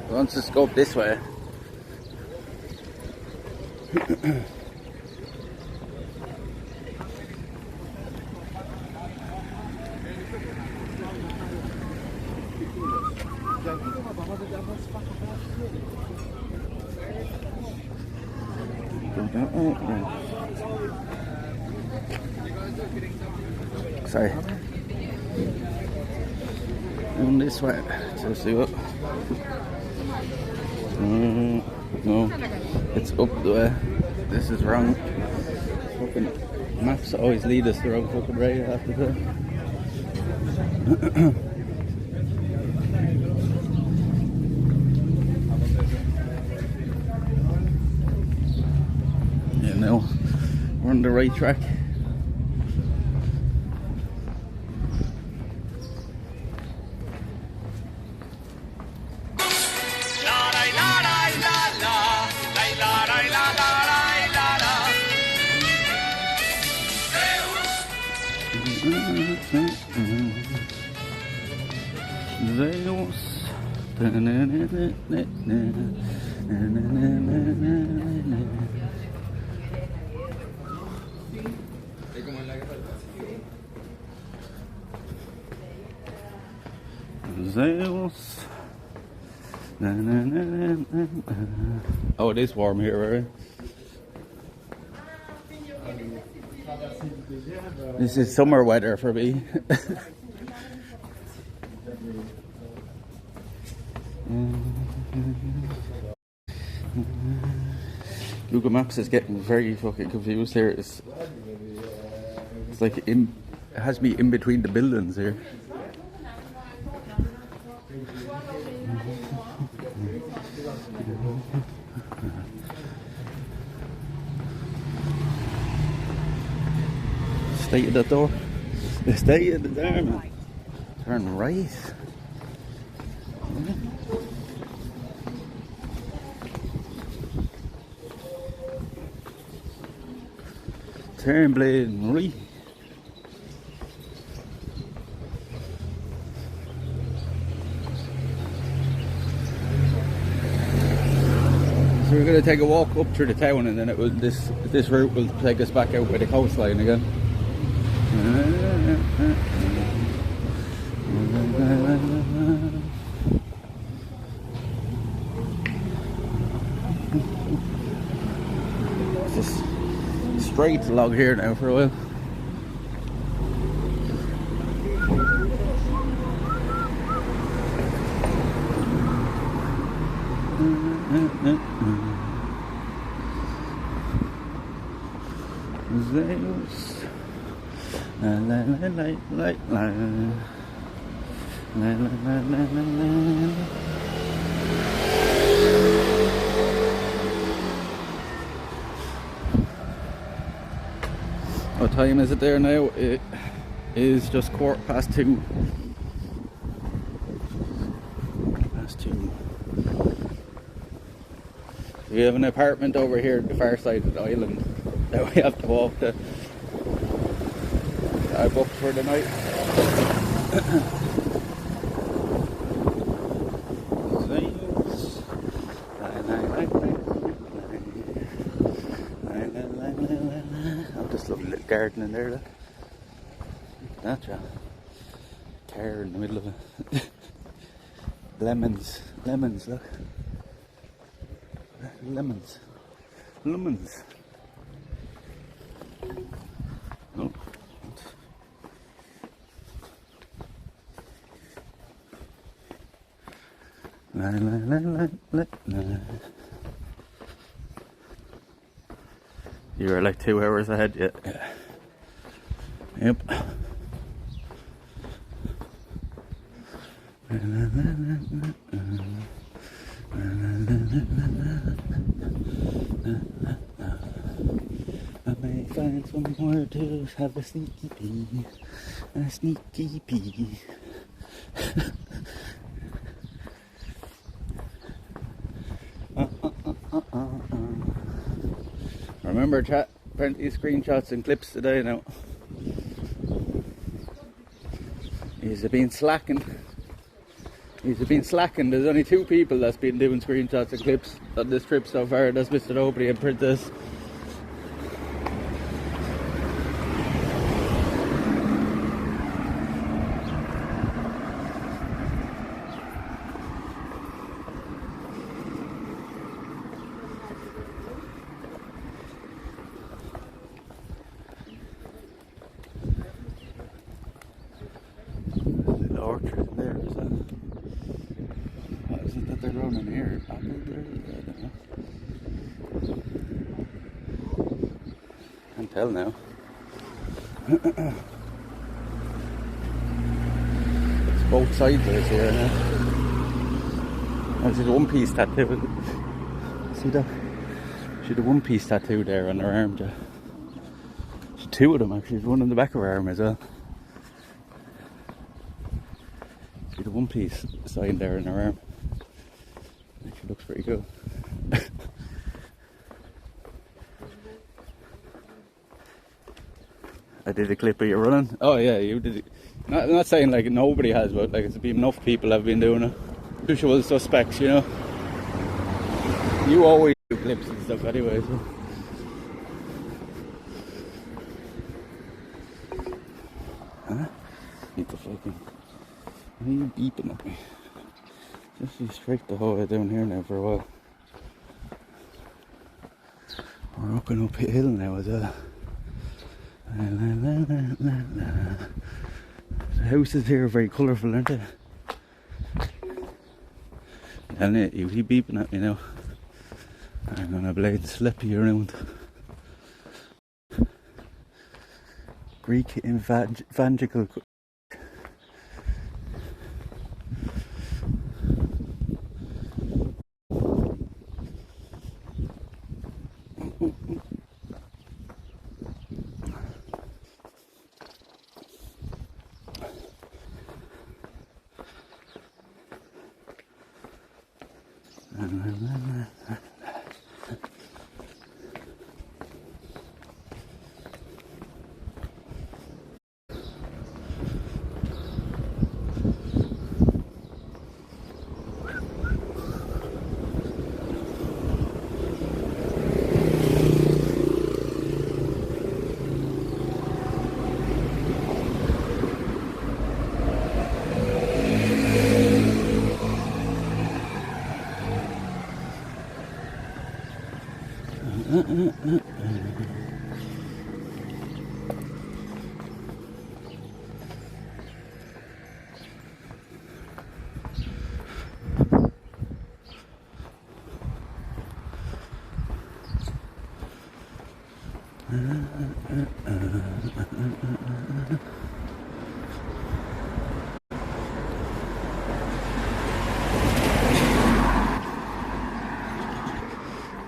Wants to scope this way. Sorry. On this way to see what. No, it's up the way. This is wrong. Fucking maps always lead us the wrong fucking way, I have to say. Yeah, no, we're on the right track. Zeus. Oh, it is warm here, right? This is summer weather for me. Google Maps is getting very fucking confused here. It's like it has me in between the buildings here. Stay at the door. Stay at the door, man. Turn right. Turn blade right. So we're going to take a walk up through the town, and then it will this route will take us back out by the coastline again. Just straight along here now for a while. Zeus. La la la la la la la la la la. What time is it there now? It is just 2:15. We have an apartment over here at the far side of the island that we have to walk to. I booked for the night. Oh, this lovely little garden in there, look. That's a car in the middle of it. Lemons, look. Lemons. Oh. La la la la la la. You were like 2 hours ahead, yeah. Yep. I may find somewhere to have a sneaky pee. Remember, chat, plenty of screenshots and clips today now. He's been slacking. There's only 2 people that's been doing screenshots and clips on this trip so far. That's Mr. Nobody and Princess. orchard in there as well. What is it that they're growing in here? Apple there? I don't know. Can't tell now. It's both sides of it here now. There's a one piece tattoo. See that? She had a one piece tattoo there on her arm. She's two of them actually. There's one on the back of her arm as well. See the one piece sign there in her arm. Actually looks pretty cool. I did a clip of you running. Oh yeah, you did it. I'm not saying like nobody has, but like it's been enough people have been doing it. Usual suspects, you know. You always do clips and stuff anyway, so. Huh? Need to fucking. Why are you beeping at me? Just be straight the whole way down here now for a while. We're up and uphill now as well. The houses here are very colourful, aren't they? And you keep beeping at me now. I'm gonna blade slip you around. Greek evangelical.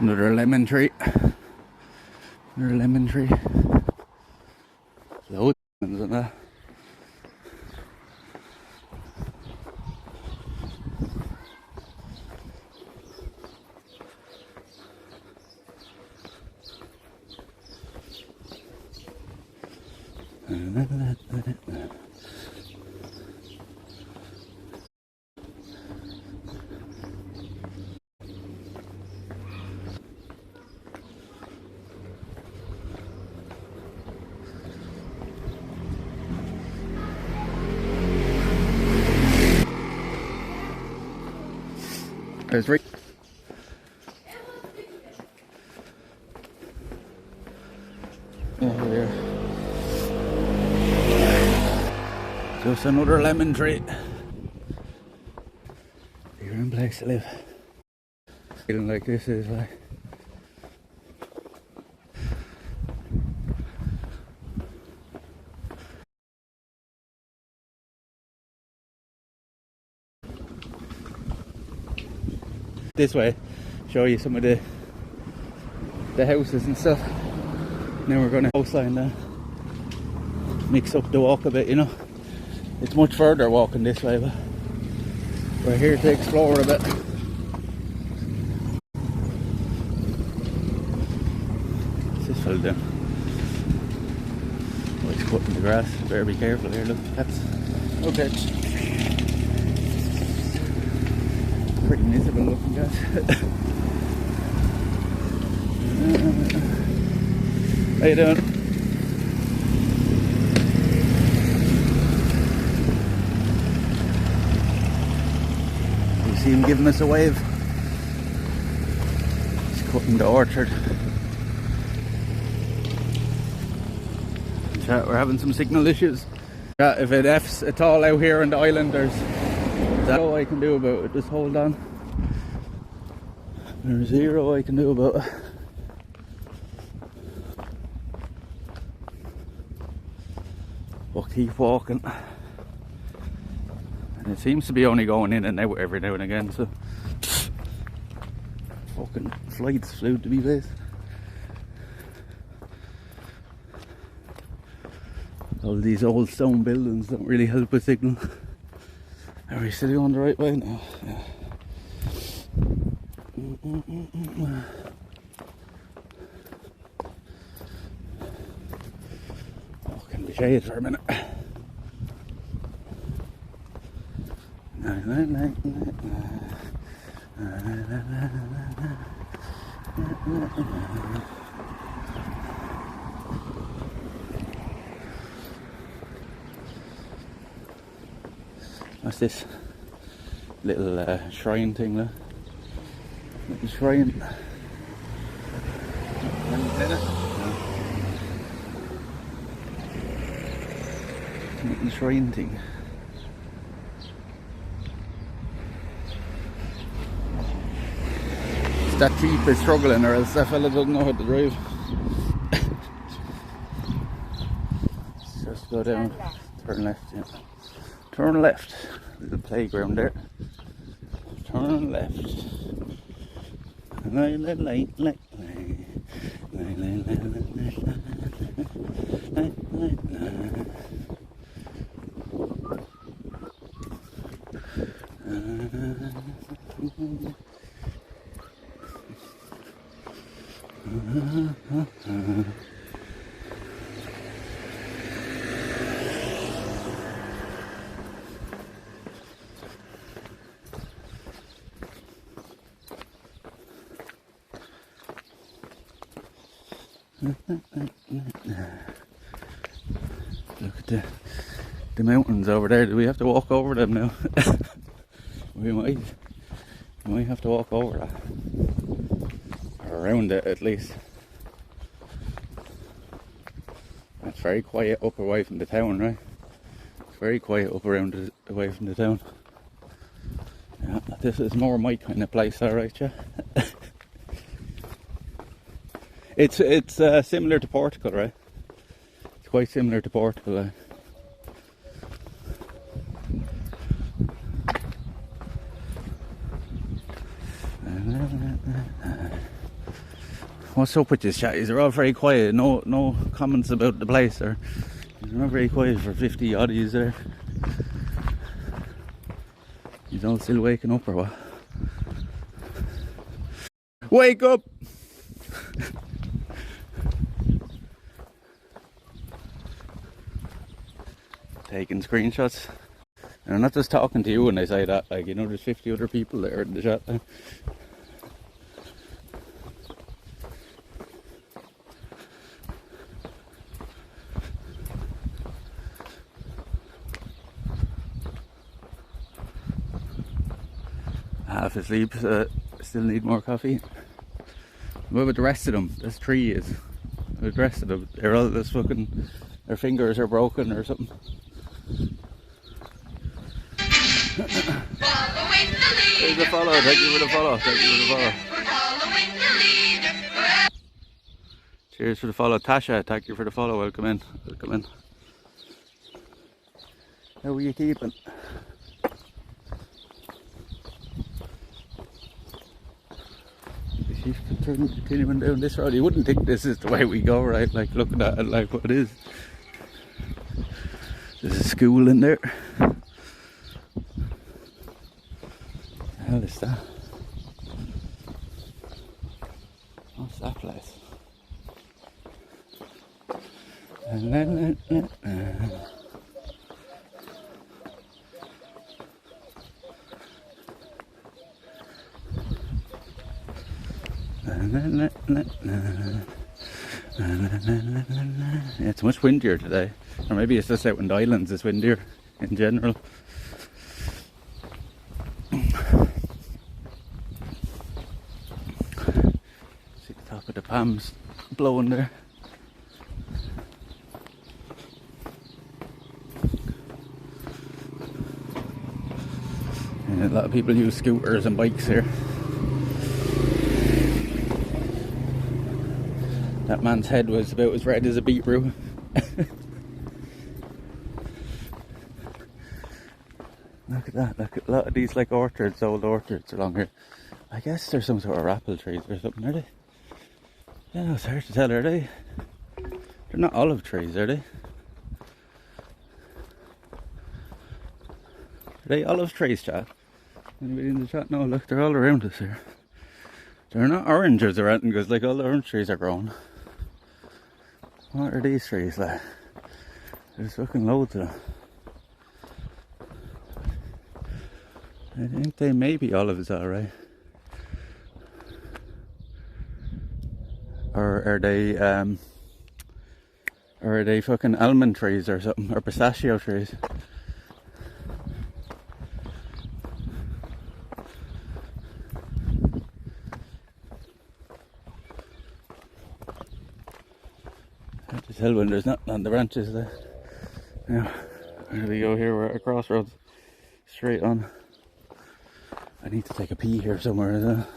Another lemon tree. Another lemon tree. Loads of lemons in that. There's Rick. Yeah, just another lemon tree. You're in place to live. Feeling like this is like. This way, show you some of the houses and stuff. Now we're going to coastline there. Mix up the walk a bit, you know. It's much further walking this way, but we're here to explore a bit. What's this fella doing? Oh, he's cutting the grass. Better be careful here, look, cats. Okay. Pretty miserable looking guys. How you doing? You see him giving us a wave. He's cutting the orchard. Chat, we're having some signal issues. Yeah, if it F's at all out here on the island, there's zero I can do about it. Just hold on. There's zero I can do about it. We'll keep walking. And it seems to be only going in and out every now and again, so fucking flights flew to be based. All these old stone buildings don't really help with signal. Are we still going the right way now? Yeah. Oh, can we shade for a minute? What's this little shrine thing there? Little shrine. Little shrine thing. That Jeep is struggling, or else that fella doesn't know how to drive. Just go down, turn left, yeah. Turn left. Little playground there. Turn left. Look at the mountains over there. Do we have to walk over them now? we might have to walk over that. Or around it at least. It's very quiet up away from the town, right? It's very quiet up around away from the town. Yeah, this is more my kind of place, alright, yeah. It's similar to Portugal, right? It's quite similar to Portugal, right? What's up with this chat? They're all very quiet. No comments about the place, or they're not very quiet for 50 oddies there. You all still waking up or what? Wake up! Taking screenshots. And I'm not just talking to you when I say that, like, you know, there's 50 other people there in the chat there. Half asleep, still need more coffee. What about the rest of them? There's 3 is. The rest of them, they're all just fucking, their fingers are broken or something. There's a follow, thank you for the follow, thank you for the follow. Cheers for the follow, Tasha, thank you for the follow, welcome in, welcome in. How are you keeping? She's continuing down this road. You wouldn't think this is the way we go, right? Like, looking at it like what it is. There's a school in there. What the hell is that? What's that place? Yeah, it's much windier today, or maybe it's just out in the islands it's windier in general. See the top of the palms blowing there. Yeah, a lot of people use scooters and bikes here. That man's head was about as red as a beetroot. Look at that, look at a lot of these like orchards, old orchards along here. I guess there's some sort of apple trees or something, are they? Yeah, it's hard to tell, are they? They're not olive trees, are they? Are they olive trees, chat? Anybody in the chat? No, look, they're all around us here. They're not oranges or anything, because like all the orange trees are grown. What are these trees like? There's fucking loads of them. I think they may be olives, alright. Or are they fucking almond trees or something, or pistachio trees? Hard to tell when there's nothing on the branches there. Now, there we go, here we're at a crossroads, straight on. I need to take a pee here somewhere as well.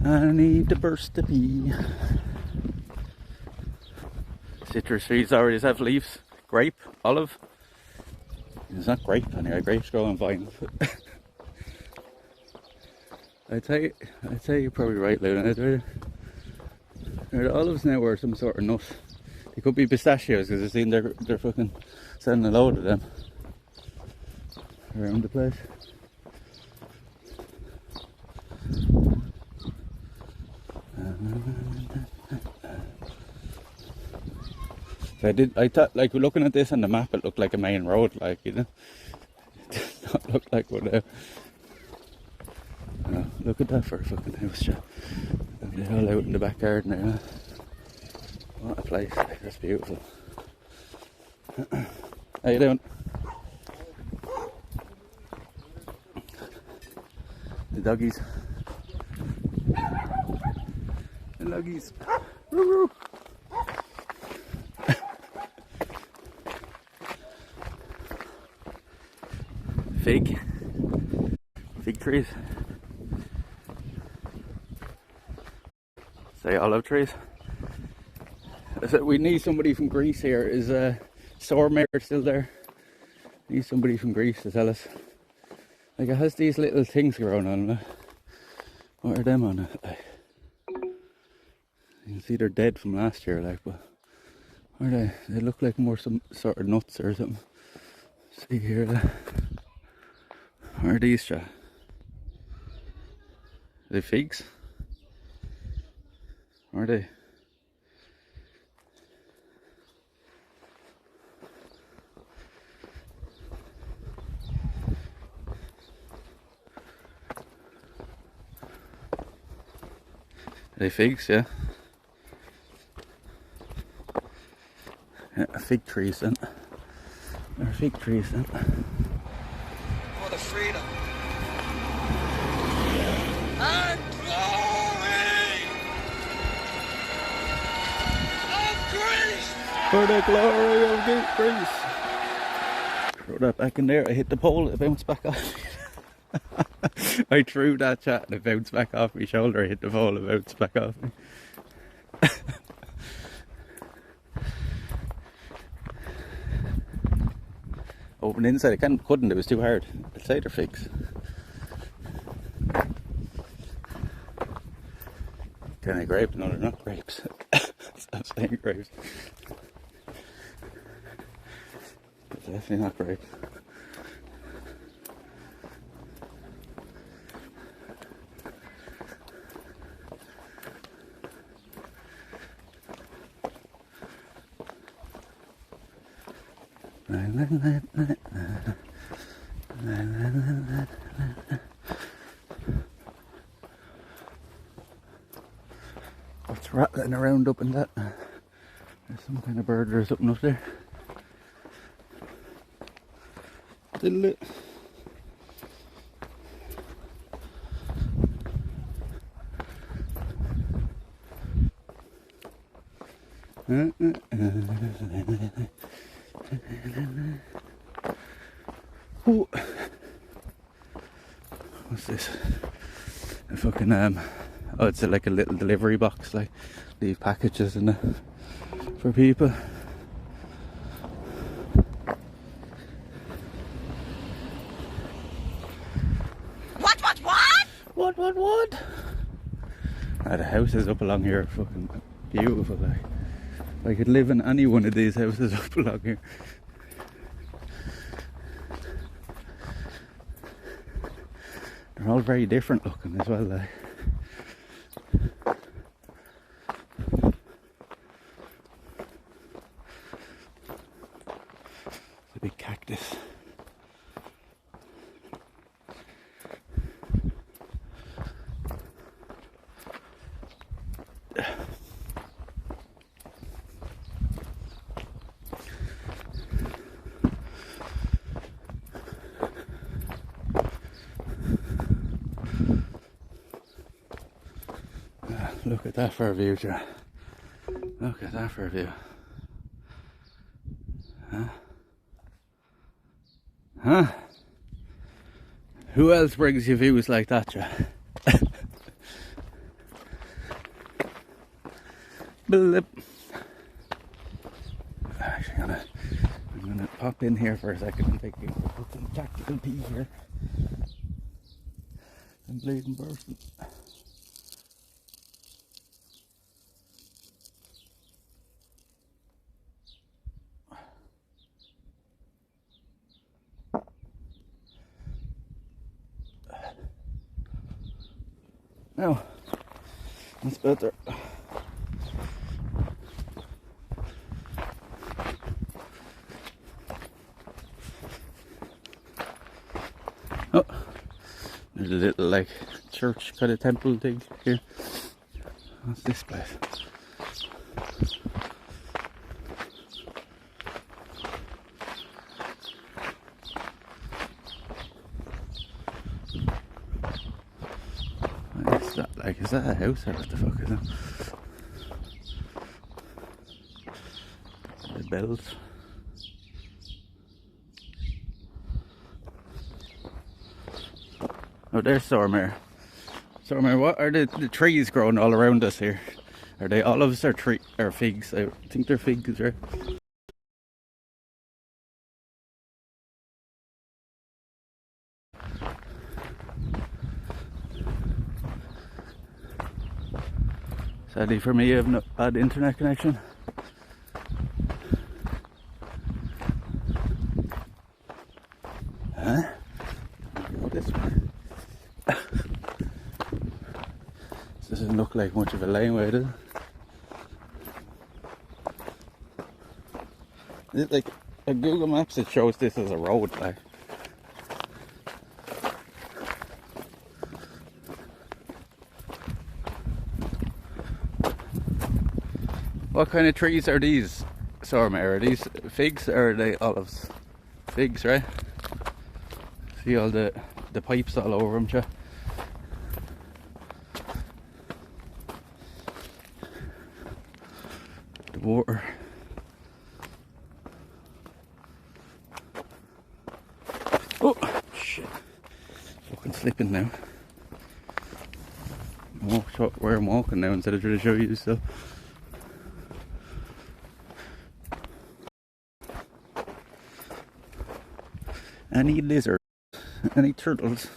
I need to burst the pee. Citrus trees already have leaves. Grape, olive. It's not grape anyway, grapes grow on vines. I'd say you're probably right, Luna. Are the olives now or some sort of nut? They could be pistachios because I've seen they're fucking selling a load of them around the place. I thought, like, looking at this on the map, it looked like a main road, like, you know. It did not look like one now. No, look at that for a fucking house, yeah. And they're all out in the back garden there, yeah. What a place, like, that's beautiful. How you doing? The doggies. The doggies. Woo woo. Fig trees. Say olive trees. I said we need somebody from Greece here. Is Sormare still there? Need somebody from Greece to tell us. Like, it has these little things growing on it. What are them on it? Like, you can see they're dead from last year, like, but what are they? They look like more some sort of nuts or something. See here. What are these, Are they figs? Are they? Are they figs, yeah? Yeah, fig trees then. They're fig trees then. For the freedom and glory of Greece! For the glory of Greece! Throw that back in there. I hit the pole, it bounced back off. I threw that chat and it bounced back off my shoulder. I hit the pole, it bounced back off me. Open inside, I couldn't, it was too hard. I'd say they're figs. Kind of grapes? No, they're not grapes. Stop saying grapes. But definitely not grapes. What's rattling around up in that? There's some kind of bird or something up there. Diddle it. Ooh. What's this? A fucking oh, it's like a little delivery box, like leave packages in it for people. What? Ah, the houses up along here are fucking beautiful. Like, I could live in any one of these houses up along here. They're all very different looking as well. Like. It's a big cactus. Look at that for a view, Joe. Look at that for a view. Huh? Who else brings you views like that, Joe? Blip. Actually, I'm gonna pop in here for a second and take a fucking tactical pee here. I'm bleeding person. No, that's better. Oh, there's a little like church kind of temple thing here. What's this place? Is that a house or what the fuck is that? The bells. Oh, there's Stormare. Stormare, what are the trees growing all around us here? Are they olives or figs? I think they're figs, right? Sadly for me, I have no bad internet connection. Huh? Go this way. This doesn't look like much of a laneway, does it? Is it like a Google Maps? It shows this as a road, like. What kind of trees are these, Stormare? Are these figs or are they olives? Figs, right? See all the pipes all over them, too. The water. Oh, shit. Fucking slipping now. Walk where I'm walking now instead of trying to show you stuff. Any lizards? Any turtles?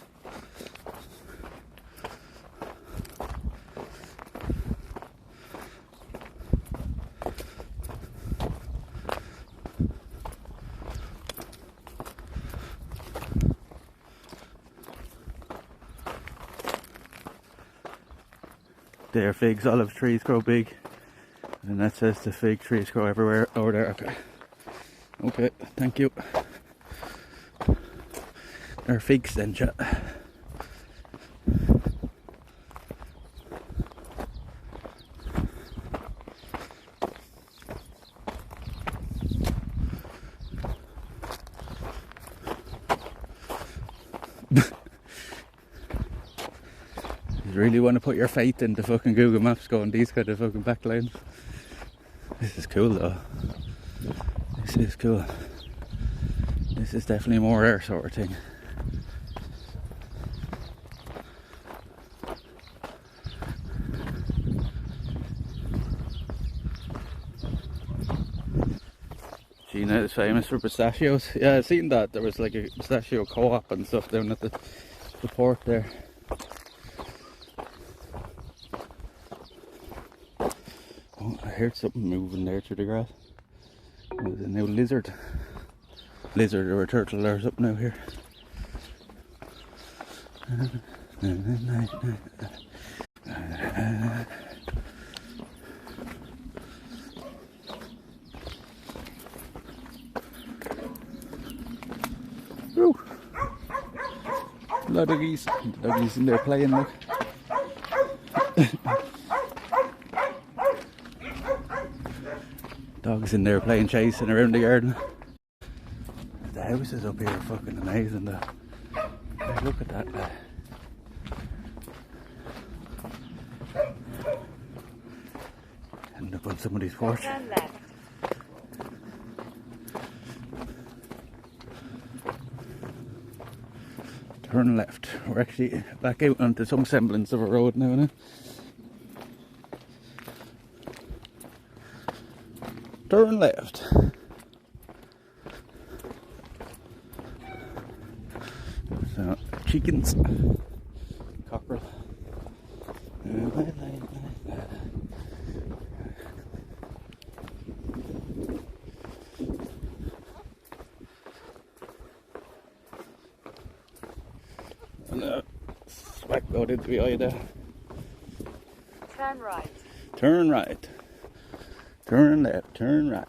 There, figs, olive trees grow big. And that says the fig trees grow everywhere over there. Okay. Okay, thank you. Or figs then, chat. You really want to put your faith into fucking Google Maps going these kind of fucking backlines. This is cool though. This is cool. This is definitely more air sort of thing. Aegina is famous for pistachios. Yeah, I've seen that. There was like a pistachio co-op and stuff down at the port there. Oh, I heard something moving there through the grass. There's a new lizard or a turtle or something out here. Woo. A lot of geese. The doggies in there playing, look. Dogs in there playing chasing around the garden. The houses up here are fucking amazing though. Hey, look at that. End up on somebody's porch. Turn left. We're actually back out onto some semblance of a road now, innit? Turn left. So, chickens. Cockerel. And smack out into the eye there. Turn right. Turn right. Turn left, turn right.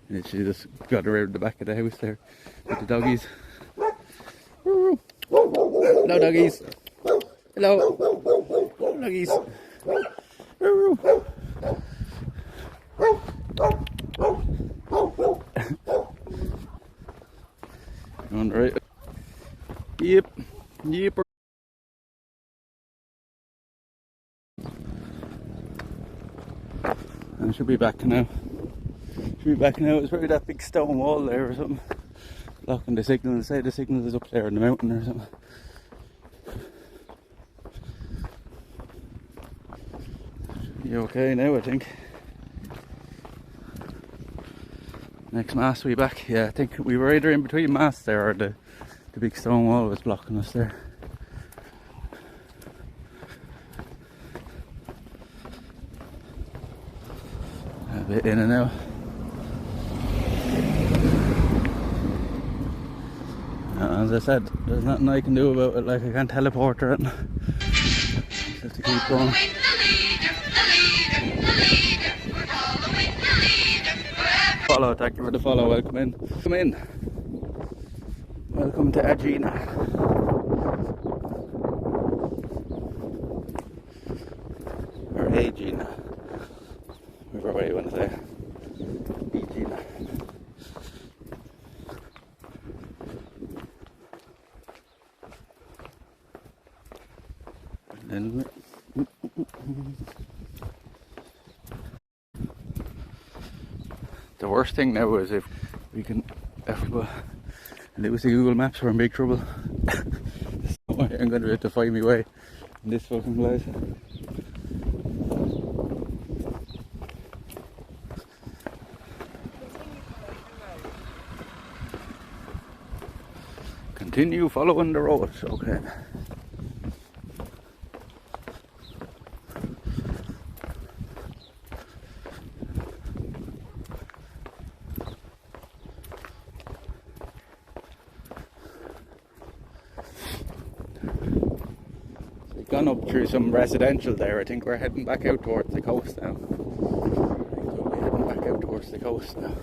And she just got around the back of the house there with the doggies. Hello, doggies. Hello. Doggies. On the right. Yep. Yep. I should be back now. It's probably that big stone wall there or something blocking the signal. They say the signal is up there in the mountain or something. You okay now, I think? Next mast we back. Yeah, I think we were either in between masts there or the big stone wall was blocking us there. A bit in and out. As I said, there's nothing I can do about it, like I can't teleport or anything. Just have to keep going. Follow, thank you for the follow, welcome in. Come in. Welcome to Aegina. Or Aegina. Whichever way you want to say. Aegina. The worst thing now is if we can lose the Google Maps, we're in big trouble. So I'm going to have to find my way in this fucking place. Continue following the road, okay. Gone up through some residential there. I think we're heading back out towards the coast now. We're heading back out towards the coast now.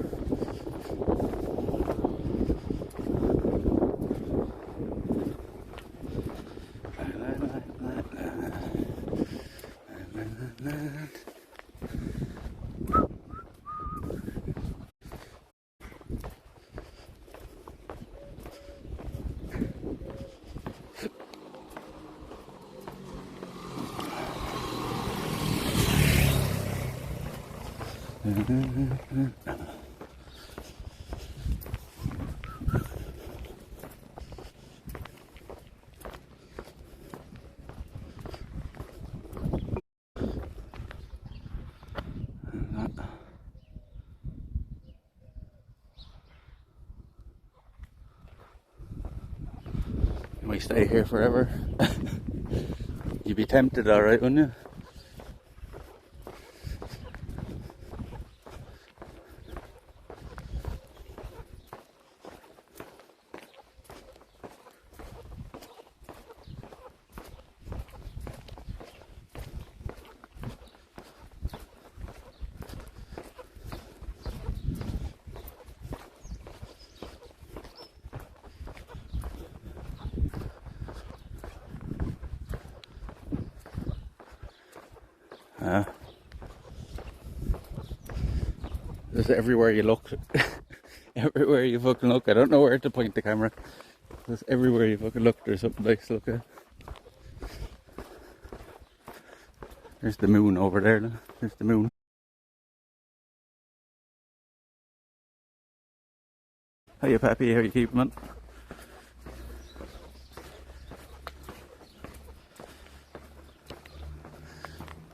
Might stay here forever. You'd be tempted, alright, wouldn't you? Just everywhere you look. Everywhere you fucking look. I don't know where to point the camera. Just everywhere you fucking look, there's something nice to look at. There's the moon over there. Now. There's the moon. Hiya, Pappy. How you keeping, man?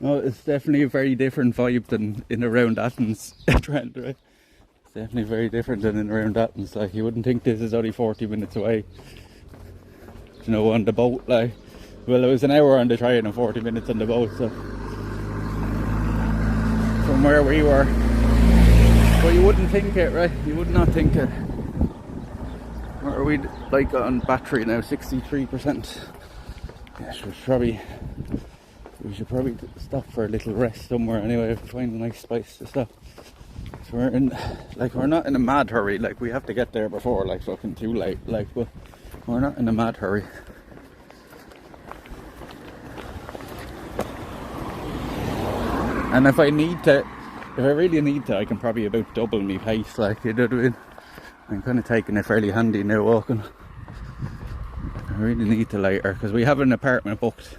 Oh, it's definitely a very different vibe than in around Athens, Trent, right? It's definitely very different than in around Athens. Like, you wouldn't think this is only 40 minutes away. You know, on the boat, like, well, it was an hour on the train and 40 minutes on the boat, so from where we were. But you wouldn't think it, right? You would not think it. Where are we, like, on battery now? 63%. Yeah, we should probably stop for a little rest somewhere anyway, if we find a nice place to stop. So we're not in a mad hurry, like we have to get there before like fucking too late, like, but we're not in a mad hurry. And if I really need to, I can probably about double my pace, like, you know what I mean? I'm kind of taking it fairly handy now walking. I really need to later, because we have an apartment booked.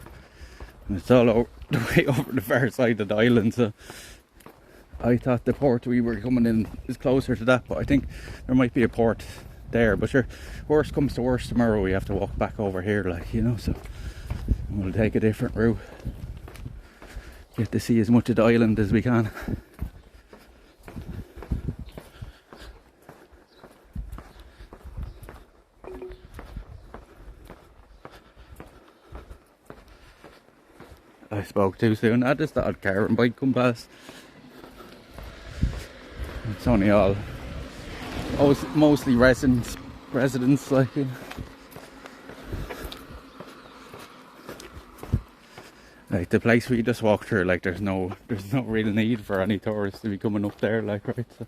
And it's all over, the way over the far side of the island, so I thought the port we were coming in is closer to that, but I think there might be a port there. But sure, worst comes to worst, tomorrow we have to walk back over here, like, you know, so we'll take a different route. Get to see as much of the island as we can. I spoke too soon. I just thought car and bike come past. It's only all mostly residents like, you know. Like the place we just walked through, like there's no real need for any tourists to be coming up there, like, right? So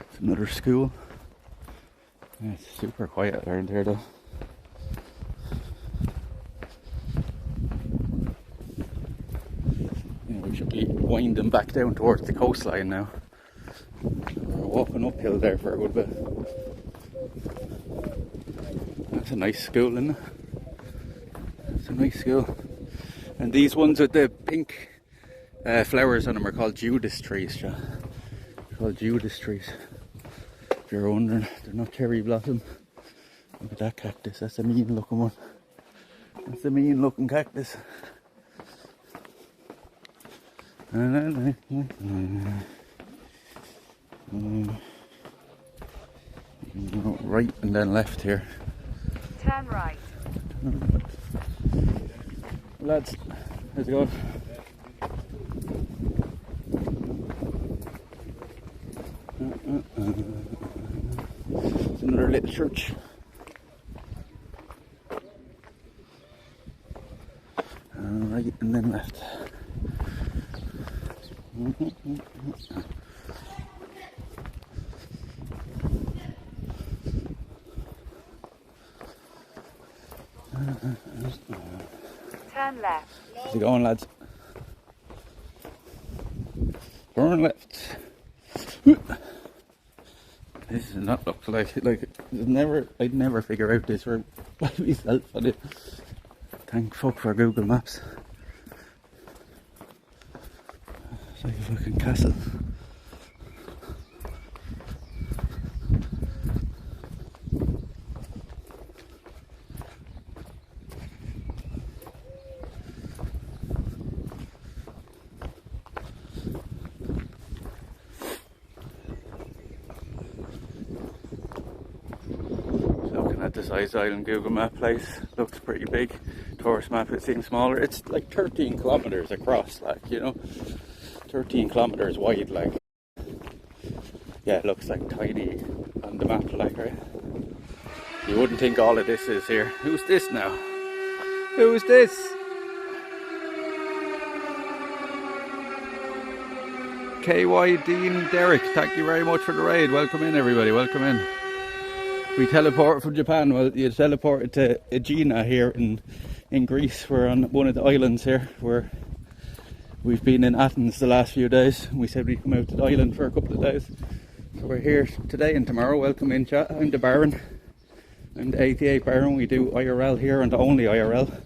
it's another school. Yeah, it's super quiet around here though. We should be winding back down towards the coastline now. We're walking uphill there for a good bit. That's a nice school, isn't it? It's a nice school. And these ones with the pink flowers on them are called Judas trees, John. They're called Judas trees. If you're wondering, they're not cherry blossom. Look at that cactus, that's a mean looking one. That's a mean looking cactus. Right and then left here. Turn right. Lads, how's it going? It's another little church. Right and then left. Turn left. How's it going, lads? Turn left. This does not look like I'd never figure out this route by myself. Thank fuck for Google Maps. It's like a fucking castle. the size island. Google Map place looks pretty big. Tourist map it seems smaller. It's like 13 kilometers across, like, you know, 13 kilometers wide, like. Yeah, it looks like tiny on the map, like, right? You wouldn't think all of this is here. Who's this now? Who's this? KY Dean Derek, thank you very much for the raid. Welcome in, everybody, welcome in. We teleported from Japan. Well, you teleported to Aegina here in Greece. We're on one of the islands here where we've been in Athens the last few days. We said we'd come out to the island for a couple of days. So we're here today and tomorrow. Welcome in, chat. I'm the Baron. I'm the 88 Baron. We do IRL here and the only IRL.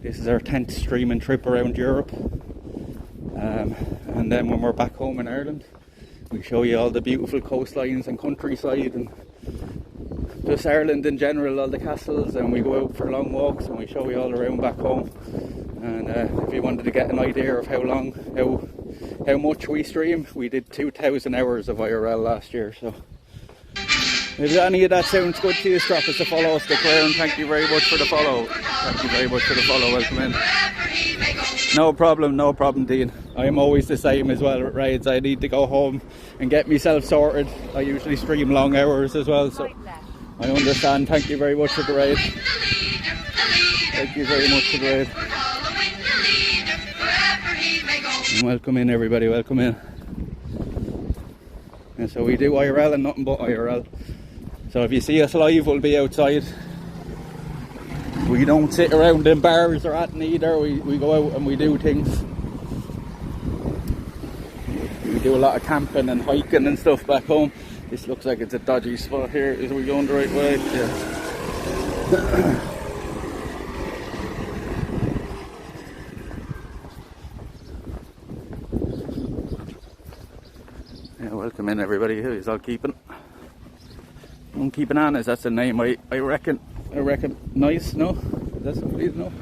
This is our 10th streaming trip around Europe. And then when we're back home in Ireland, we show you all the beautiful coastlines and countryside and just Ireland in general, all the castles, and we go out for long walks and we show you all around back home. And if you wanted to get an idea of how much we stream, we did 2,000 hours of IRL last year. So if any of that sounds good to you, drop us a follow, stick around. Thank you very much for the follow. Thank you very much for the follow. Welcome in. No problem, Dean. I'm always the same as well with raids. I need to go home and get myself sorted. I usually stream long hours as well, so I understand. Thank you very much for the raid. Thank you very much for the raid. And welcome in, everybody, welcome in. And so we do IRL and nothing but IRL. So if you see us live, we'll be outside. We don't sit around in bars or at either. We go out and we do things. We do a lot of camping and hiking and stuff back home. This looks like it's a dodgy spot here. Is we going the right way? Yeah. Yeah, welcome in, everybody. Who's all keeping? Monkey Bananas, that's the name I reckon. Nice, no? Is that somebody, no?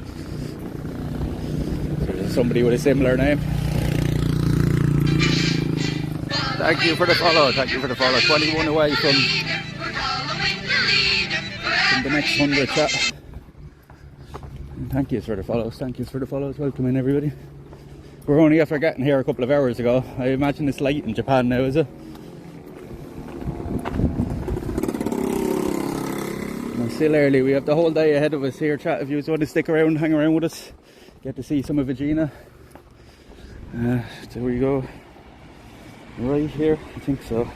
So there's somebody with a similar name. Thank you for the follow, 21 away from the next 100 chat. And thank you for the follows, welcome in, everybody. We're only after getting here a couple of hours ago. I imagine it's late in Japan now, is it? Still early. We have the whole day ahead of us here, chat. If you want to stick around, hang around with us, get to see some of Aegina. So we go right here, I think so.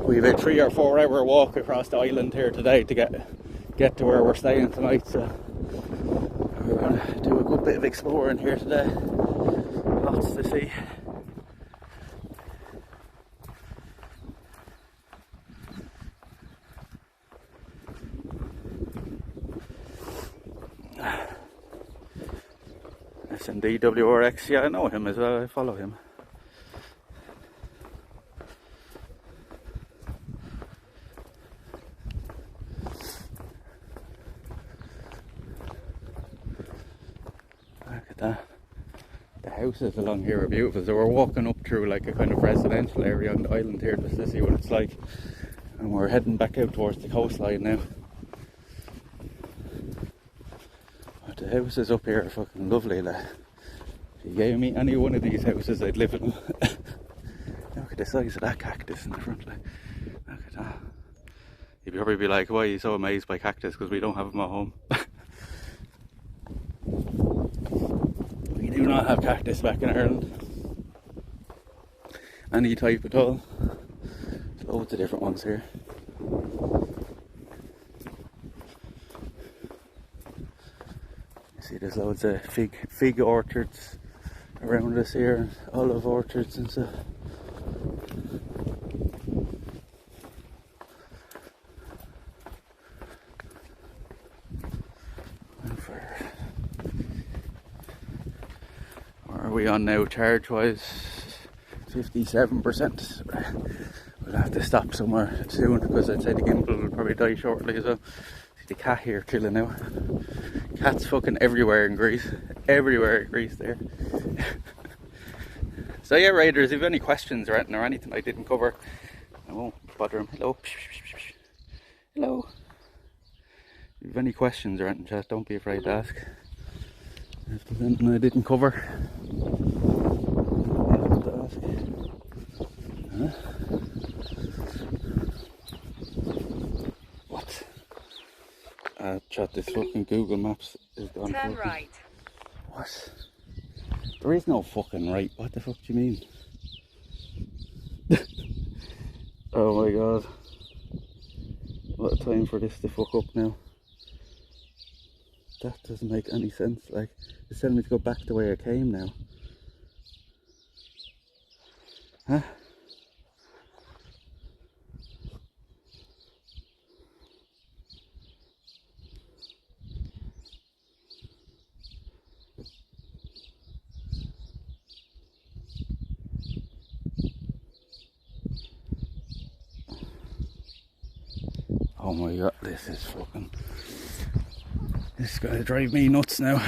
We've a 3 or 4 hour walk across the island here today to get to where we're staying tonight. So we're going to do a good bit of exploring here today. Lots to see. SNDWRX, yeah, I know him as well, I follow him. The houses along here are beautiful. So we're walking up through like a kind of residential area on the island here just to see what it's like, and we're heading back out towards the coastline now. But the houses up here are fucking lovely. Like, if you gave me any one of these houses, I'd live in them. Look at the size of that cactus in the front. Like, look at that. You'd probably be like, why are you so amazed by cactus? Because we don't have them at home. We do not have cactus back in Ireland. Any type at all. There's loads of different ones here. You see there's loads of fig orchards around us here, olive orchards and stuff. We on now charge wise 57%. We'll have to stop somewhere soon because I'd say the gimbal will probably die shortly as well. the cat here chilling out. Cats fucking everywhere in Greece. Everywhere in Greece there. So yeah, Raiders, if you have any questions or anything I didn't cover, I won't bother him. Hello. Hello. If you have any questions or anything, chat, don't be afraid to ask. If there's anything I didn't cover, to ask. Huh? What? Chat, this fucking Google Maps is gone. Turn right. What? There is no fucking right. What the fuck do you mean? Oh my god. What a time for this to fuck up now. That doesn't make any sense. Like, it's telling me to go back the way I came now. Huh? Oh my god, this is fucking... This is gonna drive me nuts now.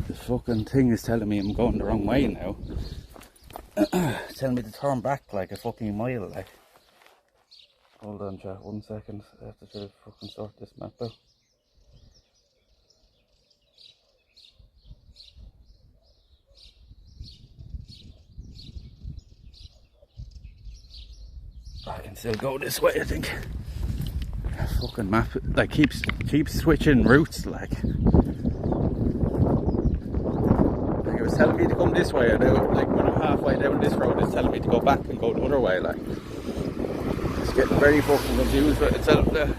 The fucking thing is telling me I'm going the wrong way now. It's telling me to turn back like a fucking mile, like. Hold on, chat, 1 second. I have to try to fucking sort this map out. I can still go this way, I think. Fucking map, like, keeps switching routes, like. It was telling me to come this way, and like when I'm halfway down this road, it's telling me to go back and go the other way, like. It's getting very fucking confused with itself there.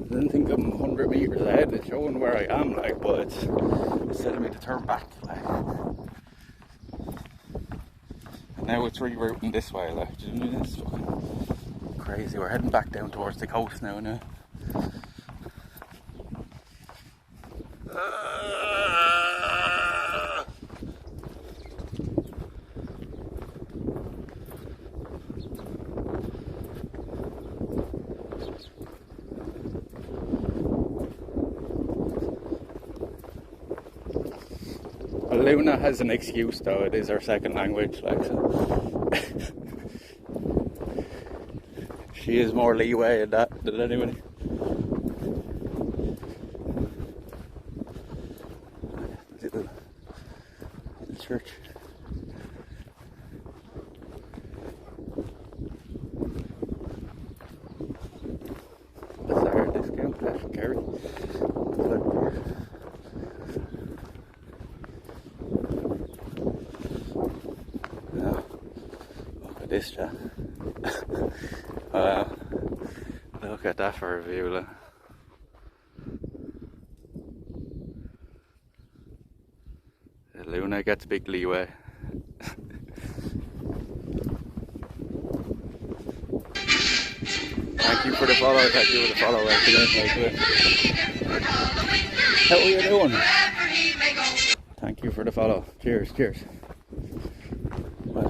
I don't think I'm 100 meters ahead. It's showing where I am, like, but it's telling me to turn back, like. And now it's rerouting this way, like. It's fucking crazy. We're heading back down towards the coast now. Luna has an excuse though, it is her second language, like, so. She has more leeway in that than anybody. Little church. That's our discount, Cash Carry. This chat. Look at that for a view. Look. Luna gets big leeway. Thank you for the follow. Thank you for the follow. How are you doing? Thank you for the follow. Cheers, cheers.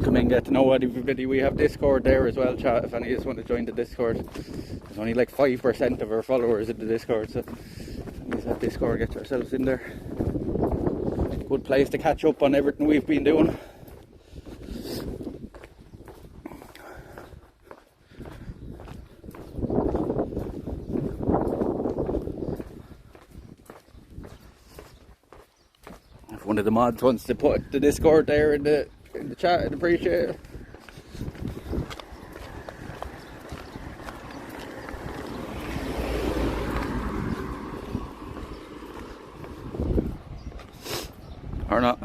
Come in, get to know everybody. We have Discord there as well, chat, if any of you want to join the Discord. There's only like 5% of our followers in the Discord, so please have Discord, get yourselves in there. Good place to catch up on everything we've been doing. If one of the mods wants to put the Discord there in the chat, I'd appreciate it. Or not.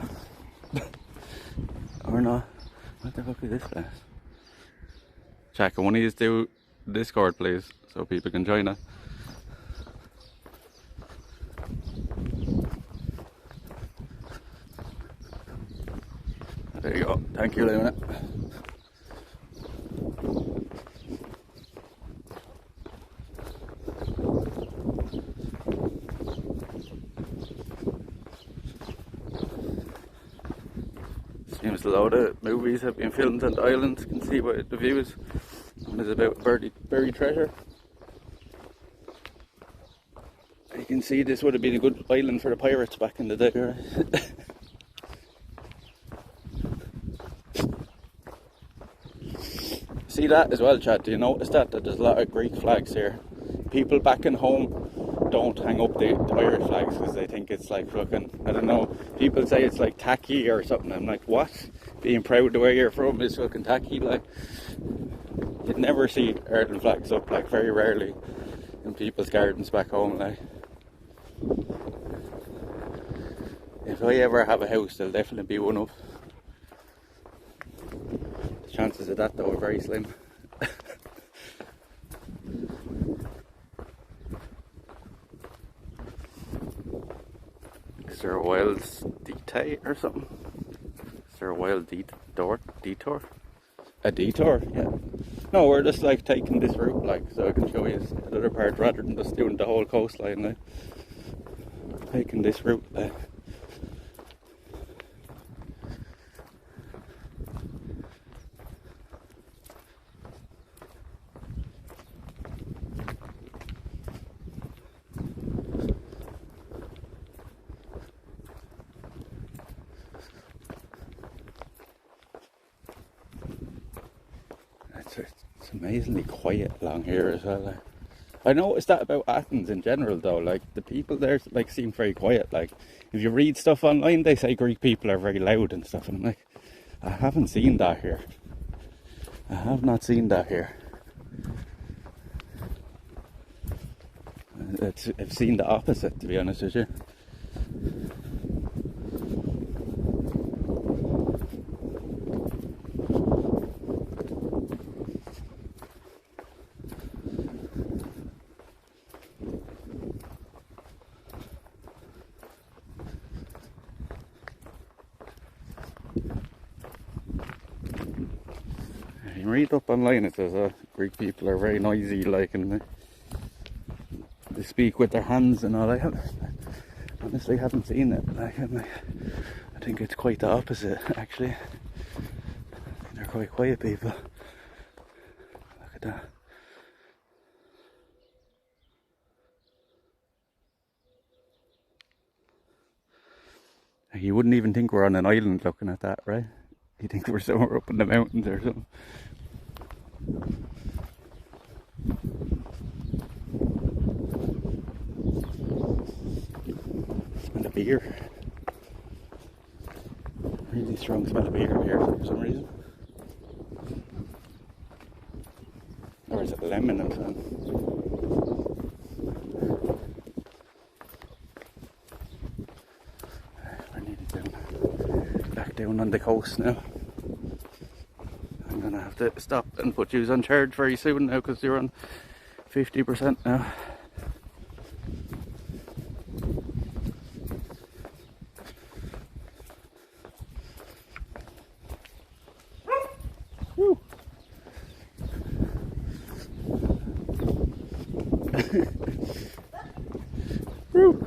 Or not. What the fuck is this place? Check, can one of you do Discord please, so people can join us. There you go. Thank you, Luna. Seems a lot of movies have been filmed on the island. You can see by the views. One is about buried treasure. You can see this would have been a good island for the pirates back in the day, right? See that as well, Chad? Do you notice that there's a lot of Greek flags here? People back in home don't hang up the Irish flags because they think it's like fucking, I don't know, people say it's like tacky or something. I'm like, what? Being proud of where you're from is fucking tacky? Like, you'd never see Ireland flags up, like very rarely in people's gardens back home. Like, if I ever have a house, there'll definitely be one up. The chances of that though are very slim. Is there a wild detail or something? Is there a wild detour? A detour? Yeah. No, we're just like taking this route, like, so I can show you another part rather than just doing the whole coastline. Like, taking this route. It's amazingly quiet along here as well. I noticed that about Athens in general though, like the people there like seem very quiet. Like if you read stuff online, they say Greek people are very loud and stuff, and I'm like, I haven't seen that here. I have not seen that here. I've seen the opposite, to be honest with you. You read up online, it says Greek people are very noisy, like, and they speak with their hands and all. I honestly haven't seen it. Like, I think it's quite the opposite, actually. They're quite quiet people. Look at that. You wouldn't even think we're on an island looking at that, right? You think we're somewhere up in the mountains or something. Smell of beer. Really strong smell of beer here for some reason. Or is it lemon or something? We're nearly back down on the coast now. I'm gonna have to stop and put you on charge very soon now because you're on 50% now. Woo. Woo.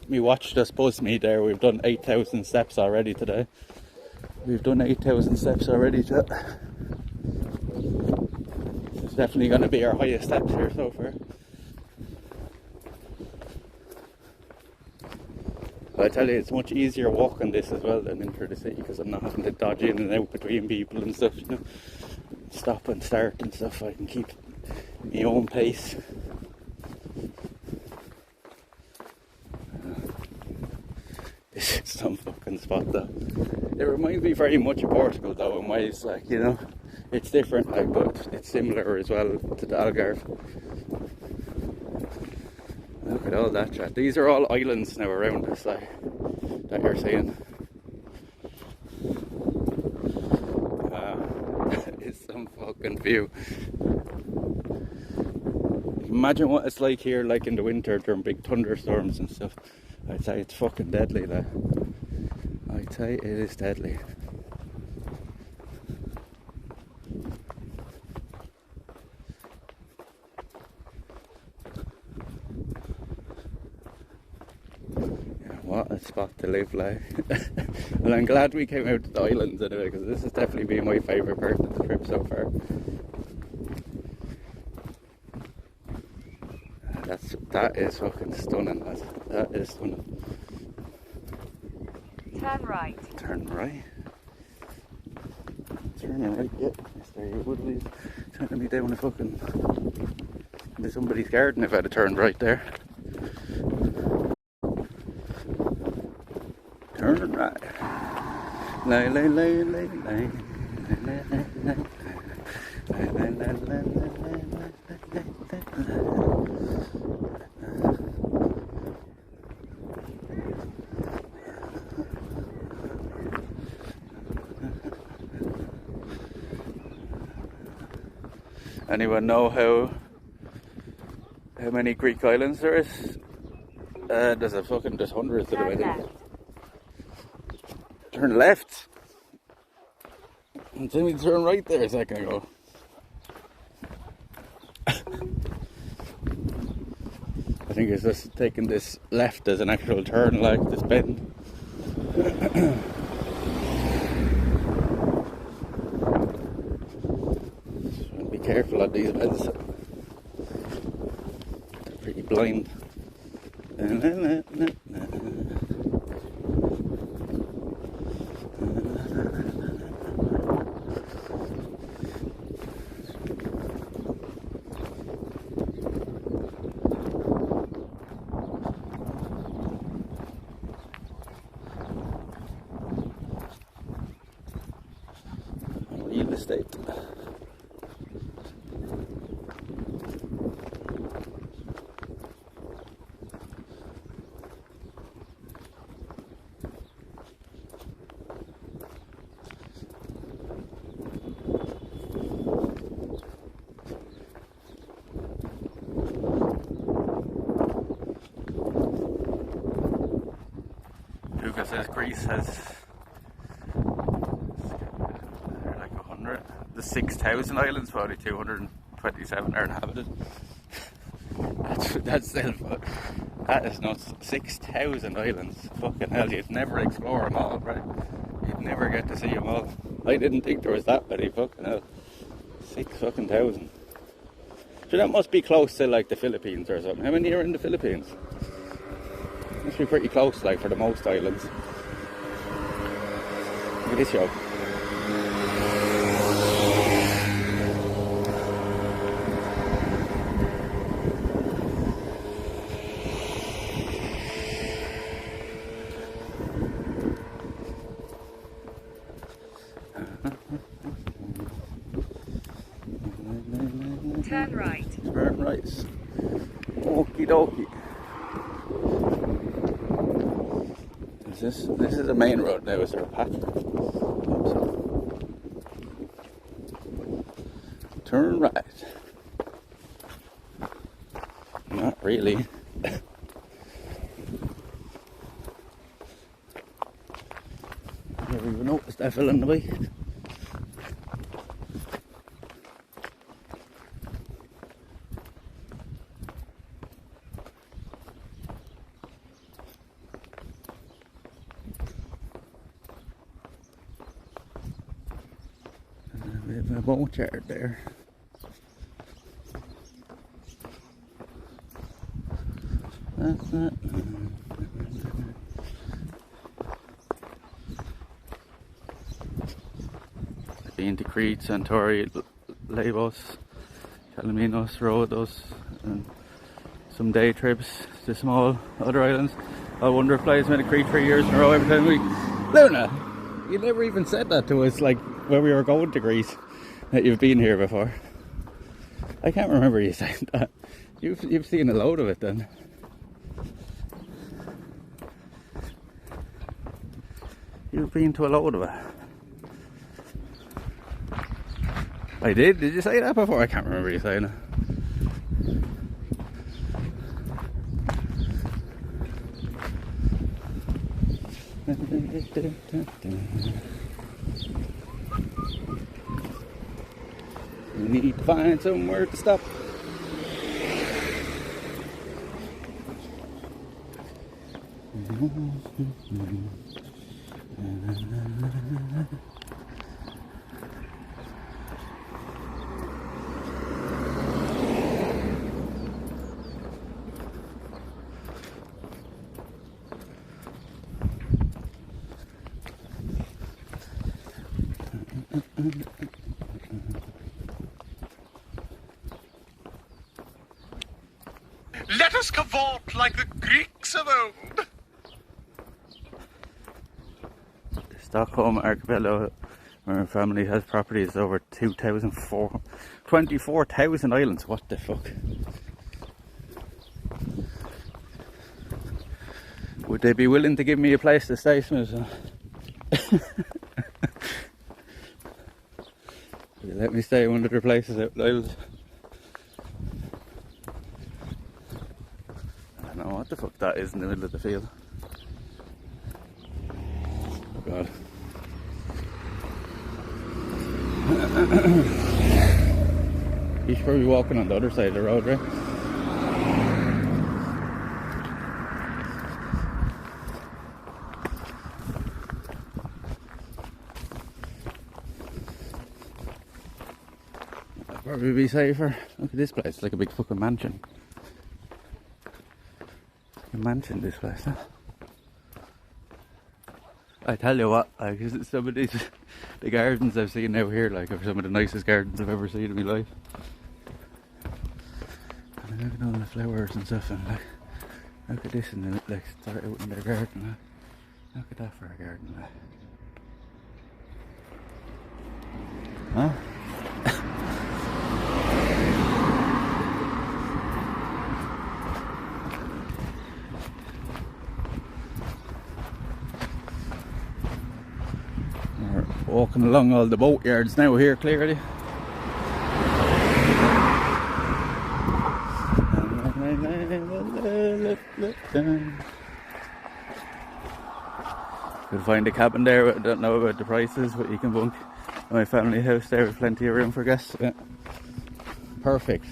We watched us post me there. We've done 8,000 steps already today. We've done 8,000 steps already. It's definitely going to be our highest steps here so far. But I tell you, it's much easier walking this as well than into the city because I'm not having to dodge in and out between people and stuff, you know. Stop and start and stuff. I can keep my own pace. This is some fucking spot though. It reminds me very much of Portugal though in ways, like, you know, it's different, like, but it's similar as well to the Algarve. Look at all that chat. These are all islands now around us, like, that you're seeing. It's some fucking view. Imagine what it's like here, like in the winter during big thunderstorms and stuff. I'd say it's fucking deadly, like. I I'd say it is deadly. What a spot to live, like. And I'm glad we came out to the islands anyway, because this has definitely been my favourite part of the trip so far. That is fucking stunning, lads. That is stunning. Turn right. Turn right. Turn right, yeah. Yes, there you would be. Turning me down a fucking into somebody's garden if I'd have turned right there. Turn right. Lay, lay, lay, lay, lay. Anyone know how many Greek islands there is? There's hundreds of them. Turn left. And then we turn right there a second ago. I think it's just taking this left as an actual turn, like this bend. So be careful at these bends. They're pretty blind. Real estate. Lucas says Greece has like 100. The 6,000 islands, but only 227 are inhabited. That's still, that is nuts. 6,000 islands. Fucking hell, you'd never explore them all, right? You'd never get to see them all. I didn't think there was that many. Fucking hell. 6,000. So that must be close to like the Philippines or something. How many are in the Philippines? Must be pretty close, like, for the most islands. Look at this show. Turn right. Turn right. Okie dokie. This is the main road now, is there a path? So. Turn right. Not really. Never even noticed that fell in the way. A boat yard there. That's that. Been to Crete, Santorini, Lesbos, Kalaminos, Rhodos, and some day trips to small other islands. I wonder if I've been to Crete 3 years in a row every time we... Luna! You never even said that to us, like, when we were going to Greece, that you've been here before. I can't remember you saying that. You've seen a load of it then. You've been to a load of it. I did? Did you say that before? I can't remember you saying it. We need to find somewhere to stop. Let us cavort like the Greeks of old. The Stockholm archipelago, where my family has properties over 24,000 islands. What the fuck? Would they be willing to give me a place to stay, Smith? Let me stay in one of their places out in Ireland. I don't know what the fuck that is in the middle of the field. Oh God. He's probably walking on the other side of the road, right? Probably be safer. Look at this place, it's like a big fucking mansion. A mansion, this place, huh? I tell you what, like, some of these, the gardens I've seen out here, like, are some of the nicest gardens I've ever seen in my life. And look at all the flowers and stuff, and like, look at this, and then like start out in their garden. Look at that for a garden, like. Huh? Walking along all the boatyards now here clearly. You'll find a cabin there, I don't know about the prices, but you can bunk in my family house there with plenty of room for guests. Yeah. Perfect.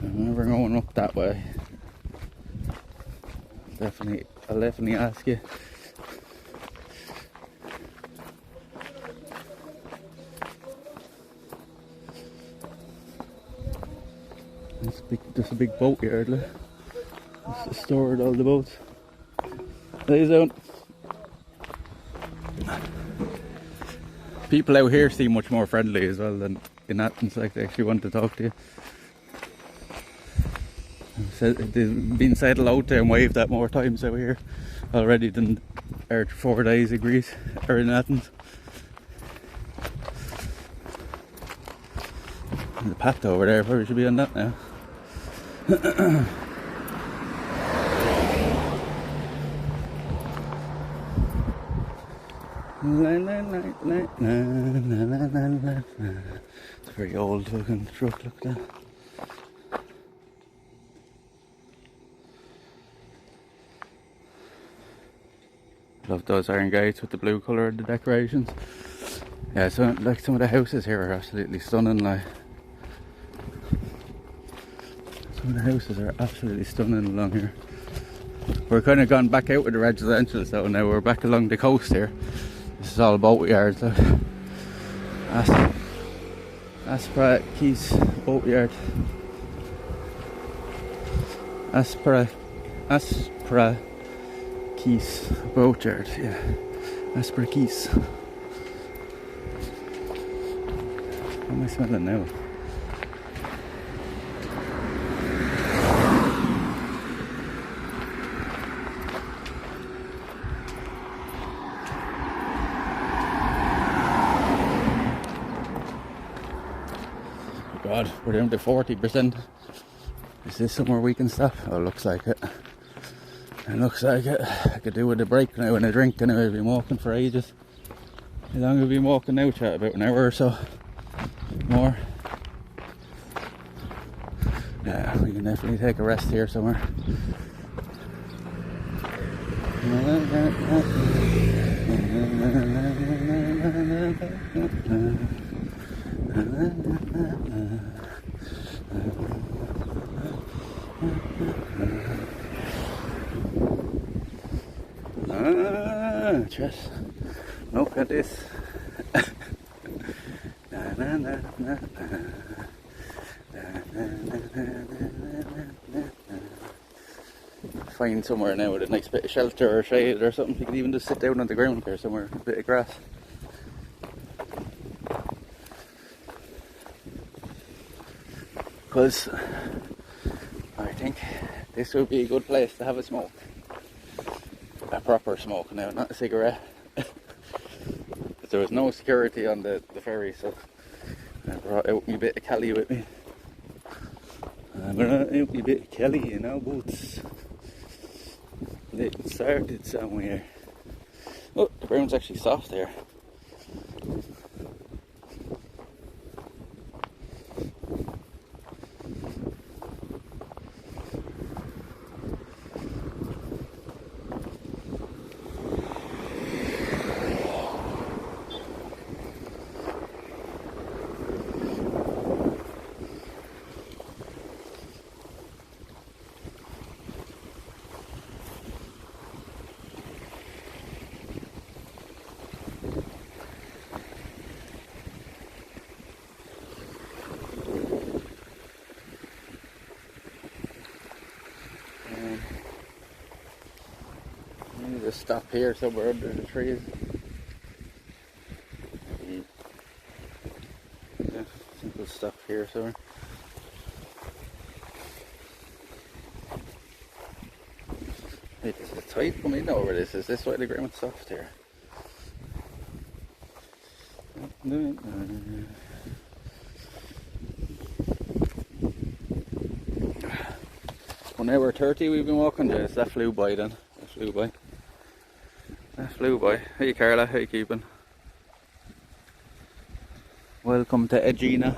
I'm never going up that way. I'll definitely ask you. There's a big boatyard, look. This is stored all the boats. Lays down. People out here seem much more friendly as well than in Athens, like they actually want to talk to you. They've been said out there and waved at more times out here already than our 4 days of Greece or in Athens. And the path over there probably should be on that now. It's a very old looking truck, look at that. Love those iron gates with the blue colour of the decorations. Yeah, so like some of the houses here are absolutely stunning, like. Some of the houses are absolutely stunning along here. We're kind of gone back out with the residentials though, now we're back along the coast here. This is all boatyards. Aspra Keys boatyard. Aspra Keys boatyard, yeah. Aspra Keys. What am I smelling now? God, we're down to 40%. Is this somewhere we can stop? Oh, looks like it. It looks like it. I could do with a break now and a drink, and I've been walking for ages. How long have we been walking now, chat? About an hour or so more. Yeah, we can definitely take a rest here somewhere. Just look at this. Find somewhere now with a nice bit of shelter or shade or something. You can even just sit down on the ground here somewhere, a bit of grass. Because I think this would be a good place to have a smoke. A proper smoke now, not a cigarette. But there was no security on the ferry, so I brought out my bit of Kelly with me. I brought out my bit of Kelly in our boots. It started somewhere. Oh, the ground's actually soft there. Just stop here somewhere under the trees. Yeah, I think we'll stop here somewhere. Wait, is the tide coming over this? Is this why the ground's soft here? Well, hour 30 we've been walking. Yes, that flew by then. That flew by. That flew by. Hey Carla, how you keeping? Welcome to Aegina.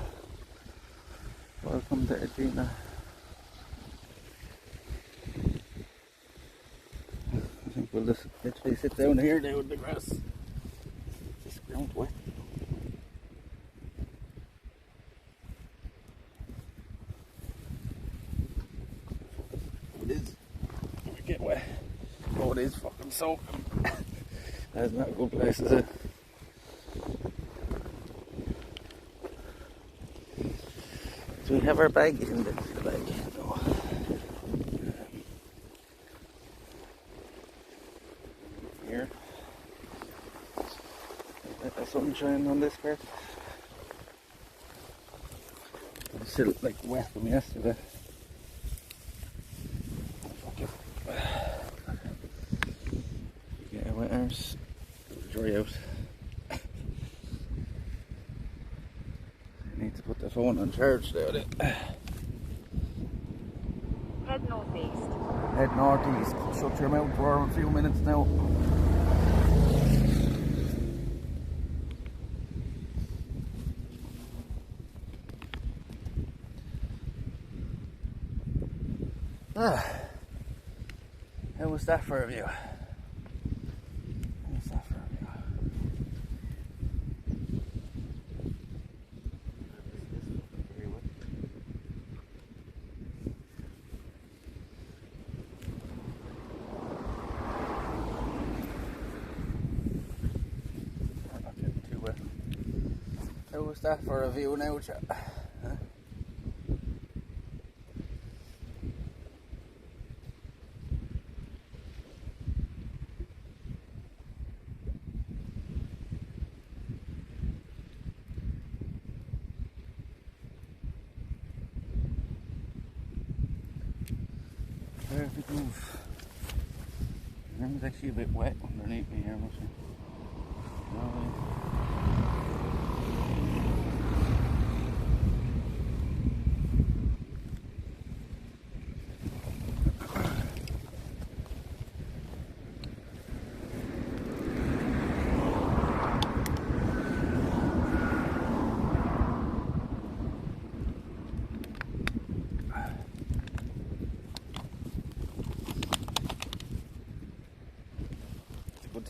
Welcome to Aegina. I think we'll just literally sit down here now with the grass. This ground wet. It is. It get wet. Oh, it is fucking soaking. That's not a good place, is it? Do we have our bag in the bag? No. Here. Let the sunshine on this part. It's still like wet from yesterday. Yeah, wet arms. Dry out. I need to put the phone on charge now. Head northeast. Head northeast. Shut your mouth for a few minutes now. How was that for a view? How was that for a view now, chat? Huh? Perfect move. The room's actually a bit wet underneath me here, mustn't it?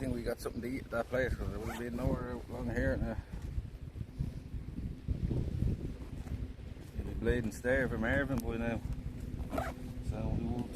thing we got something to eat at that place because there wouldn't be nowhere along here now. You'd be bleeding stare from Irvine by now. So we won't.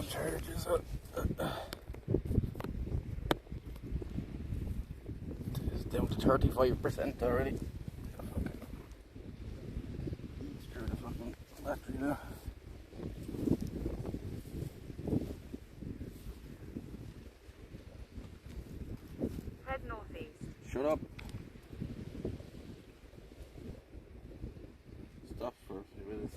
Charges up. It's down to 35% already. Screw the fucking battery now. Head northeast. Shut up. Stop for a few minutes.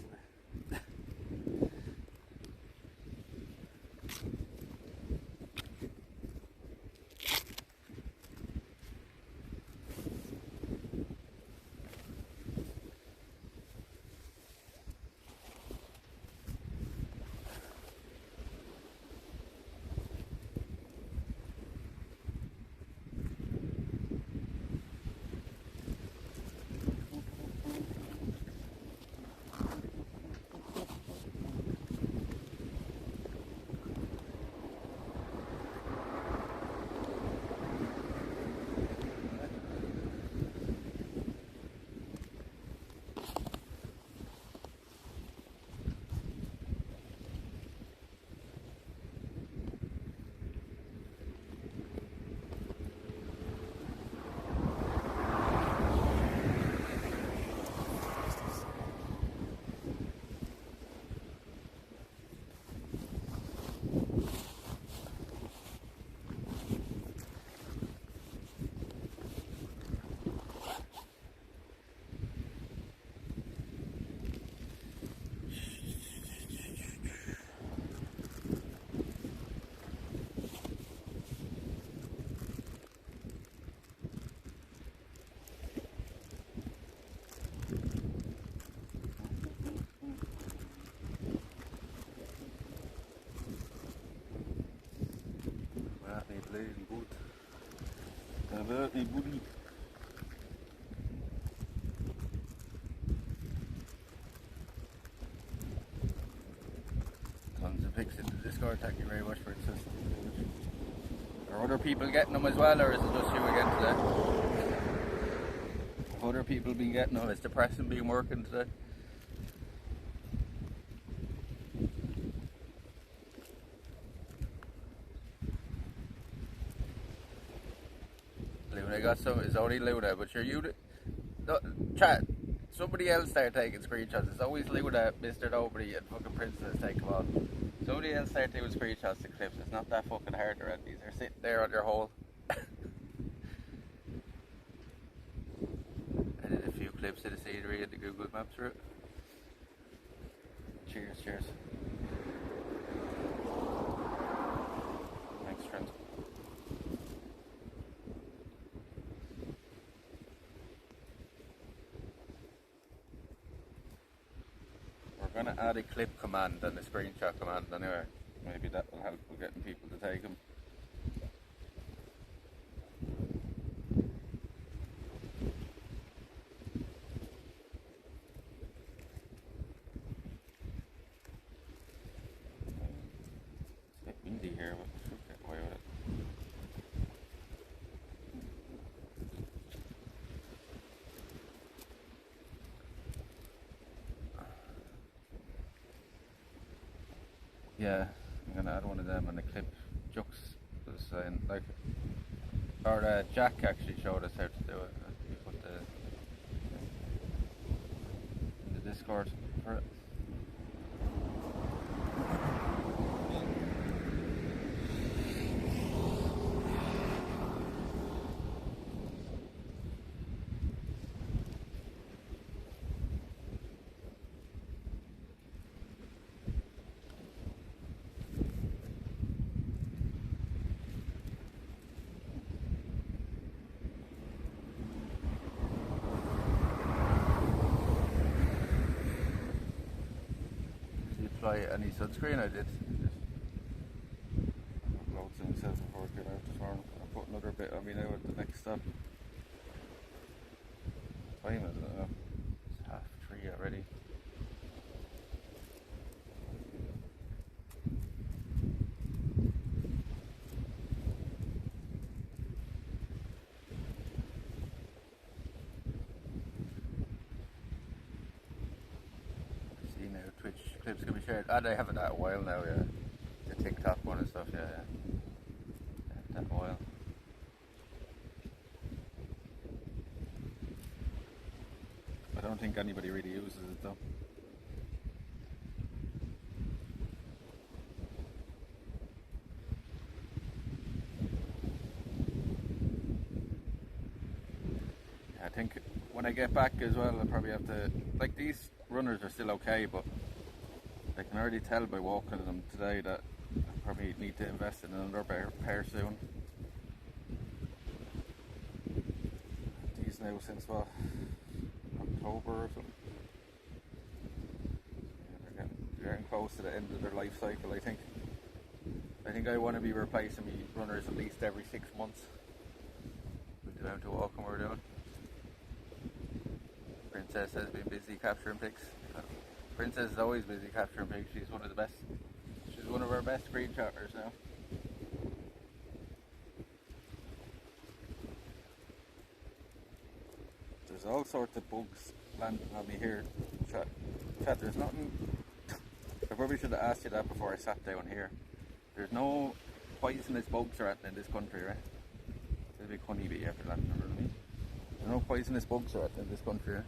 Bleeding gut. Da wird die Buddy. Tons of pics into Discord. Thank you very much for insisting. Are other people getting them as well, or is it just you again today? Have other people been getting them? Is depressing being working today? Luna got some, it's only Luna, but you're chat, somebody else start taking screenshots. It's always Luna, Mr. Nobody, and fucking Princess take them all. Somebody else start doing screenshots of clips. It's not that fucking hard to read. These are sitting there on your hole. I did a few clips of the scenery in the Google Maps route. Cheers, cheers. Thanks, friends. We're gonna add a clip command and a screenshot command anyway. Maybe that will help with getting people to take them. It's a bit windy here, but we should get away with it. Yeah, I'm gonna add one of them and a clip. Jux was saying, like, or Jack actually showed us how to do it. We put the in the Discord for it. apply any sunscreen. I did. Loads of myself before I get out this morning. I'll put another bit on me now at the next stop. What time is it now? It's 3:30 already. See now, Twitch clips can be shared. Ah, they have it that a while now, yeah. The TikTok one and stuff, yeah. That a while. I don't think anybody really uses it though. I think when I get back as well, I'll probably have to, like, these runners are still okay, but I can already tell by walking them today that I probably need to invest in another pair soon. These now since what, October or something. Yeah, they're getting close to the end of their life cycle, I think. I want to be replacing my runners at least every 6 months with the amount of walking we're doing. Princess has been busy capturing pics. Princess is always busy capturing pics. She's one of the best. She's one of our best screenshotters now. There's all sorts of bugs landing on me here. Chat, there's nothing. I probably should have asked you that before I sat down here. There's no poisonous bugs or anything in this country, right? There's a big honeybee after landing over me. There's no poisonous bugs or anything in this country, right?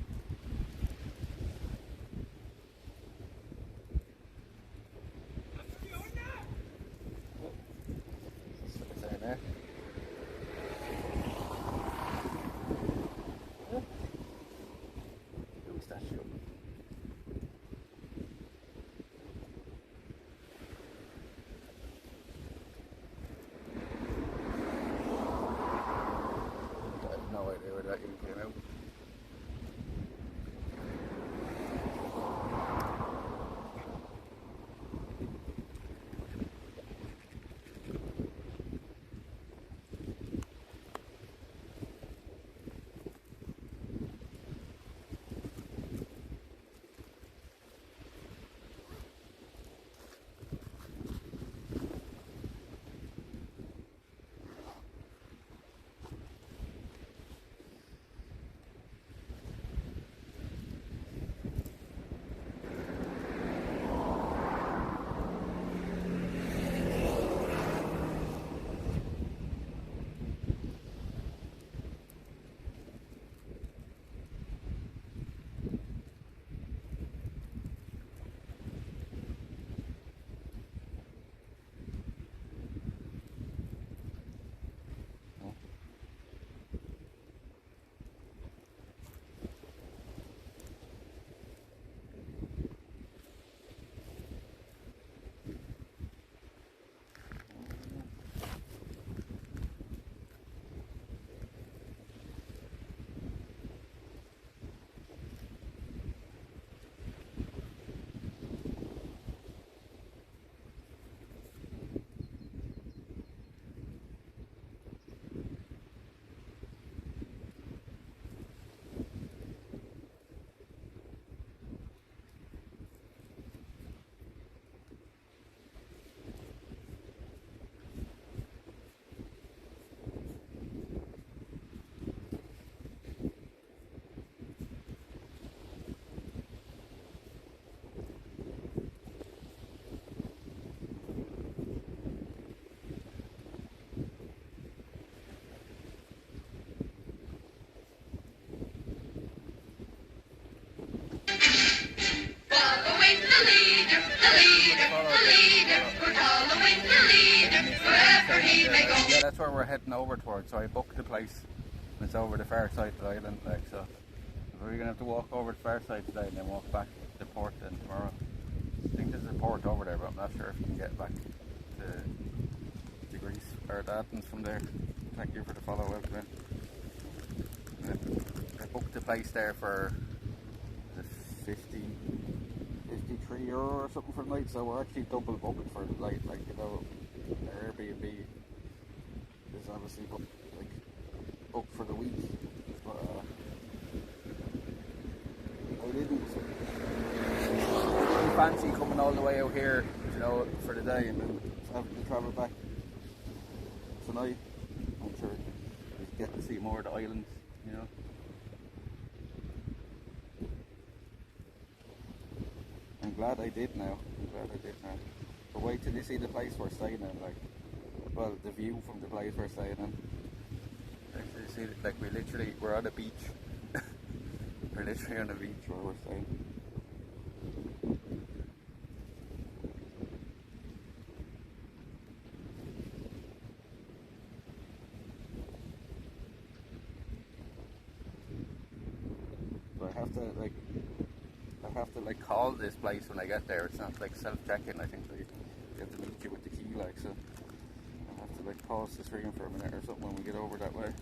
Following the leader, the leader, the leader. We're following the leader, wherever he may go. Yeah, that's where we're heading over towards. So I booked the place. And it's over the far side of the island, like, so we're gonna have to walk over the far side today and then walk back to the port then tomorrow. I think there's a port over there, but I'm not sure if you can get back to Greece or to Athens from there. Thank you for the follow, welcome in. I booked the place there for 15 €53 or something for the night, so we're actually double booked for the night. Like, you know, our Airbnb is obviously booked for the week, but I didn't fancy coming all the way out here, you know, for the day and then having to travel back tonight. I'm sure we get to see more of the island, you know. I'm glad I did now. But wait till you see the place we're staying in, like, well, the view from the place we're staying in. Actually, see, like, we're on a beach. We're literally on a beach where we're staying. But I have to call this place when I get there. It's not like self-check-in. I think they have to meet you with the key, like, so I have to pause the stream for a minute or something when we get over that way.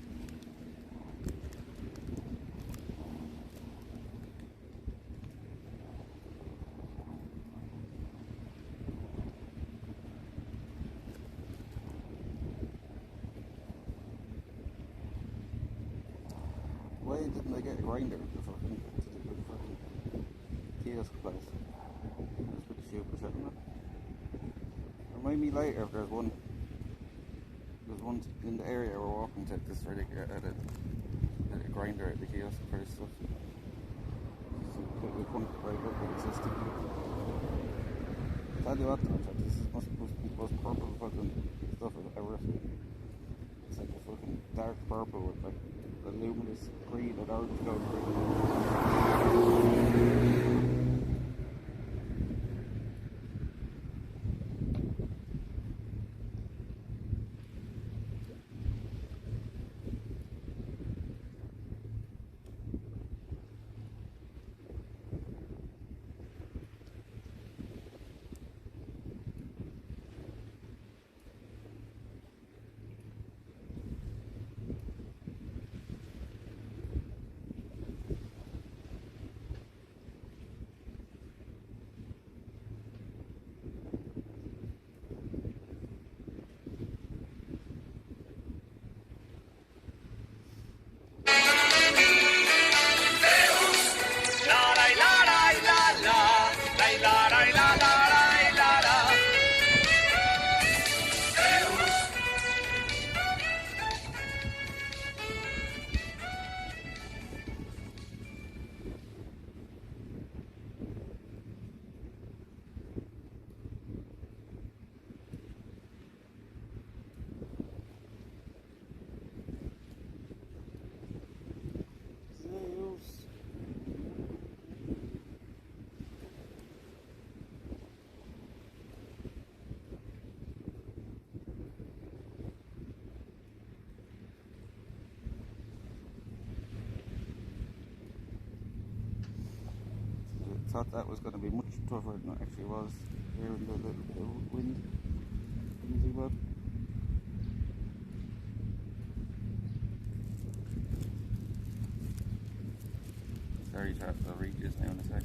Why didn't I get a grinder to the fucking kiosk place? That's pretty stupid, isn't it? Remind me later if there's one in the area we're walking to, just try to get a grinder at the kiosk for this stuff. So we couldn't right up with the system. Tell you what though, this must be the most purple fucking stuff I've ever seen. It's like a fucking dark purple with like the luminous green and orange going through. Thought that was going to be much tougher than it actually was. Hearing the little bit of wind. Isn't too bad. Sorry, traffic. I'll read this now in a sec.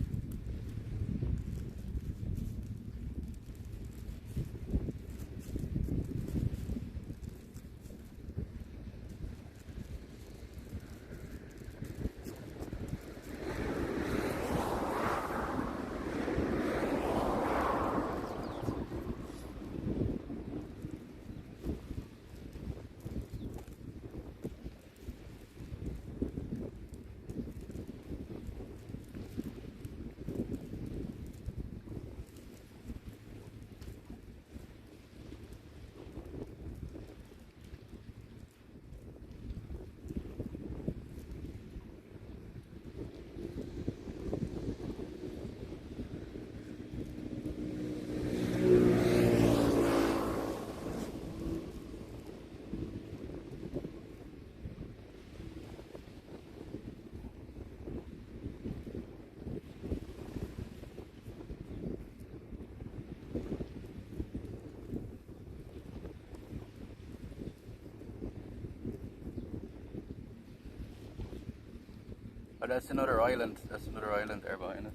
Oh, that's another island. That's another island there behind it.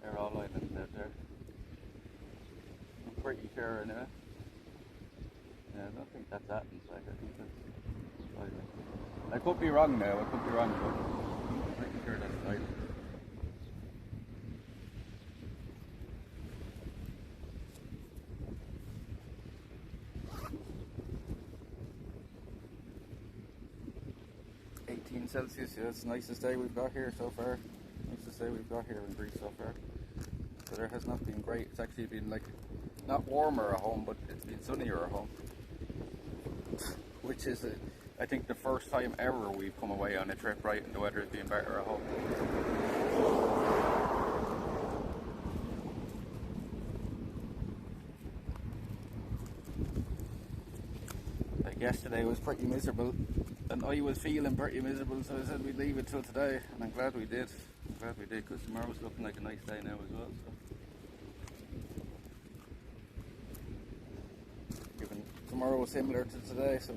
They're all islands out there. I'm pretty sure anyway. Yeah, I don't think that's Athens, like, I think that's island. I could be wrong now, but I'm pretty sure that's an island. Celsius, yeah, it's the nicest day we've got here so far. Nicest day we've got here in Greece so far. The weather has not been great. It's actually been like, not warmer at home, but it's been sunnier at home. Which is, I think, the first time ever we've come away on a trip, right, and the weather has been better at home. Like yesterday was pretty miserable. And I was feeling pretty miserable, so I said we'd leave it till today, and I'm glad we did. I'm glad we did, because tomorrow's looking like a nice day now as well. So. Even tomorrow was similar to today, so.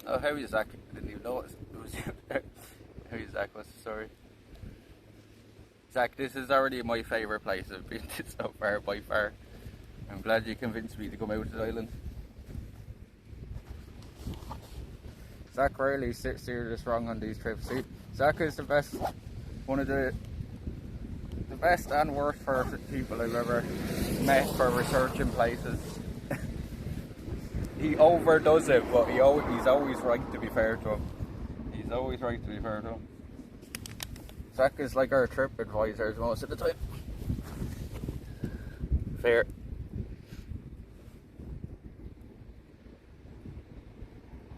Oh, how is Zach? I didn't even notice it was you there. How is Zach? What's the story? Zach, this is already my favourite place I've been to so far, by far. I'm glad you convinced me to come out to the island. Zach rarely steers us wrong on these trips. See, Zach is the best, one of the best and worst people I've ever met for researching places. He overdoes it, but he's always right, to be fair to him. He's always right, to be fair to him. Zach is like our trip advisors most of the time. Fair.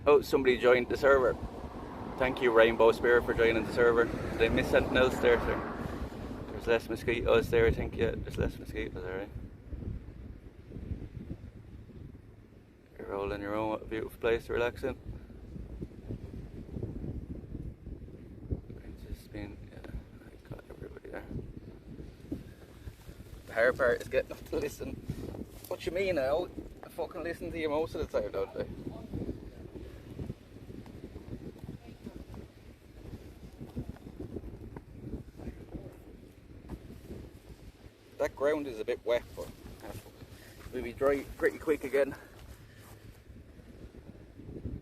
Oh, somebody joined the server. Thank you, Rainbow Spirit, for joining the server. Did I miss something else there, sir? There's less mosquitoes there, I think. Yeah, there's less mosquitoes, alright. You're all in your own. What a beautiful place to relax in. It's just been, yeah, I got everybody there. The hard part is getting up to listen. What you mean? I fucking listen to you most of the time, don't I? That ground is a bit wet, but we'll be dry pretty quick again.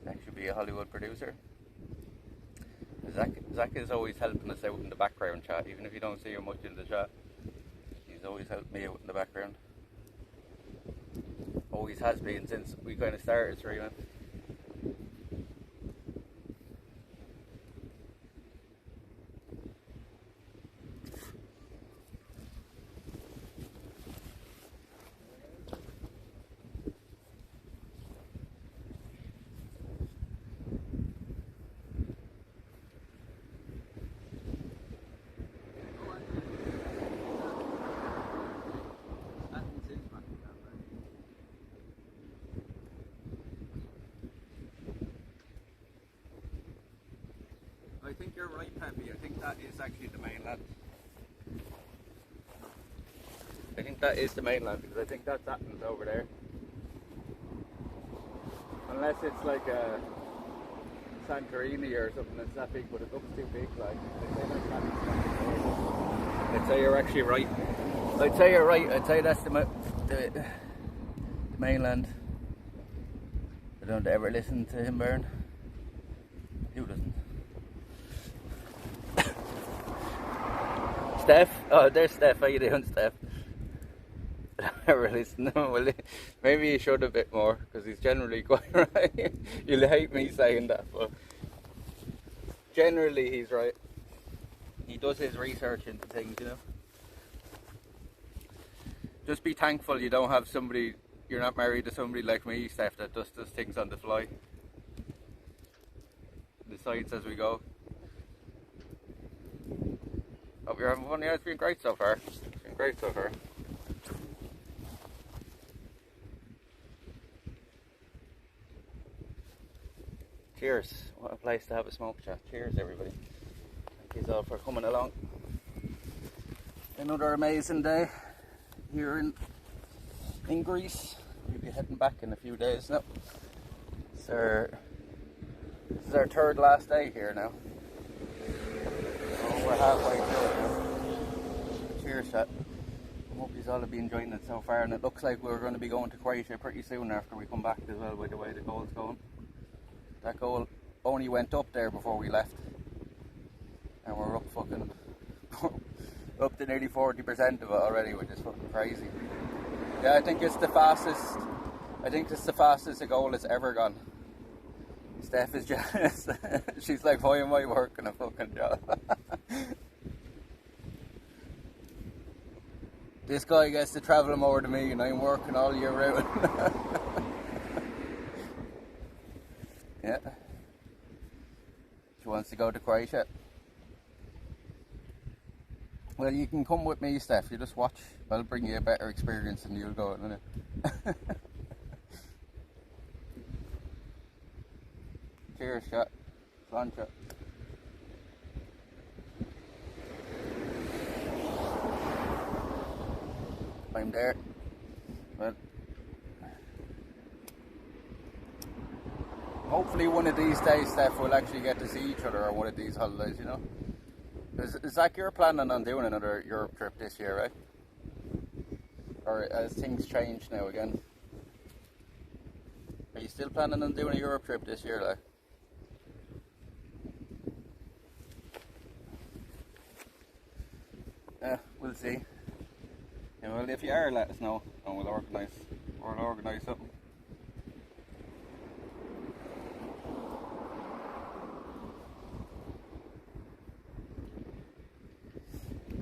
That should be a Hollywood producer. Zach is always helping us out in the background chat, even if you don't see him much in the chat. He's always helped me out in the background. Always has been since we kind of started streaming. I think you're right, Peppy. I think that is actually the mainland. I think that is the mainland, because I think that's Athens over there. Unless it's like a Santorini or something that's that big, but it looks too big. Like, I'd say you're actually right. I'd say you're right. I'd say that's the mainland. I don't ever listen to him burn. Who doesn't? Steph? Oh, there's Steph. How you doing, Steph? I never listen to him. Well, maybe you should a bit more, because he's generally quite right. You'll hate me saying that, but generally he's right. He does his research into things, you know. Just be thankful you don't have somebody, you're not married to somebody like me, Steph, that just does things on the fly. the sights as we go. Hope you're having fun. Yeah, it's been great so far. It's been great so far. Cheers. What a place to have a smoke chat. Cheers, everybody. Thank you all for coming along. Another amazing day here in Greece. We'll be heading back in a few days now. This is our third last day here now. Oh, we're halfway through it now. Cheers, chat. I hope you all have been enjoying it so far, and it looks like we're going to be going to Croatia pretty soon after we come back as well, by the way the goal's going. That goal only went up there before we left, and we're up fucking up to nearly 40% of it already, which is fucking crazy. Yeah, I think it's the fastest. I think it's the fastest a goal has ever gone. Steph is jealous. She's like, why am I working a fucking job? This guy gets to travel more than me, and I'm working all year round. Yeah. She wants to go to Croatia. Well, you can come with me, Steph. You just watch. I'll bring you a better experience than you'll go, innit? Cheers, chat. Fun, chat. I'm there. Well, hopefully one of these days, Steph, we'll actually get to see each other on one of these holidays, you know? Is Zach, you're planning on doing another Europe trip this year, right? Or has things changed now again? Are you still planning on doing a Europe trip this year, like? Yeah, we'll see. Yeah, well, if you are, let us know, and we'll organise something.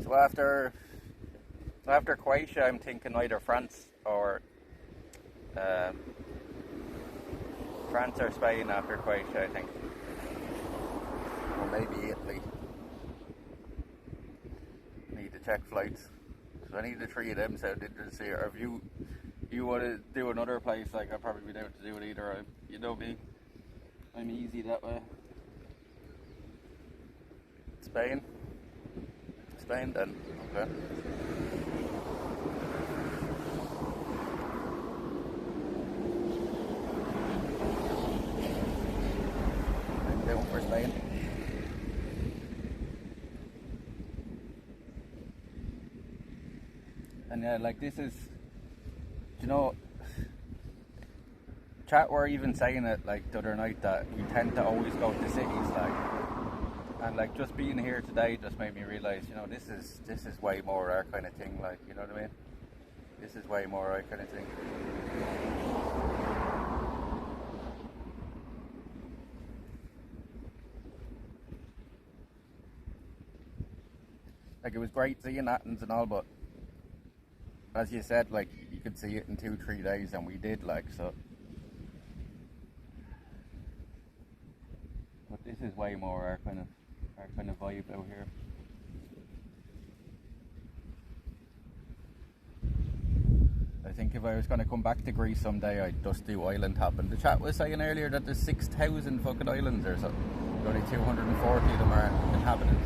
So after Croatia, I'm thinking either France or Spain after Croatia, I think, or maybe Italy. Need to check flights. So I need the three of them so I didn't see it. Or if you want to do another place, like I'll probably be able to do it either. You know me, I'm easy that way. Spain then, okay. I'm down for Spain. And yeah, like this is, you know, chat were even saying it like the other night that we tend to always go to cities, like. And like just being here today just made me realise, you know, this is way more our kind of thing, like, you know what I mean? This is way more our kind of thing. Like it was great seeing Athens and all, but as you said, like you could see it in 2-3 days, and we did, like, so. But this is way more our kind of vibe out here. I think if I was going to come back to Greece someday, I'd just do island hopping. The chat was saying earlier that there's 6,000 fucking islands or something. Only 240 of them are inhabited.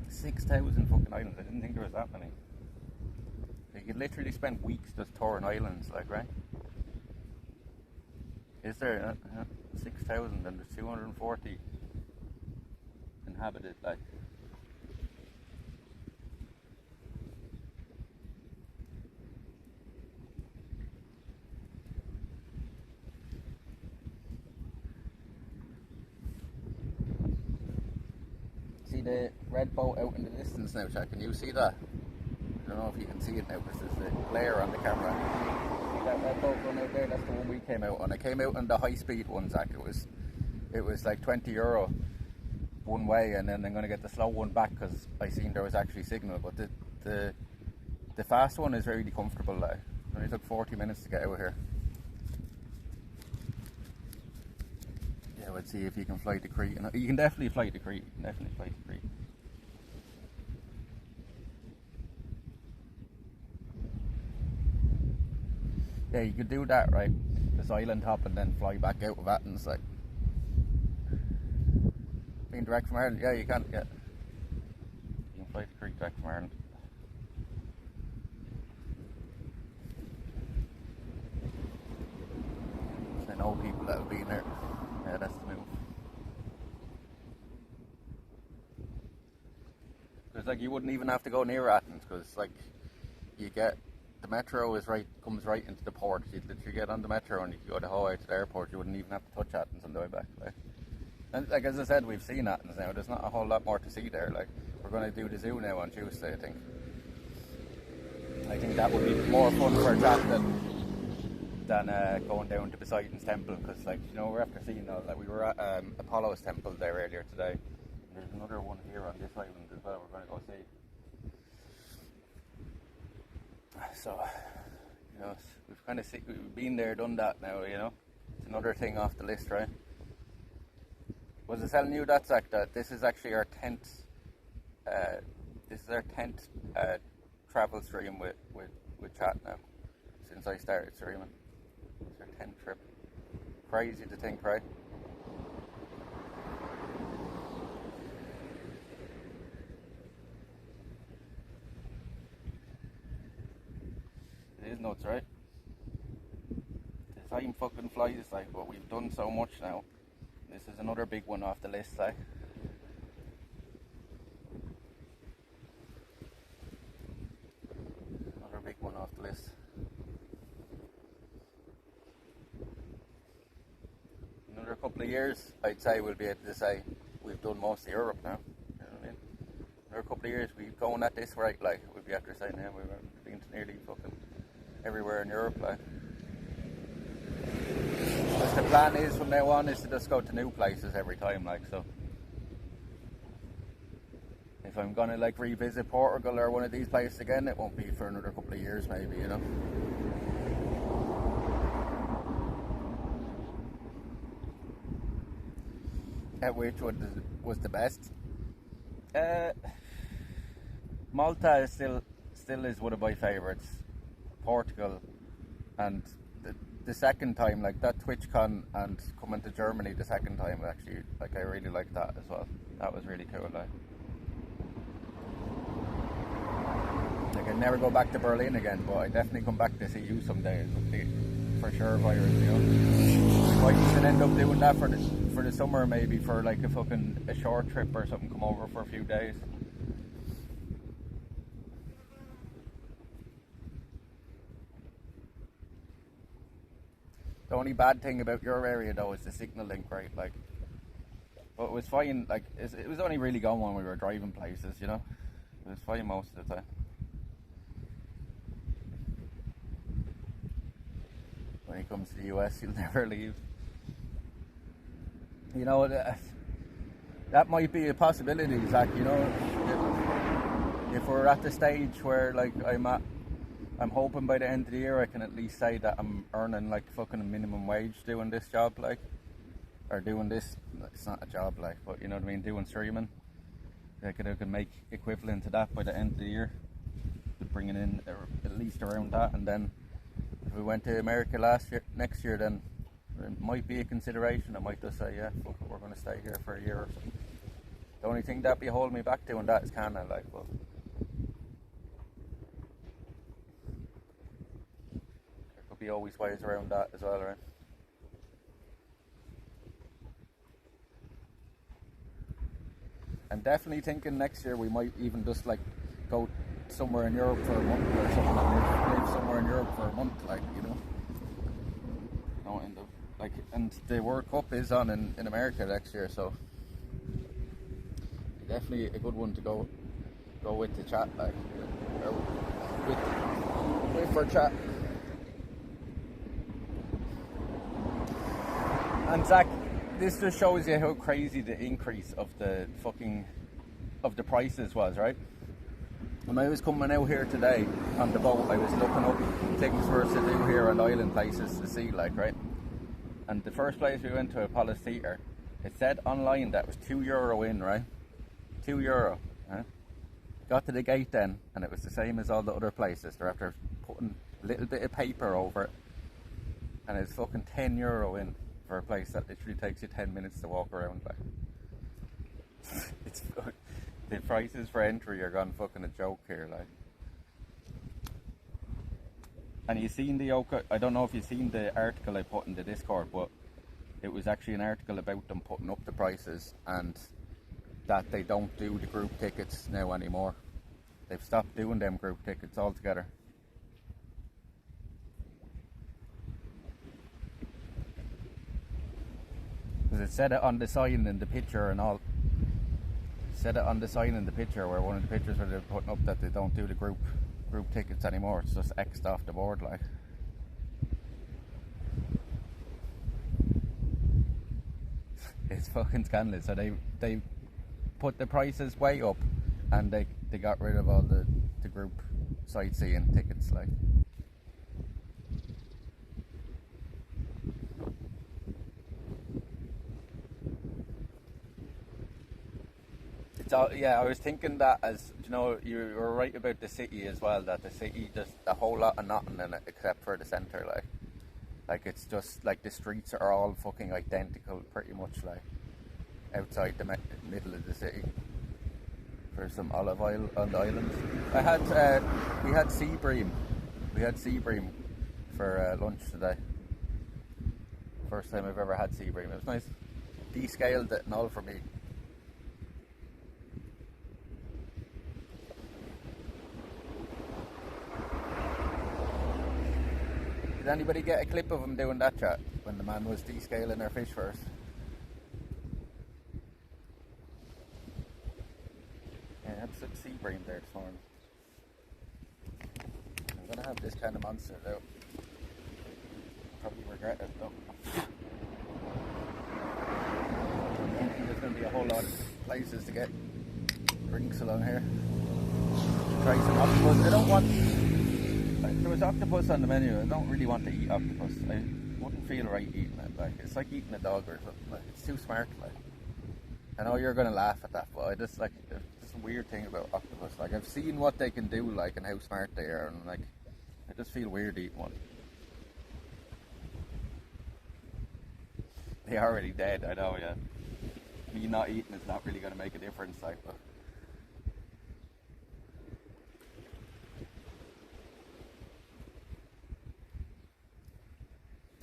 6,000 fucking islands. I didn't think there was that many. You could literally spend weeks just touring islands, like, right? Is there 6,000 and there's 240 inhabited, like. See the red boat out in the distance now, Jack? Can you see that? I don't know if you can see it now because there's a glare on the camera. That red boat going out there, that's the one we came out on. I came out on the high speed one, Zach. It was like €20 one way, and then I'm going to get the slow one back because I seen there was actually signal. But the fast one is really comfortable. Like, it only took 40 minutes to get out here. I would see if you can fly to Crete. And you can definitely fly to Crete. Yeah, you could do that, right? This island hop and then fly back out of Athens, like. Being direct from Ireland, yeah, you can, yeah. You can fly to Crete direct from Ireland. I know people that have been there. Yeah, that's the move. Because like you wouldn't even have to go near Athens, because like you get the metro comes right into the port. You'd literally get on the metro and you go the whole way to the airport. You wouldn't even have to touch Athens on the way back. Like. And like as I said, we've seen Athens now. There's not a whole lot more to see there. Like we're going to do the zoo now on Tuesday, I think. I think that would be more fun for a chat than going down to Poseidon's temple, because like you know we're after seeing that we were at Apollo's temple there earlier today. And there's another one here on this island as well. We're going to go see. So you know we've kind of we've been there, done that now. You know it's another thing off the list, right? Was I telling you that, Zach, that this is actually our 10th travel stream with chat now since I started streaming. It's our 10th trip. Crazy to think, right? It is nuts, right? The time fucking flies, like, but we've done so much now. This is another big one off the list, like. Another big one off the list. Another couple of years, I'd say we'll be able to say we've done most of Europe now. You know what I mean? Another couple of years, we're going at this right, like, we'll be after saying, yeah, we've been to nearly fucking everywhere in Europe, like. Because the plan is from now on is to just go to new places every time, like, so. If I'm gonna like revisit Portugal or one of these places again, it won't be for another couple of years maybe, you know. Which one was the best? Malta is still is one of my favourites. Portugal, and the second time, like that TwitchCon and coming to Germany the second time, actually, like I really liked that as well. That was really cool. Like I'd never go back to Berlin again, but I definitely come back to see you someday. For sure, virus, you know. We might even end up doing that for the summer, maybe for like a short trip or something. Come over for a few days. The only bad thing about your area though is the signal link, right? Like, but it was fine. Like, it was only really going when we were driving places, you know. It was fine most of the time. When it comes to the US, you'll never leave. You know, that might be a possibility, Zach, you know. If we're at the stage where, like, I'm hoping by the end of the year I can at least say that I'm earning, like, fucking a minimum wage doing this job, like. Or doing this, it's not a job, like, but you know what I mean, doing streaming. I can make equivalent to that by the end of the year. Bringing in at least around that, and then if we went to America next year, then it might be a consideration. I might just say, yeah, fuck it, we're going to stay here for a year or something. The only thing that be holding me back doing that is Canada, like, but there could be always ways around that as well, right? I'm definitely thinking next year we might even just like go somewhere in Europe for a month or something, and live somewhere in Europe for a month, like, you know. No, and the World Cup is on in America next year, so definitely a good one to go with the chat, like, or with for chat. And Zach, this just shows you how crazy the increase of the prices was, right? When I was coming out here today on the boat, I was looking up things for us to do here on the island, places to see, like, right? And the first place we went to, Apollo's Theatre, It said online that was €2 in, right? €2. Huh? Got to the gate then, and it was the same as all the other places. They're after putting a little bit of paper over it, and it's fucking €10 in for a place that literally takes you 10 minutes to walk around. Like, it's the prices for entry are gone fucking a joke here, like. And you seen the Oka? I don't know if you've seen the article I put in the Discord, but it was actually an article about them putting up the prices and that they don't do the group tickets now anymore. They've stopped doing them group tickets altogether. Because it said it on the sign in the picture and all. It said it on the sign in the picture, where one of the pictures where they're putting up that they don't do the group tickets anymore. It's just X'd off the board, like. It's fucking scandalous. So they put the prices way up, and they got rid of all the group sightseeing tickets, like. It's all, yeah, I was thinking that, as you know, you were right about the city as well, that the city just a whole lot of nothing in it except for the centre, like it's just like the streets are all fucking identical pretty much, like outside the middle of the city. For some olive oil on the island. We had sea bream for lunch today. First time I've ever had sea bream. It was nice. Descaled it and all for me. Did anybody get a clip of him doing that, chat, when the man was descaling their fish first? Yeah, I had some sea bream there this morning. I'm gonna have this kind of monster though. Probably regret it though. There's gonna be a whole lot of places to get drinks along here. Try some octopus. I don't want. Like, there was octopus on the menu. I don't really want to eat octopus. I wouldn't feel right eating it. Like, it's like eating a dog or something. Like, it's too smart. Like, I know you're gonna laugh at that, but I just like. There's a weird thing about octopus. Like, I've seen what they can do, like, and how smart they are, and like, I just feel weird eating one. They're already dead. I know. Yeah. Me not eating is not really gonna make a difference. Like, but.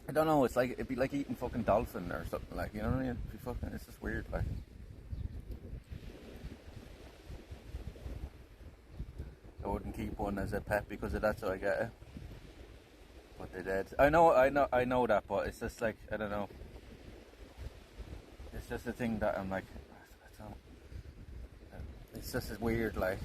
I don't know, it's like, it'd be like eating fucking dolphin or something, like, you know what I mean? It'd be fucking, it's just weird, like. I wouldn't keep one as a pet because of that, so I get it. But they're dead. I know that, but it's just like, I don't know. It's just a thing that I'm like, I don't, it's just as weird, like.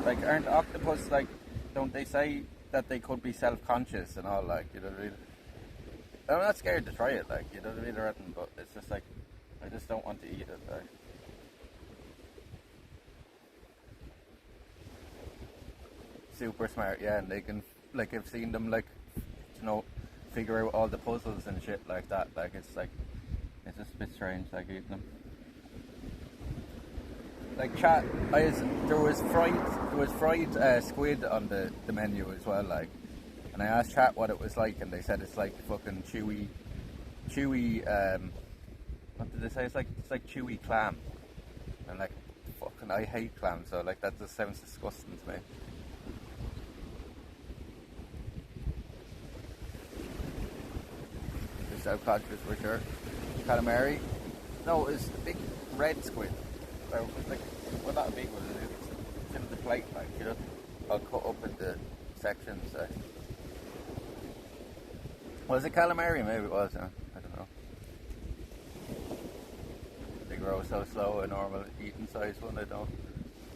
Like, aren't octopus, like, don't they say that they could be self-conscious and all, like, you know what I mean? I'm not scared to try it, like, you know what I mean, or anything, but it's just like, I just don't want to eat it, like. Super smart, yeah, and they can, like, I've seen them, like, you know, figure out all the puzzles and shit like that, like, it's like, it's just a bit strange, like, eating them. Like, chat, there was fried squid on the menu as well, like, and I asked chat what it was like, and they said it's like fucking chewy, what did they say? It's like chewy clam, and like, fucking, I hate clams, so like, that just sounds disgusting to me. Just self-conscious for sure. Calamari? No, it's a big red squid. So, like, well, not a big one, it's in the plate, like, you know, I'll cut up into sections. Was it calamari? Maybe it was, I don't know. They grow so slow, a normal eating size one, they don't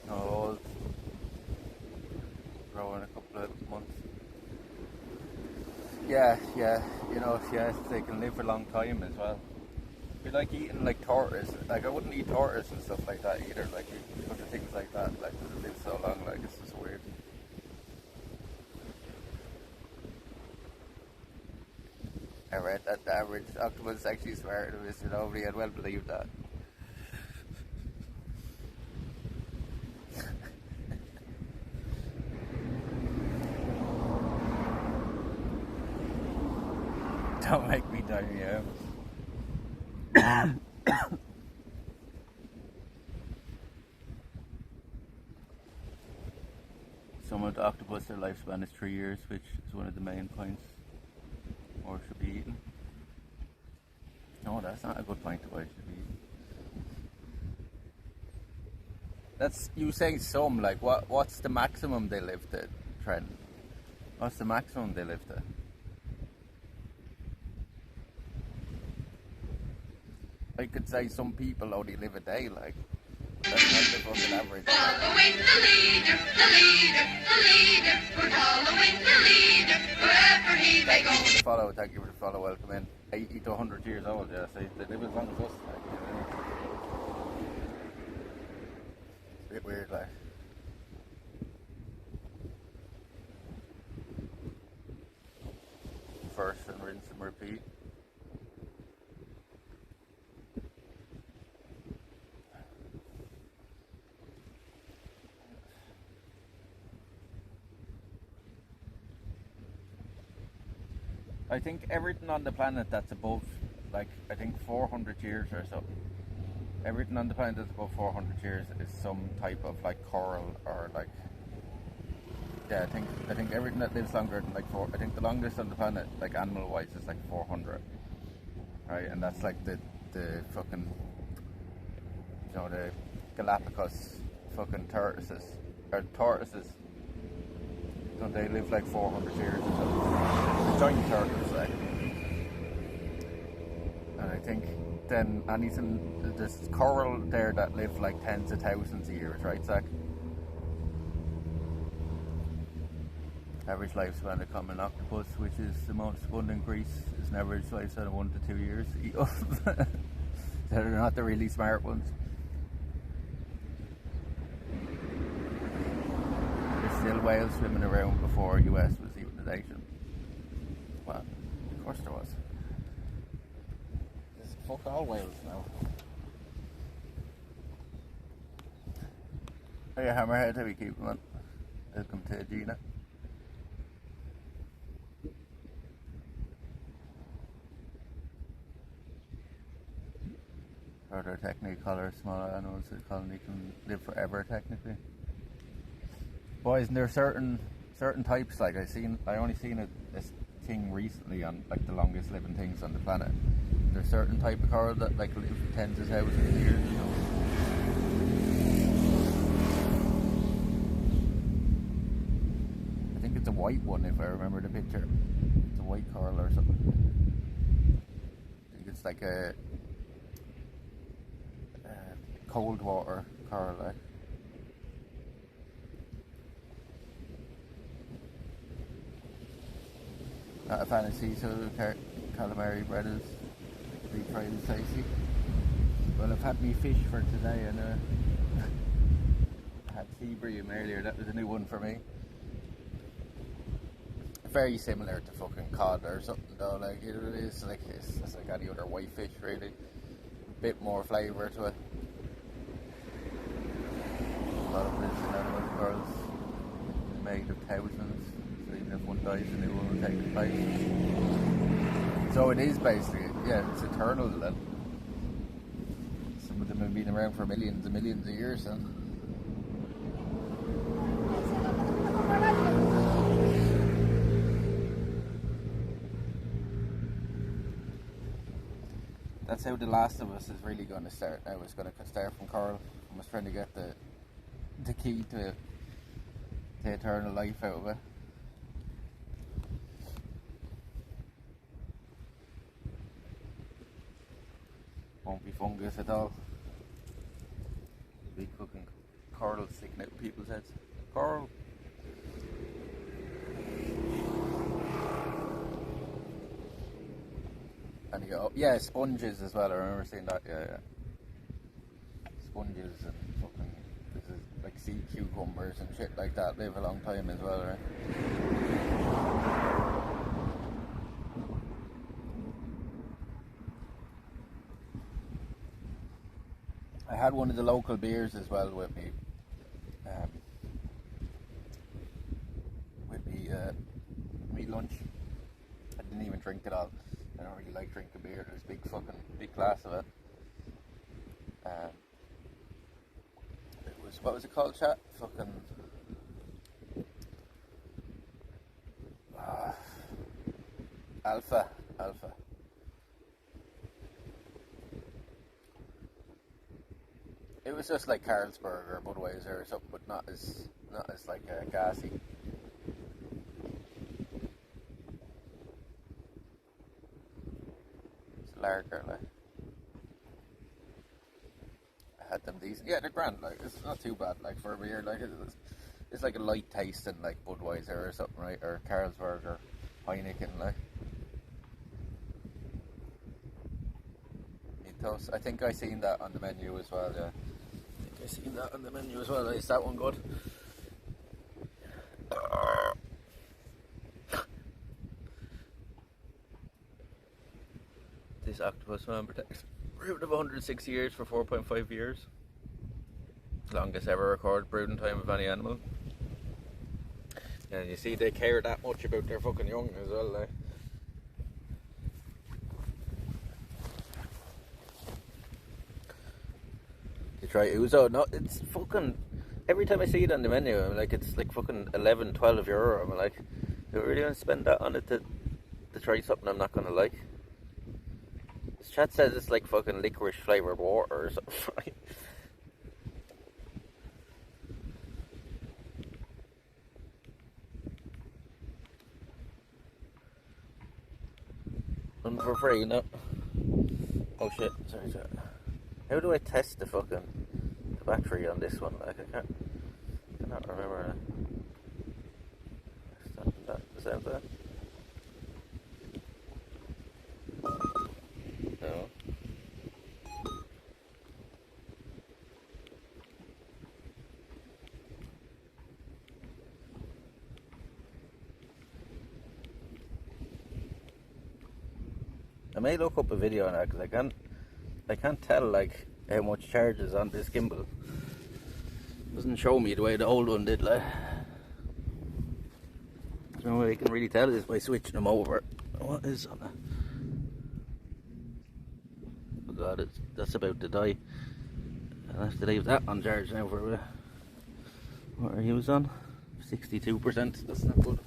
know old. Grow in a couple of months. Yeah, you know, yeah, they can live for a long time as well. We like eating like tortoise. Like, I wouldn't eat tortoise and stuff like that either. Like, other things like that. Like, they live so long. Like, it's just weird. I read that the average octopus is actually smarter than this, and nobody had well believed that. Don't make me die, yeah. Some of the octopus, their lifespan is 3 years, which is one of the main points. Or should be eaten. No, that's not a good point of why it should be eaten. That's you saying some, like what's the maximum they live to, Trent? What's the maximum they live to? I could say some people only live a day, like that's not the fucking average. Following the leader, the leader, the leader. We're following the leader, wherever he may go. Thank you for the follow, welcome in. 80 to 100 years old, yeah, see, they live as long as us, like, you know. It's a bit weird, like. First and rinse and repeat. I think everything on the planet that's above, like, I think 400 years or so. Everything on the planet that's above 400 years is some type of, like, coral or, like, yeah, I think everything that lives longer than, like, I think the longest on the planet, like, animal-wise, is, like, 400. Right, and that's, like, the fucking, you know, the Galapagos fucking tortoises. Don't they live, like, 400 years or something? Giant turtles, like. And I think then anything, there's coral there that live like tens of thousands of years, right, Zach? Average lifespan of common octopus, which is the most abundant Greece, is an average lifespan of 1 to 2 years to eat up. They're not the really smart ones. There's still whales swimming around before US was even a nation. Well, of course there was. There's fuck all whales now. Hey, Hammerhead, how we keeping on? Welcome to Aegina. Further technically, color smaller animals, the colony can live forever technically. Boys, and there are certain types, like I only seen this thing recently on like the longest living things on the planet. There's certain type of coral that like live tens of thousands of years, you know. I think it's a white one if I remember the picture. It's a white coral or something. I think it's like a cold water coral, like. Not a fan of sea turtle, calamari breaders, deep fried and tasty. Well, I've had me fish for today, and I had sea bream earlier. That was a new one for me. Very similar to fucking cod or something, though. Like it is, like it's like any other white fish, really. A bit more flavour to it. A lot of this and animal corals made of thousands. Even if one dies, a new one will take the place. So it is basically, yeah, it's eternal then. Some of them have been around for millions and millions of years then. That's how The Last of Us is really going to start now. It's going to start from coral. I was trying to get the key to eternal life out of it. Won't be fungus at all. Be cooking coral sticking out people's heads. Coral. And you go, yeah, sponges as well. I remember seeing that. Yeah. Sponges and fucking like sea cucumbers and shit like that live a long time as well, right? had one of the local beers as well with me. Me lunch. I didn't even drink it all. I don't really like drinking beer. There's big glass of it. It was, what was it called, chat? Alpha. It was just like Carlsberg or Budweiser or something, but not as like gassy. It's lager, like. I had them decent. Yeah, they're grand. Like, it's not too bad. Like for a beer, like it's like a light tasting like Budweiser or something, right? Or Carlsberg or Heineken, like. I think I seen that on the menu as well. Yeah, Is that one good? This octopus man protects brewed of 106 years for 4.5 years. Longest ever recorded brewing time of any animal. Yeah, you see they care that much about their fucking young as well, like. Try Ouzo. No, it's fucking, every time I see it on the menu I'm like, it's like fucking 11-12 euro. I'm like, do I really want to spend that on it to try something I'm not gonna like? This chat says it's like fucking licorice flavoured water or something, right? And for free, no. Oh shit, sorry. How do I test the battery on this one? Like, I cannot remember. Is that there? No. I may look up a video on that because I can't tell like how much charges on this gimbal. Doesn't show me the way the old one did, like. There's no way I can really tell is by switching them over. What is on that? Oh god, that's about to die. I'll have to leave that on charge now for a bit. What are you on? 62%. That's not good.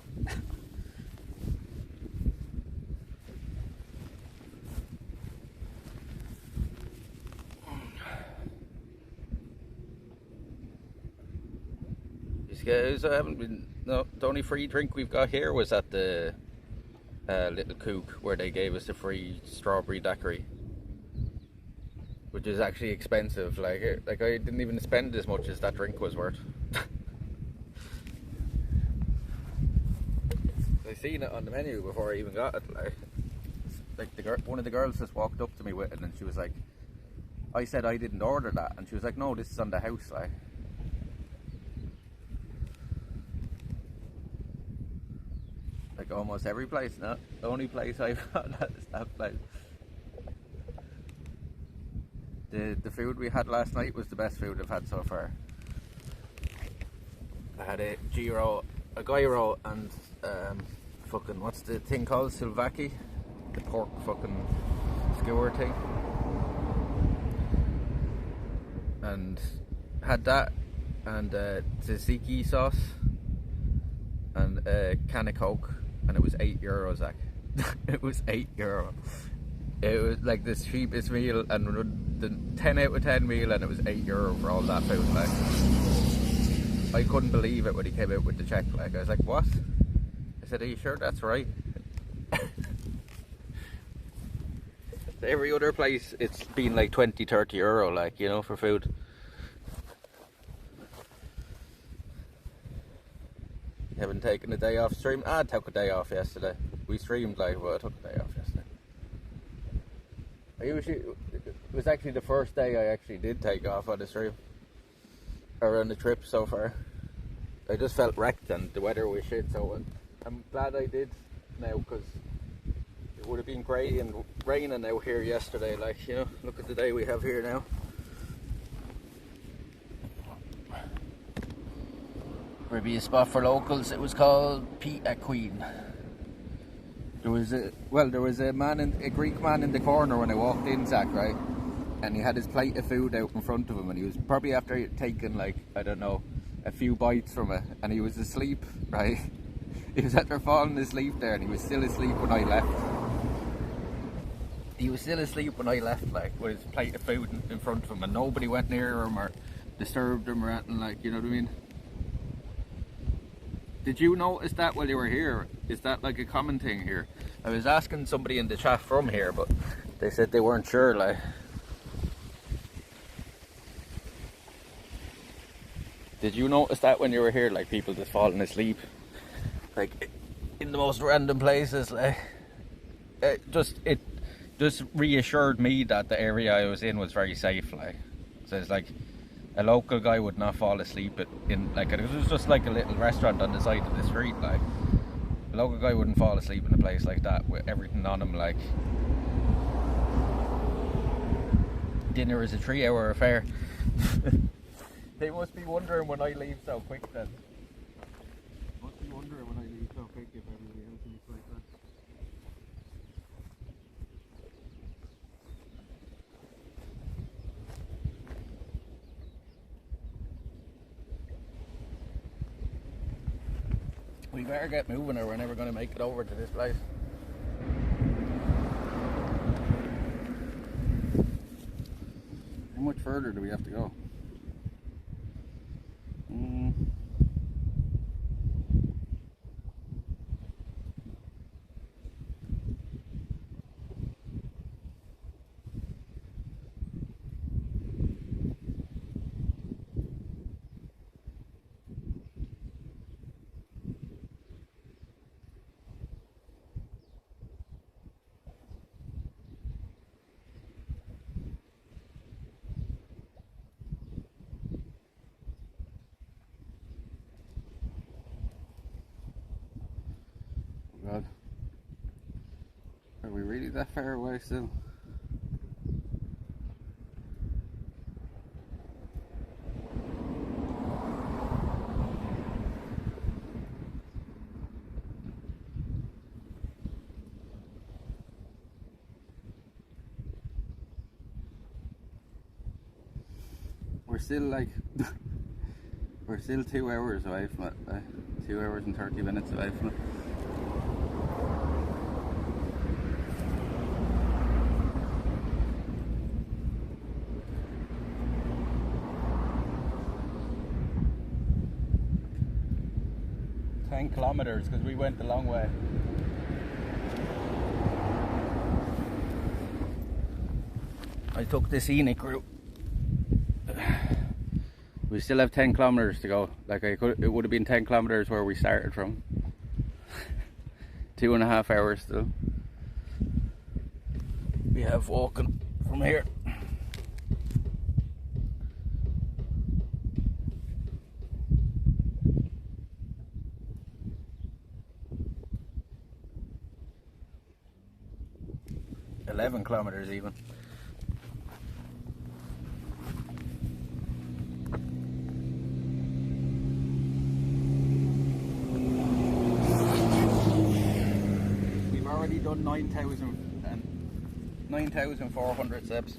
Guys, I haven't been. No, the only free drink we've got here was at the Little Cook, where they gave us the free strawberry daiquiri, which is actually expensive. Like I didn't even spend as much as that drink was worth. I seen it on the menu before I even got it. Like one of the girls just walked up to me with it, and she was like, "I said I didn't order that," and she was like, "No, this is on the house." Like almost every place, no? The only place I've had that is that place. The food we had last night was the best food I've had so far. I had a gyro, and fucking, what's the thing called? Silvaki? The pork fucking skewer thing. And had that, and tzatziki sauce, and a can of Coke. And it was €8, Zach. It was €8. It was like the cheapest meal and the 10 out of 10 meal, and it was €8 for all that food. Like, I couldn't believe it when he came out with the check. Like, I was like, "What?" I said, "Are you sure that's right?" Every other place it's been like 20-30 euro, like, you know, for food. Haven't taken a day off stream. I took a day off yesterday. We streamed live, but I took a day off yesterday. It was actually the first day I actually did take off on the stream. Or on the trip so far. I just felt wrecked and the weather was shit, so I'm glad I did now, because it would have been grey and raining out here yesterday. Like, you know, look at the day we have here now. Maybe a spot for locals. It was called Pete at Queen. There was a Greek man in the corner when I walked in, Zach, right? And he had his plate of food out in front of him, and he was probably after taking, like, I don't know, a few bites from it, and he was asleep, right? He was after falling asleep there, and he was still asleep when I left. He was still asleep when I left, like, with his plate of food in front of him, and nobody went near him or disturbed him or anything, like, you know what I mean? Did you notice that while you were here? Is that like a common thing here? I was asking somebody in the chat from here, but they said they weren't sure, like. Did you notice that when you were here, like people just falling asleep? Like in the most random places, like it just reassured me that the area I was in was very safe, like. So it's like a local guy would not fall asleep in like, it was just like a little restaurant on the side of the street, like a local guy wouldn't fall asleep in a place like that with everything on him, like. Dinner is a 3-hour affair. They must be wondering when I leave so quick then. Must be wondering when I leave so quick if everybody else leaves like that. We better get moving or we're never going to make it over to this place. How much further do we have to go? God. Are we really that far away still? We're still like we're still 2 hours away from it. 2 hours and 30 minutes away from it. Kilometers because we went the long way. I took the scenic route. We still have 10 kilometers to go. Like it would have been 10 kilometers where we started from. 2.5 hours still. We have walking from here. Kilometers even. We've already done 9,400 steps.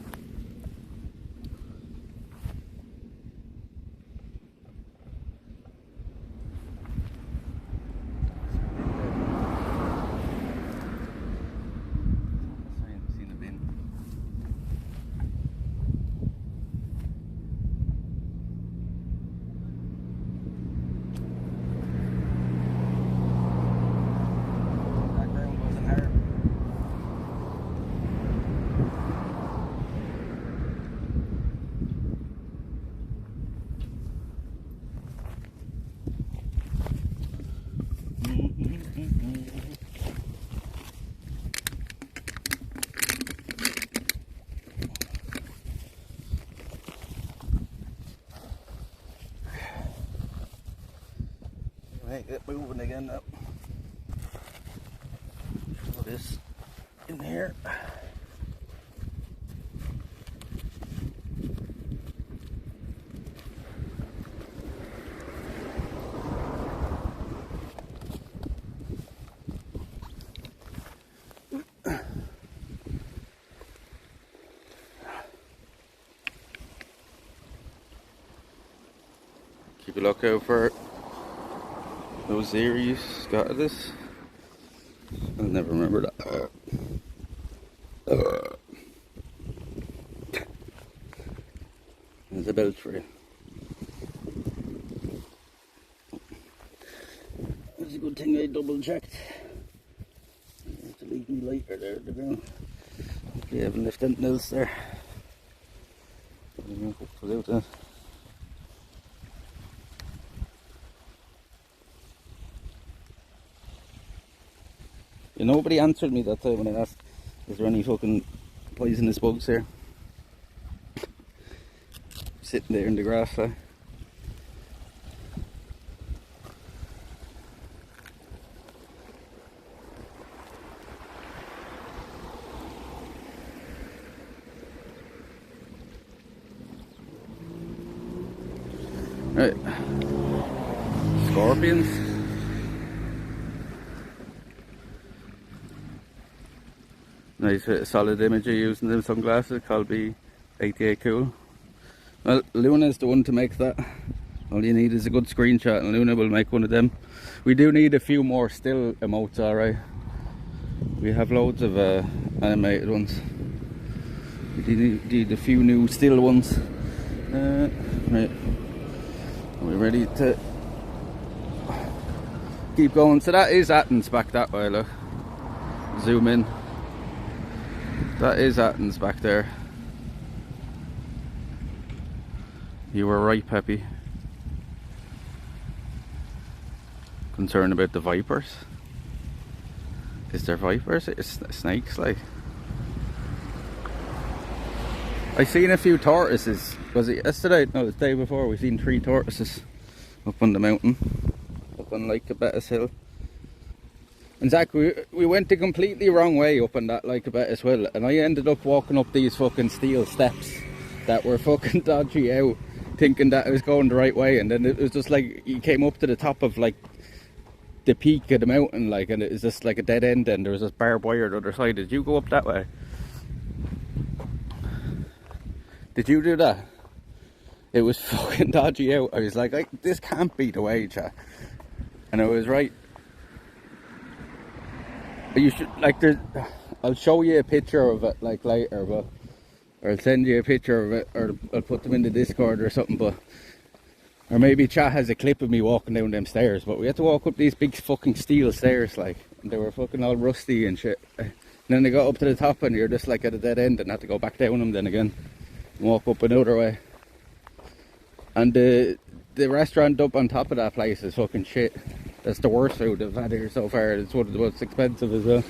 Get moving again now. Put this in here. Keep a lookout for those series. Got this. I'll never remember that. There's a belt for you. It's a good thing I double checked. There's a leaking lighter there at the ground. Hopefully I haven't left anything else there. Without that. Yeah, nobody answered me that time when I asked, is there any fucking poisonous bugs here? Sitting there in the grass, Right. Scorpions. Nice solid image of using them sunglasses, called B88 Cool. Well, Luna's the one to make that. All you need is a good screenshot and Luna will make one of them. We do need a few more still emotes, alright. We have loads of animated ones. We need a few new still ones. Right. Are we ready to keep going? So that is Athens back that way, look. Zoom in. That is Athens back there. You were right, Peppy. Concerned about the vipers? Is there vipers? It's snakes, like. I seen a few tortoises. Was it yesterday? No, the day before. We seen 3 tortoises up on the mountain, up on like a Bettis hill. And Zach, we went the completely wrong way up on that like a Bettis hill, and I ended up walking up these fucking steel steps that were fucking dodgy out, thinking that I was going the right way, and then it was just like you came up to the top of like the peak of the mountain, like, and it was just like a dead end, and there was this barbed wire on the other side. Did you go up that way? Did you do that? It was fucking dodgy out. I was like, this can't be the way, chat. And I was right. You should, like, I'll show you a picture of it, like, later, but, or I'll send you a picture of it, or I'll put them in the Discord or something, but, or maybe chat has a clip of me walking down them stairs, but we had to walk up these big fucking steel stairs, like, and they were fucking all rusty and shit. And then they got up to the top and you're just like at a dead end and had to go back down them then again. Walk up another way, and the restaurant up on top of that place is fucking shit. That's the worst food I've had here so far. It's one of the most expensive as well.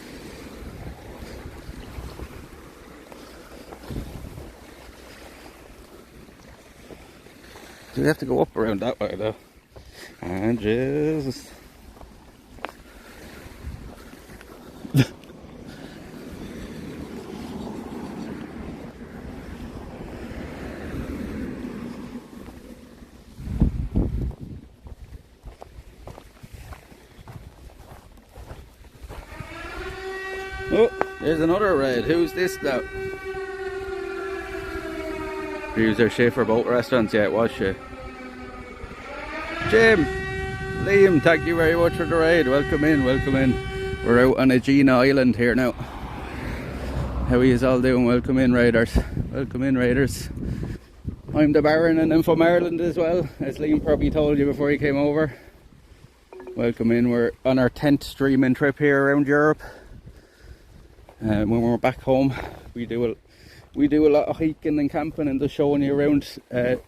So we have to go up around that way though, and just oh, there's another red. Who's this now? Here's our Schaefer Boat Restaurants. Yeah, it was Schaefer. Jim, Liam, thank you very much for the raid. Welcome in, welcome in. We're out on Aegina Island here now. How are you all doing? Welcome in, raiders. Welcome in, raiders. I'm the Baron and I'm from Ireland as well, as Liam probably told you before he came over. Welcome in. We're on our 10th streaming trip here around Europe. When we're back home, we do a lot of hiking and camping and just showing you around the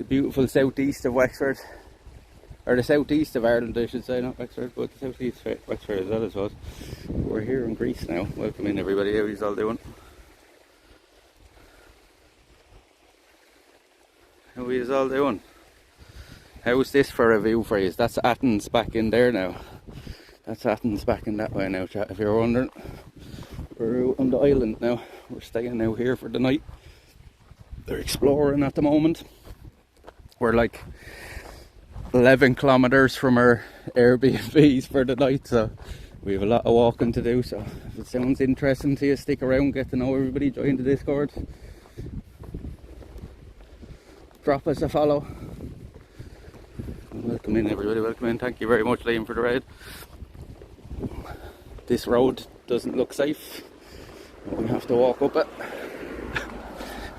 beautiful southeast of Wexford, or the southeast of Ireland, I should say, not Wexford, but the southeast of Wexford as well, I suppose. We're here in Greece now. Welcome in, everybody. How are you all doing? How are you all doing? How's this for a view for you? That's Athens back in there now. That's Athens back in that way now, chat, if you're wondering. We're out on the island now. We're staying out here for the night. They're exploring at the moment. We're like 11 kilometers from our Airbnbs for the night, so we have a lot of walking to do. So if it sounds interesting to you, stick around, get to know everybody, join the Discord, drop us a follow. Welcome in, everybody. Welcome in. Thank you very much, Liam, for the ride. This road doesn't look safe. We have to walk up it.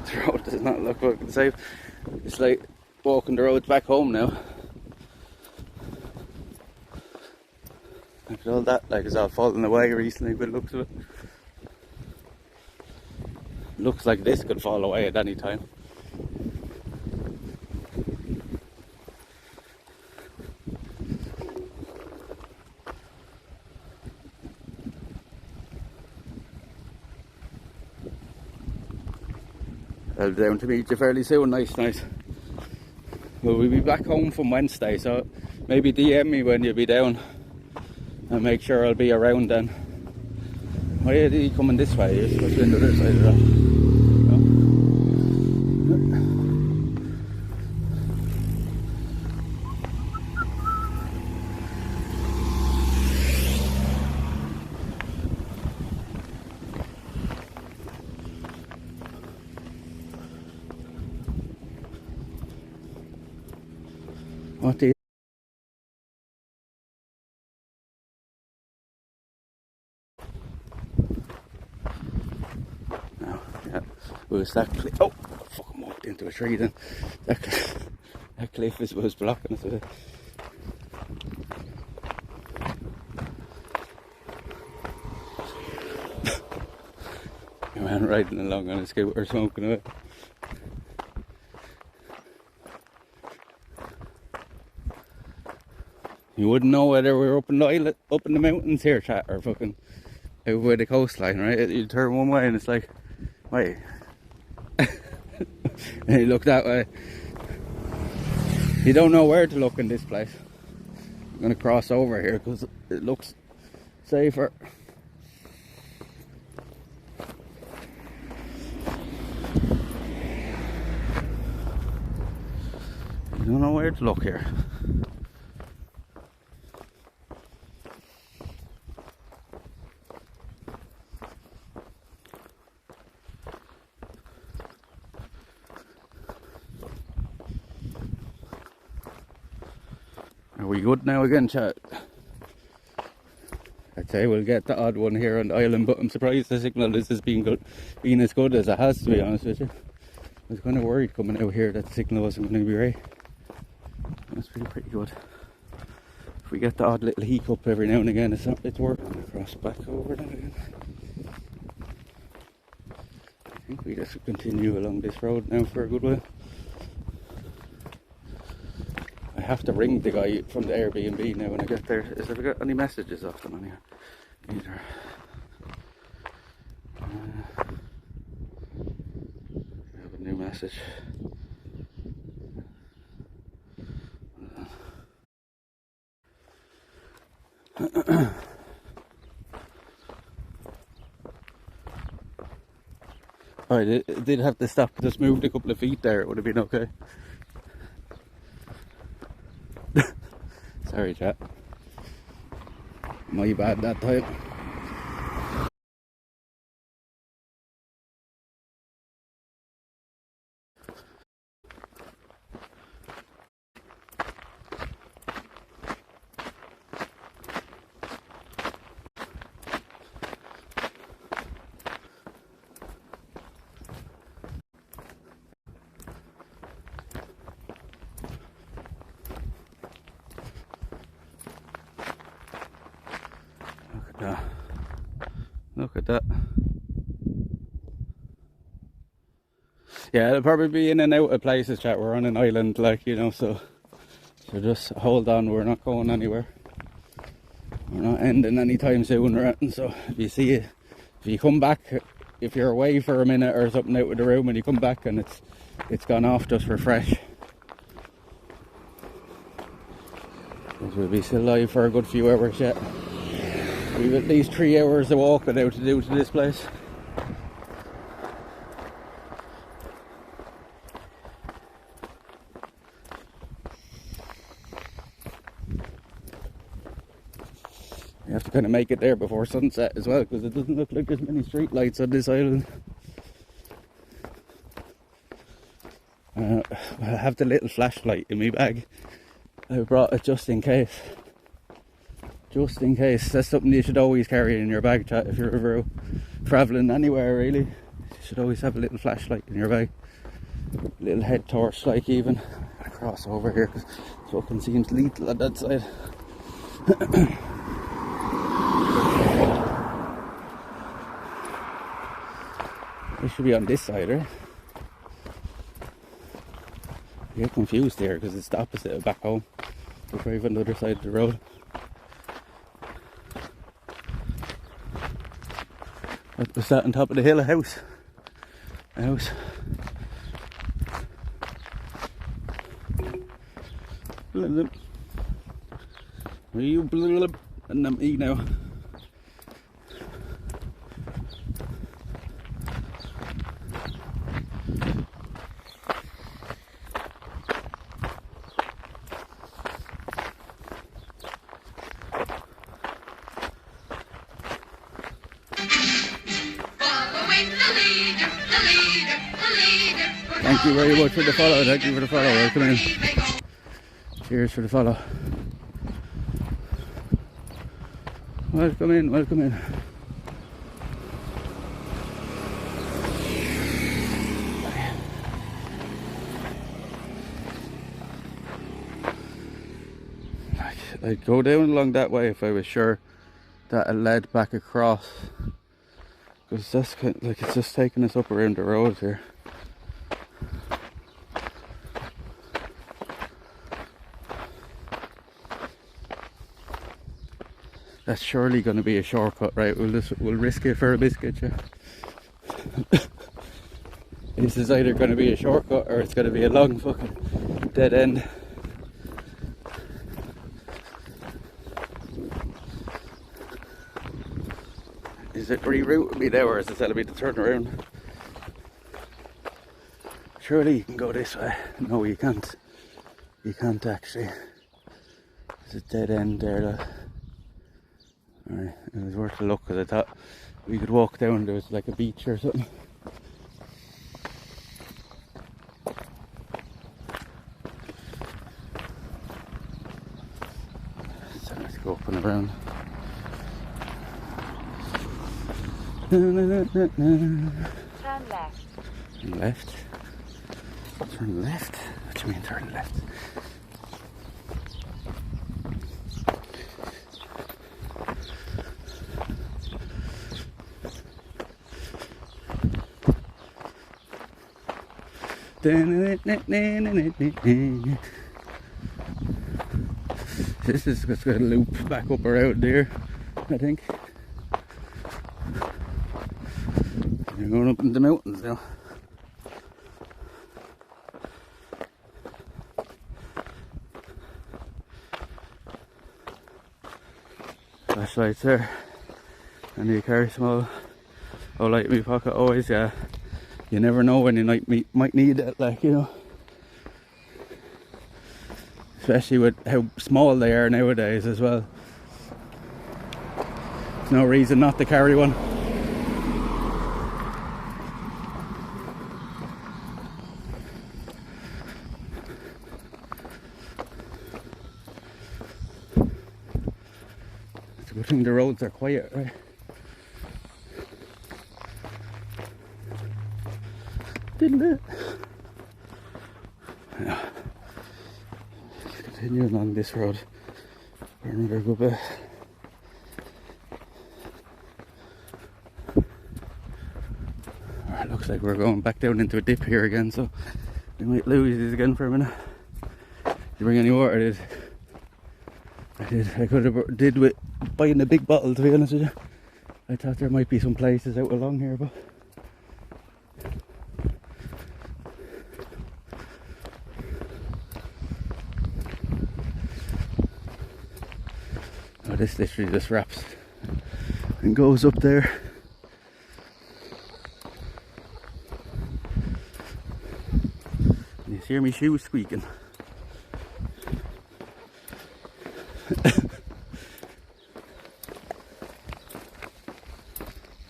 The road does not look fucking safe. It's like walking the roads back home now. Look at all that, like it's all falling away recently by the looks of it. Looks like this could fall away at any time. I'll be down to meet you fairly soon. Nice. Well, we'll be back home from Wednesday, so maybe DM me when you'll be down and make sure I'll be around then. Why are you coming this way? You're supposed to be on the other side of that. What do you... No, yeah. Was that cliff? Oh, I fucking walked into a tree then. That cliff was blocking us. A man riding along on a scooter smoking away. You wouldn't know whether we were up in the island, up in the mountains here, chat, or fucking out by the coastline, right? You turn one way and it's like, wait. And you look that way. You don't know where to look in this place. I'm gonna cross over here because it looks safer. You don't know where to look here. Are we good now again, chat? I'd say we'll get the odd one here on the island, but I'm surprised the signal has been as good as it has, to be honest with you. I was kind of worried coming out here that the signal wasn't going to be right. That's pretty good. If we get the odd little hiccup every now and again, it's working. Cross back over then again. I think we just continue along this road now for a good while. I have to ring the guy from the Airbnb now when I get there. Has there got any messages off them on here? Either. I have a new message. Alright, it did have to stop, just moved a couple of feet there, it would have been okay. Sorry, chat. My bad that time. Look at that. Yeah, it'll probably be in and out of places, chat. We're on an island, like, you know, so just hold on, we're not going anywhere. We're not ending anytime soon or anything, so if you come back, if you're away for a minute or something out of the room and you come back and it's gone off, just refresh. Because we'll be still live for a good few hours yet. We've at least 3 hours of walking out to do to this place. You have to kind of make it there before sunset as well, because it doesn't look like there's many street lights on this island. I have the little flashlight in my bag. I brought it just in case. Just in case. That's something you should always carry in your bag, chat, if you're ever travelling anywhere really. You should always have a little flashlight in your bag. A little head torch, like even. I'm gonna cross over here because it fucking seems lethal on that side. I should be on this side, right? I get confused here because it's the opposite of back home. We're driving on the other side of the road. What's that on top of the hill? A house. A house. Blub. You blub. And I'm eating now. Thank you very much for the follow. Thank you for the follow. Welcome in. Cheers for the follow. Welcome in. Welcome in. I'd go down along that way if I was sure that it led back across. Because that's kind of like it's just taking us up around the road here. That's surely going to be a shortcut, right? We'll risk it for a biscuit, yeah. This is either going to be a shortcut or it's going to be a long fucking dead end. Is it rerouting me now or is it telling me to turn around? Surely you can go this way. No, you can't. You can't actually. There's a dead end there though. Alright, it was worth a look because I thought we could walk down, there was like a beach or something. So let's go up and around. Turn left. Turn left? Turn left? What do you mean turn left? This is just going to loop back up around there, I think. You're going up in the mountains now. Flashlights there. And you carry small light in my pocket always, yeah. You never know when you might need it, like, you know. Especially with how small they are nowadays as well. There's no reason not to carry one. It's a good thing the roads are quiet, right? Yeah. Let's continue along this road for another good bit. Alright, looks like we're going back down into a dip here again, so we might lose these again for a minute. Did you bring any water? I did. I could have did with buying a big bottle, to be honest with you. I thought there might be some places out along here, but this literally just wraps and goes up there. You hear me shoes squeaking.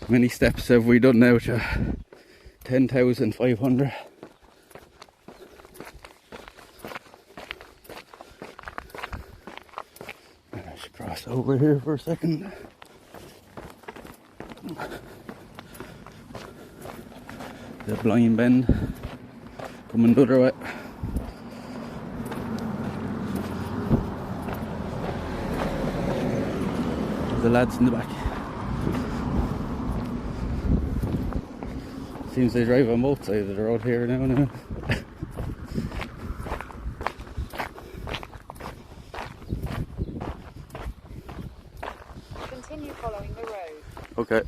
How many steps have we done now, 10,500. Cross over here for a second. The blind bend coming the other way. The lads in the back. Seems they drive on both sides of the road here now. Continue following the road. Okay.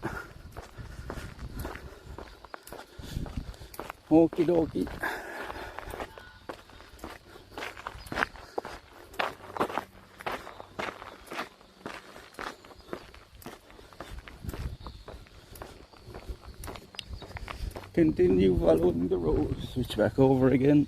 Okie dokie. Continue following the road. Switch back over again.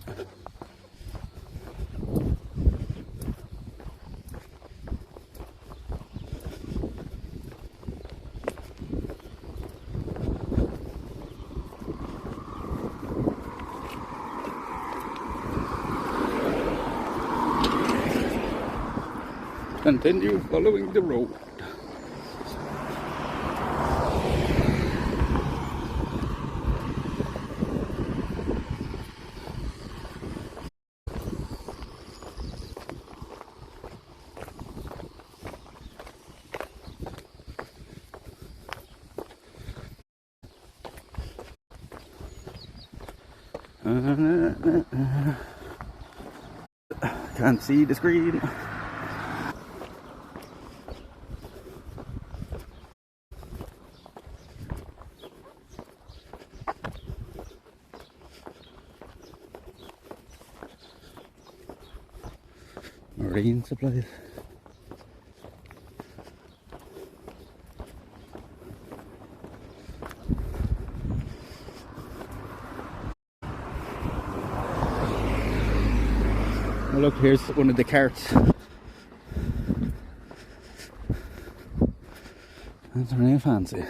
Continue following the road. Can't see the screen. Marine supplies. Oh, look, here's one of the carts. That's really fancy.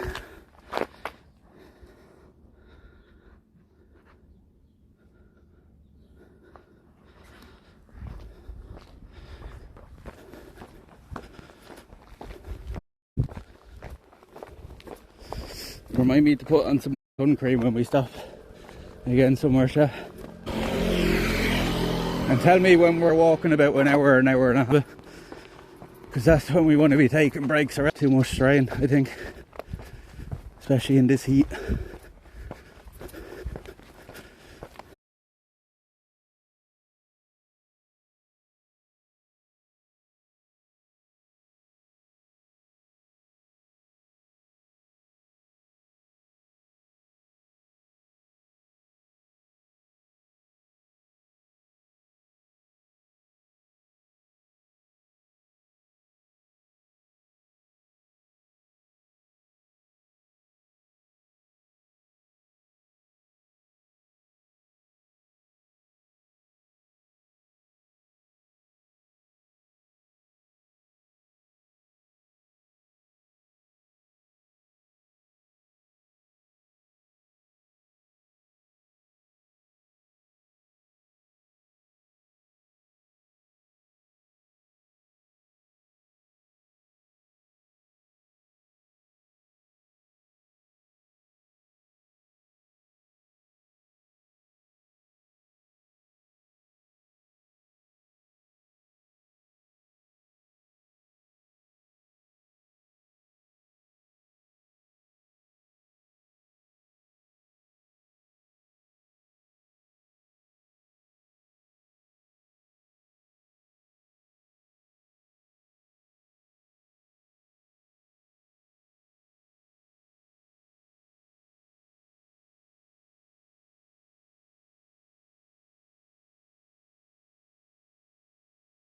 Remind me to put on some sun cream when we stop again somewhere, Sha. And tell me when we're walking about an hour and a half, because that's when we want to be taking breaks. Or too much strain, I think, especially in this heat.